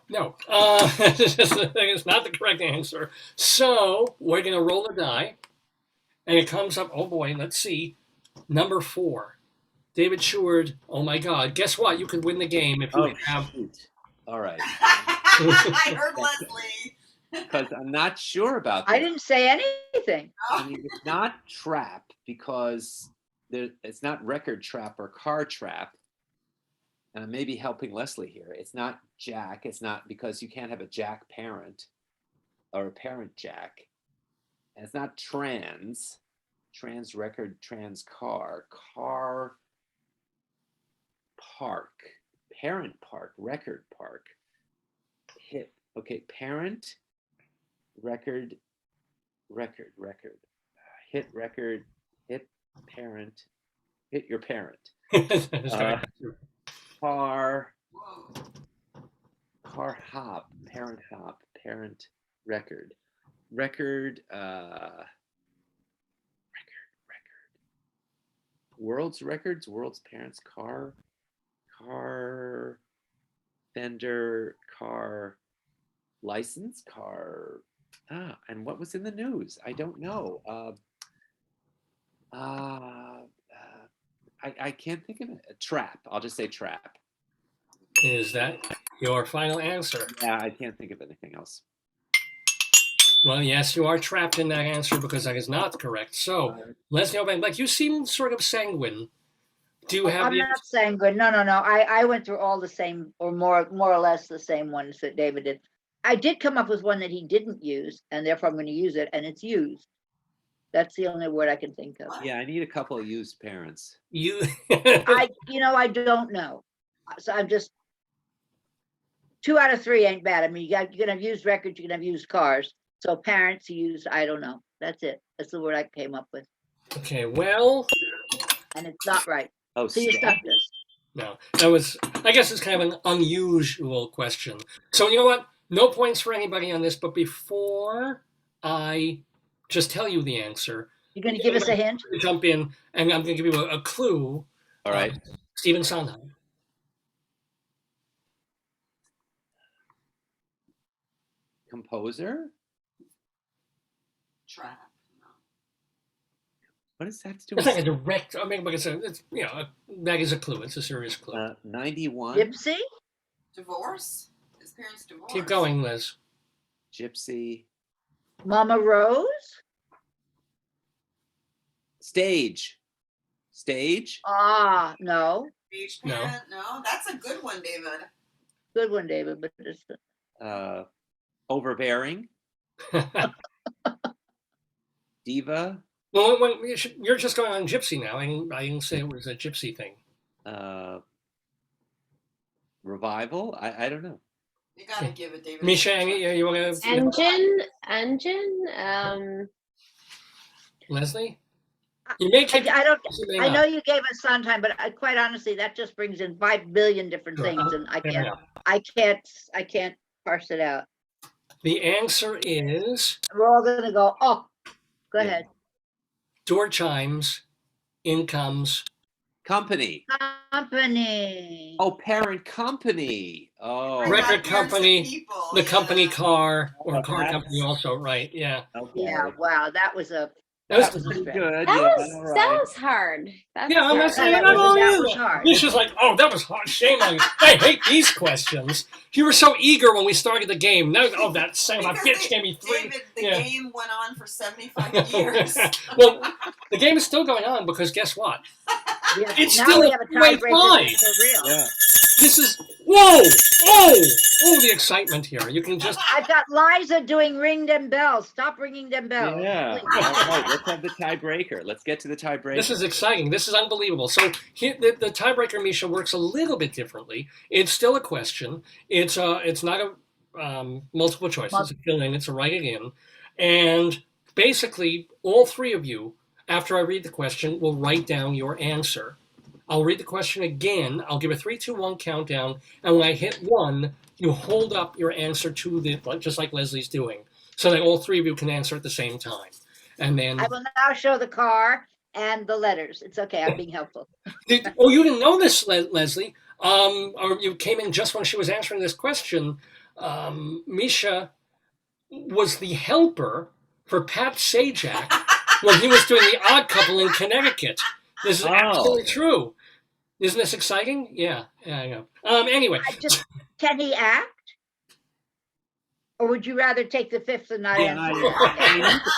No, it's not the correct answer. So we're gonna roll a die, and it comes up. Oh boy, let's see. Number 4, David Sheward. Oh my God! Guess what? You could win the game if you have. Shoot. All right. I heard Leslie. Because I'm not sure about this. I didn't say anything. I mean, it's not trap because it's not record trap or car trap. And I may be helping Leslie here. It's not jack. It's not because you can't have a jack parent or a parent jack. And it's not trans record, trans car park, parent park, record park, hit. Okay, parent, record, hit record, hit parent, hit your parent. Car hop, parent record, world's records, world's parents, car, fender, car, license, car. And what was in the news? I don't know. I can't think of it. A trap. I'll just say trap. Is that your final answer? Yeah, I can't think of anything else. Well, yes, you are trapped in that answer because that is not correct. So, Leslie O'Bannon, like you seem sort of sanguine. Do you have? I'm not sanguine. No. I went through all the same, or more or less the same ones that David did. I did come up with one that he didn't use, and therefore I'm going to use it, and it's used. That's the only word I can think of. Yeah, I need a couple of used parents. I don't know. So I'm just 2 out of 3 ain't bad. I mean, you're gonna have used records, you're gonna have used cars. So parents used, I don't know. That's it. That's the word I came up with. Okay, well. And it's not right. Oh, so you stuck this. No, that was, I guess it's kind of an unusual question. So you know what? No points for anybody on this, but before I just tell you the answer. You're going to give us a hint? Jump in, and I'm going to give you a clue. All right. Stephen Sondheim. Composer? Trap. What does that have to do with? It's like a direct, I mean, it's that is a clue. It's a serious clue. 91. Gypsy? Divorce? His parents divorced. Keep going, Liz. Gypsy. Mama Rose? Stage. Ah, no. Stage parent? No, that's a good one, David. Good one, David, but it's overbearing. Diva. Well, you're just going on gypsy now. I didn't say it was a gypsy thing. Revival? I don't know. You gotta give it, David. Misha, you want to? Engine. Leslie? You may take, I know you gave us Sondheim, but quite honestly, that just brings in 5 billion different things, and I can't parse it out. The answer is. We're all gonna go. Oh, go ahead. Door chimes. Incomes. Company. Oh, parent company. Oh. Record company. The company car or car company also, right? Yeah. Okay. Yeah. Wow, that was a. That was pretty good. That was hard. I'm not saying that was hard. Misha's like, oh, that was hard. Shame on you. I hate these questions. You were so eager when we started the game. Now, that son of a bitch gave me 3. David, the game went on for 75 years. Well, the game is still going on because guess what? Yeah, it's still a tiebreaker for real. Yeah. This is the excitement here. You can just. I've got Liza doing ring them bells. Stop ringing them bells. Yeah. All right. Let's have the tiebreaker. Let's get to the tiebreaker. This is exciting. This is unbelievable. So the tiebreaker, Misha, works a little bit differently. It's still a question. It's not a multiple choice. It's a fill in. It's a write it in, and basically all 3 of you, after I read the question, will write down your answer. I'll read the question again. I'll give a 3, 2, 1 countdown. And when I hit 1, you hold up your answer to just like Leslie's doing, so that all 3 of you can answer at the same time. And then I will now show the car and the letters. It's okay. I'm being helpful. you didn't know this, Leslie? Or you came in just when she was answering this question. Misha was the helper for Pat Sajak when he was doing The Odd Couple in Connecticut. This is absolutely true. Isn't this exciting? Yeah, I know. Anyway. Can he act? Or would you rather take the fifth and not answer?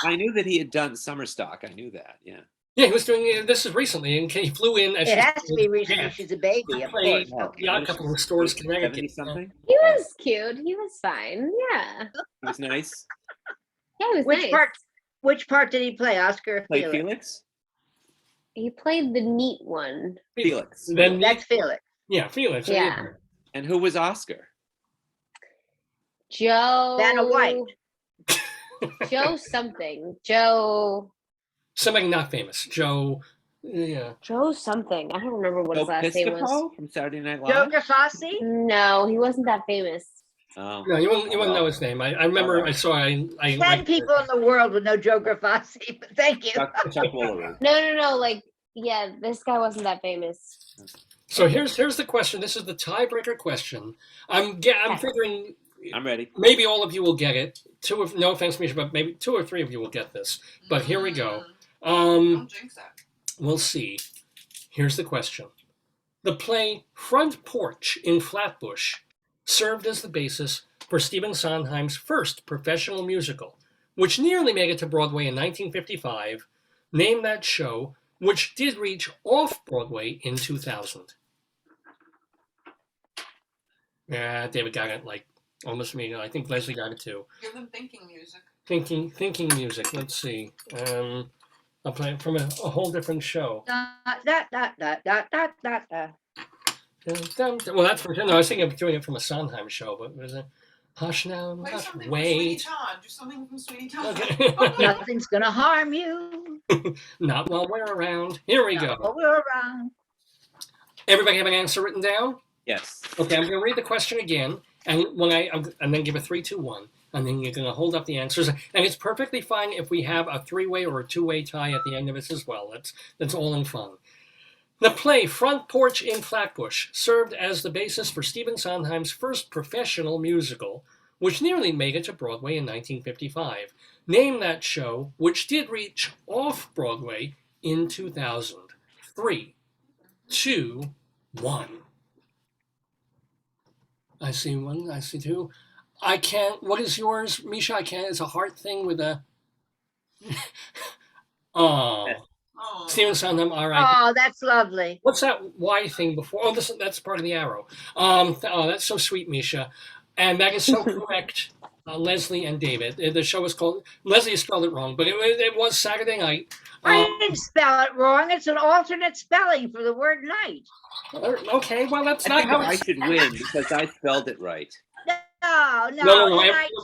I knew that he had done summer stock. I knew that, yeah. Yeah, he was doing this is recently, and he flew in. It has to be recently. She's a baby, of course. The Odd Couple in stores, Connecticut. He was cute. He was fine. Yeah. He was nice. Yeah, he was nice. Which part did he play? Oscar or Played Felix? He played the neat one. Felix. That's Felix. Yeah, Felix. Yeah. And who was Oscar? Joe. Vanna White. Joe something. Joe. Something not famous. Joe. Yeah. Joe something. I don't remember what his last name was. From Saturday Night Live? Joe Grafassi? No, he wasn't that famous. Oh. No, you wouldn't know his name. I remember I saw. I 10 people in the world would know Joe Grafassi, but thank you. Chuck Woolery. No. Like, yeah, this guy wasn't that famous. So here's the question. This is the tiebreaker question. I'm figuring. I'm ready. Maybe all of you will get it. No offense, Misha, but maybe 2 or 3 of you will get this. But here we go. Don't jinx that. We'll see. Here's the question. The play Front Porch in Flatbush served as the basis for Stephen Sondheim's first professional musical, which nearly made it to Broadway in 1955. Name that show, which did reach off-Broadway in 2000. Yeah, David got it like almost me. I think Leslie got it too. Give them thinking music. Thinking music. Let's see. I'll play it from a whole different show. Well, that's from. No, I was thinking of doing it from a Sondheim show, but was it? Hush now, Play hush. something Wait. From Sweeney Todd. Do something from Sweeney Todd. Okay. Nothing's gonna harm you. Not while we're around. Here we go. While we're around. Everybody have an answer written down? Yes. Okay, I'm going to read the question again, and and then give a 3, 2, 1, and then you're going to hold up the answers. And it's perfectly fine if we have a 3-way or a 2-way tie at the end of this as well. That's all in fun. The play Front Porch in Flatbush served as the basis for Stephen Sondheim's first professional musical, which nearly made it to Broadway in 1955. Name that show, which did reach off-Broadway in 2000. 3, 2, 1. I see 1, I see 2. I can't, what is yours, Misha? I can't, it's a heart thing with a, oh. Stephen Sondheim, all right. Oh, that's lovely. What's that Y thing before? Oh, that's part of the arrow. That's so sweet, Misha. And that is so correct, Leslie and David. The show was called, Leslie spelled it wrong, but it was Saturday night. I didn't spell it wrong. It's an alternate spelling for the word night. Okay, well, that's I not how I should win because I spelled it right. No.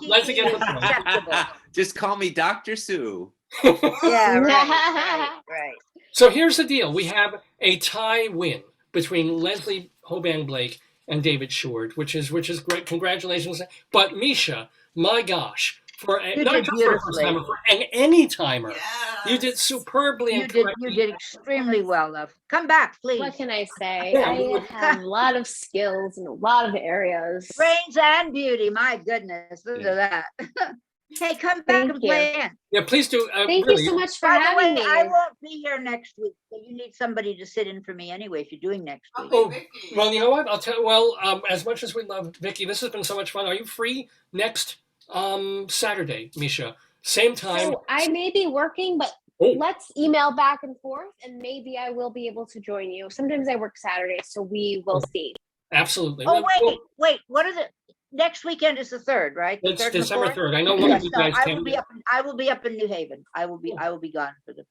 Let's get acceptable. Just call me Dr. Sue. Yeah, right. So here's the deal. We have a tie win between Leslie Hoban Blake and David Short, which is great. Congratulations. But Misha, my gosh, for not just for a first timer, for an any-timer, you did superbly. You did extremely well, love. Come back, please. What can I say? I have a lot of skills in a lot of areas. Brains and beauty. My goodness, look at that. Hey, come back and play in. Yeah, please do. Thank you so much for having me. I won't be here next week, so you need somebody to sit in for me anyway if you're doing next week. Oh, well, you know what? I'll tell. Well, as much as we love Vicky, this has been so much fun. Are you free next Saturday, Misha? Same time. So I may be working, but let's email back and forth, and maybe I will be able to join you. Sometimes I work Saturdays, so we will see. Absolutely. Oh, wait. What is it? Next weekend is the 3rd, right? It's December 3rd. I know one of you guys I will be up in New Haven. I will be gone for the.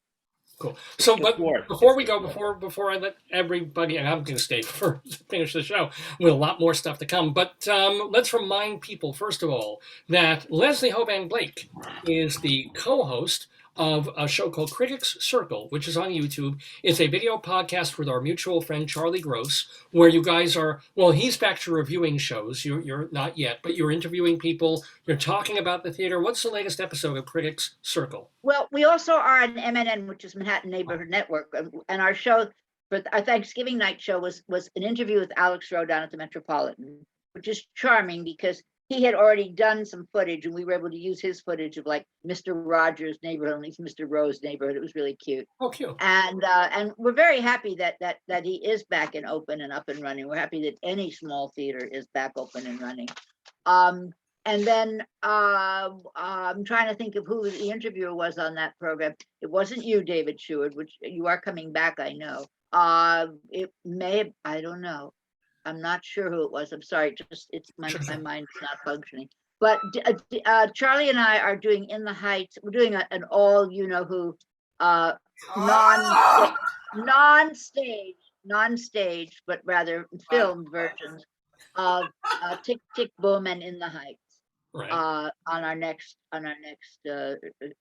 Cool. So, but before we go, before I let everybody, and I'm going to stay to finish the show with a lot more stuff to come. But let's remind people, first of all, that Leslie Hoban Blake is the co-host of a show called Critics Circle, which is on YouTube. It's a video podcast with our mutual friend Charlie Gross, where you guys are, well, he's back to reviewing shows. You're not yet, but you're interviewing people. You're talking about the theater. What's the latest episode of Critics Circle? Well, we also are on MNN, which is Manhattan Neighborhood Network, and our show for our Thanksgiving night show was an interview with Alex Rowe down at the Metropolitan, which is charming because he had already done some footage, and we were able to use his footage of like Mr. Rogers' neighborhood, at least Mr. Rowe's neighborhood. It was really cute. Oh, cute. And we're very happy that he is back and open and up and running. We're happy that any small theater is back open and running. And then I'm trying to think of who the interviewer was on that program. It wasn't you, David Sheward, which you are coming back, I know. It may have, I don't know. I'm not sure who it was. I'm sorry. Just my mind's not functioning. But Charlie and I are doing In the Heights. We're doing an all you know who non-stage, but rather filmed versions of Tick Tick Boom and In the Heights. Right. On our next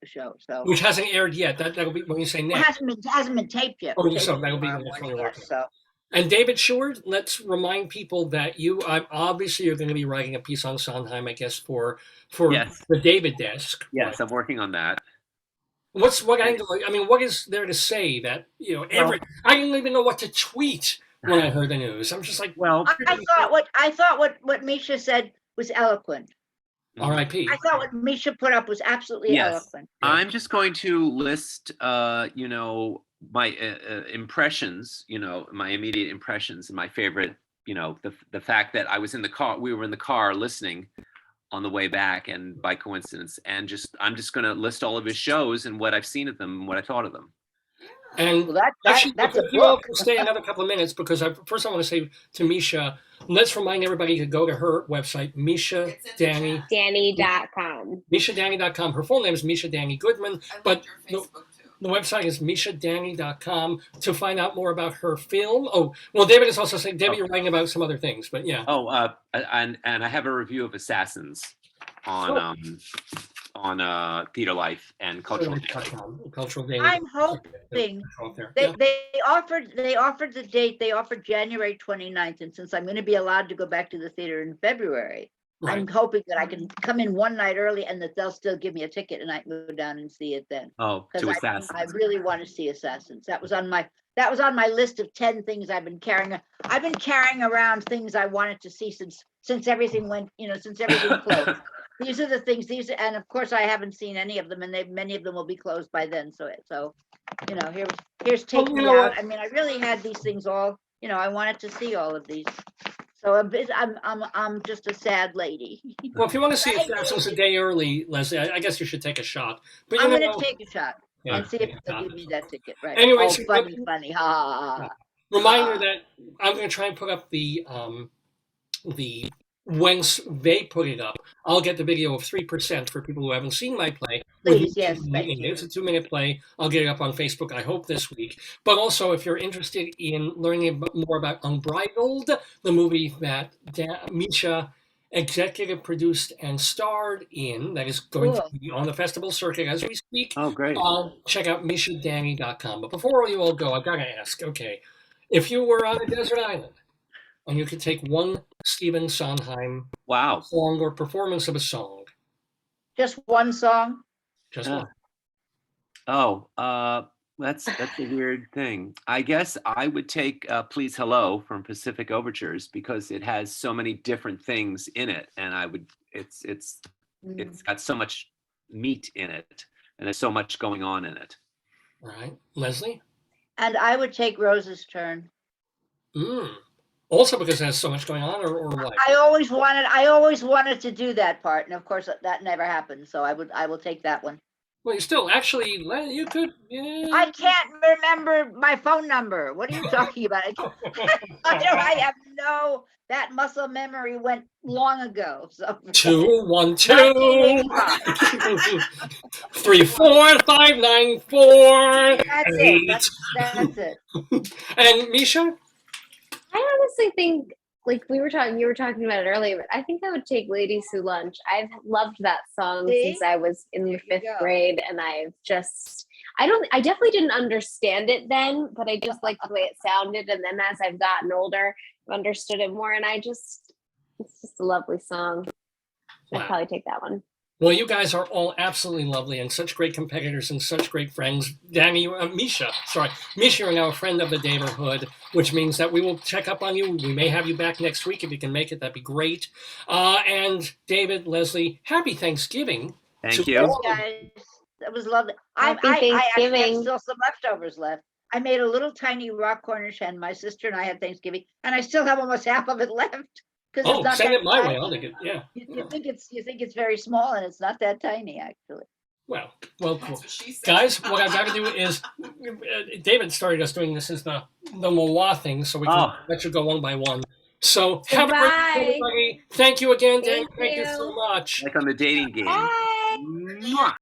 show. So which hasn't aired yet. That'll be when you say next. It hasn't been taped yet. Oh, so that'll be the next one you're working on. So. And David Sheward, let's remind people that you obviously you're going to be writing a piece on Sondheim, I guess, for Yes. the David Desk. Yes, Right. I'm working on that. What angle? I mean, what is there to say that I didn't even know what to tweet when I heard the news. I'm just like, well, I thought what Misha said was eloquent. R.I.P. I thought what Misha put up was absolutely eloquent. I'm just going to list, my impressions, my immediate impressions and my favorite, the fact that I was in the car, we were in the car listening on the way back and by coincidence, and I'm just going to list all of his shows and what I've seen of them and what I thought of them. And actually, if you all can stay another couple of minutes, because first I want to say to Misha, let's remind everybody to go to her website, MISCHADANI.com. MISCHADANI.com. Her full name is Mischa Dani Goodman, but Facebook too. the website is MISCHADANI.com to find out more about her film. Oh, well, David is also saying, Debbie, you're writing about some other things, but yeah. Oh, and I have a review of Assassins on Theater Life and Cultural Cultural Day. I'm hoping they offered the date. They offered January 29th, and since I'm going to be allowed to go back to the theater in February, right. I'm hoping that I can come in one night early and that they'll still give me a ticket and I can go down and see it then. Oh, to Assassins. I really want to see Assassins. That was on my list of 10 things I've been carrying. I've been carrying around things I wanted to see since everything went, since everything closed. These are the things. And of course I haven't seen any of them, and many of them will be closed by then. So here's taking me out. I mean, I really had these things all. I wanted to see all of these. So I'm just a sad lady. Well, if you want to see Assassins a day early, Leslie, I guess you should take a shot. But I'm going to take a shot and see if they'll give me that ticket. Right. Anyway, funny. Ha ha ha. Reminder that I'm going to try and put up the once they put it up, I'll get the video of 3% for people who haven't seen my play. Please, yes, thank you. It's a 2-minute play. I'll get it up on Facebook, I hope, this week. But also, if you're interested in learning more about Unbridaled, the movie that Misha executive produced and starred in, that is going to be on the festival circuit as we speak. Oh, great. Check out MISCHADANI.com. But before you all go, I've got to ask, okay, if you were on a desert island, and you could take one Stephen Sondheim song or performance of a song. Just one song? Just one. Oh, that's a weird thing. I guess I would take Please Hello from Pacific Overtures because it has so many different things in it, and it's got so much meat in it, and there's so much going on in it. All right, Leslie? And I would take Rose's Turn. Also because it has so much going on, or what? I always wanted to do that part, and of course that never happened. So I will take that one. Well, you still actually you could. Yeah. I can't remember my phone number. What are you talking about? I have that muscle memory went long ago. So 212 34594. That's it. That's it. And Misha? I honestly think like you were talking about it earlier, but I think I would take Ladies Who Lunch. I've loved that song See? since I was in the There you 5th go. grade, and I definitely didn't understand it then, but I just liked the way it sounded. And then as I've gotten older, I've understood it more, and it's just a lovely song. Wow. I'd probably take that one. Well, you guys are all absolutely lovely and such great competitors and such great friends. Danny, Misha, you're now a friend of the neighborhood, which means that we will check up on you. We may have you back next week if you can make it. That'd be great. And David, Leslie, happy Thanksgiving. Thank you. all- Guys, that was lovely. Happy I actually have Thanksgiving. still some leftovers left. I made a little tiny rock Cornish hen. My sister and I had Thanksgiving, and I still have almost half of it left. Oh, send it my way. tiny. I'll take it. Yeah. You think it's very small, and it's not that tiny actually. Well, That's cool. what she said. Guys, what I've got to do is, David started us doing this as the Moa thing, so we can let you go one by one. So have a great Goodbye. day, everybody. Thank you again, Dan. Thank Thank you you. so much. Like on the dating game. Bye. Mwah.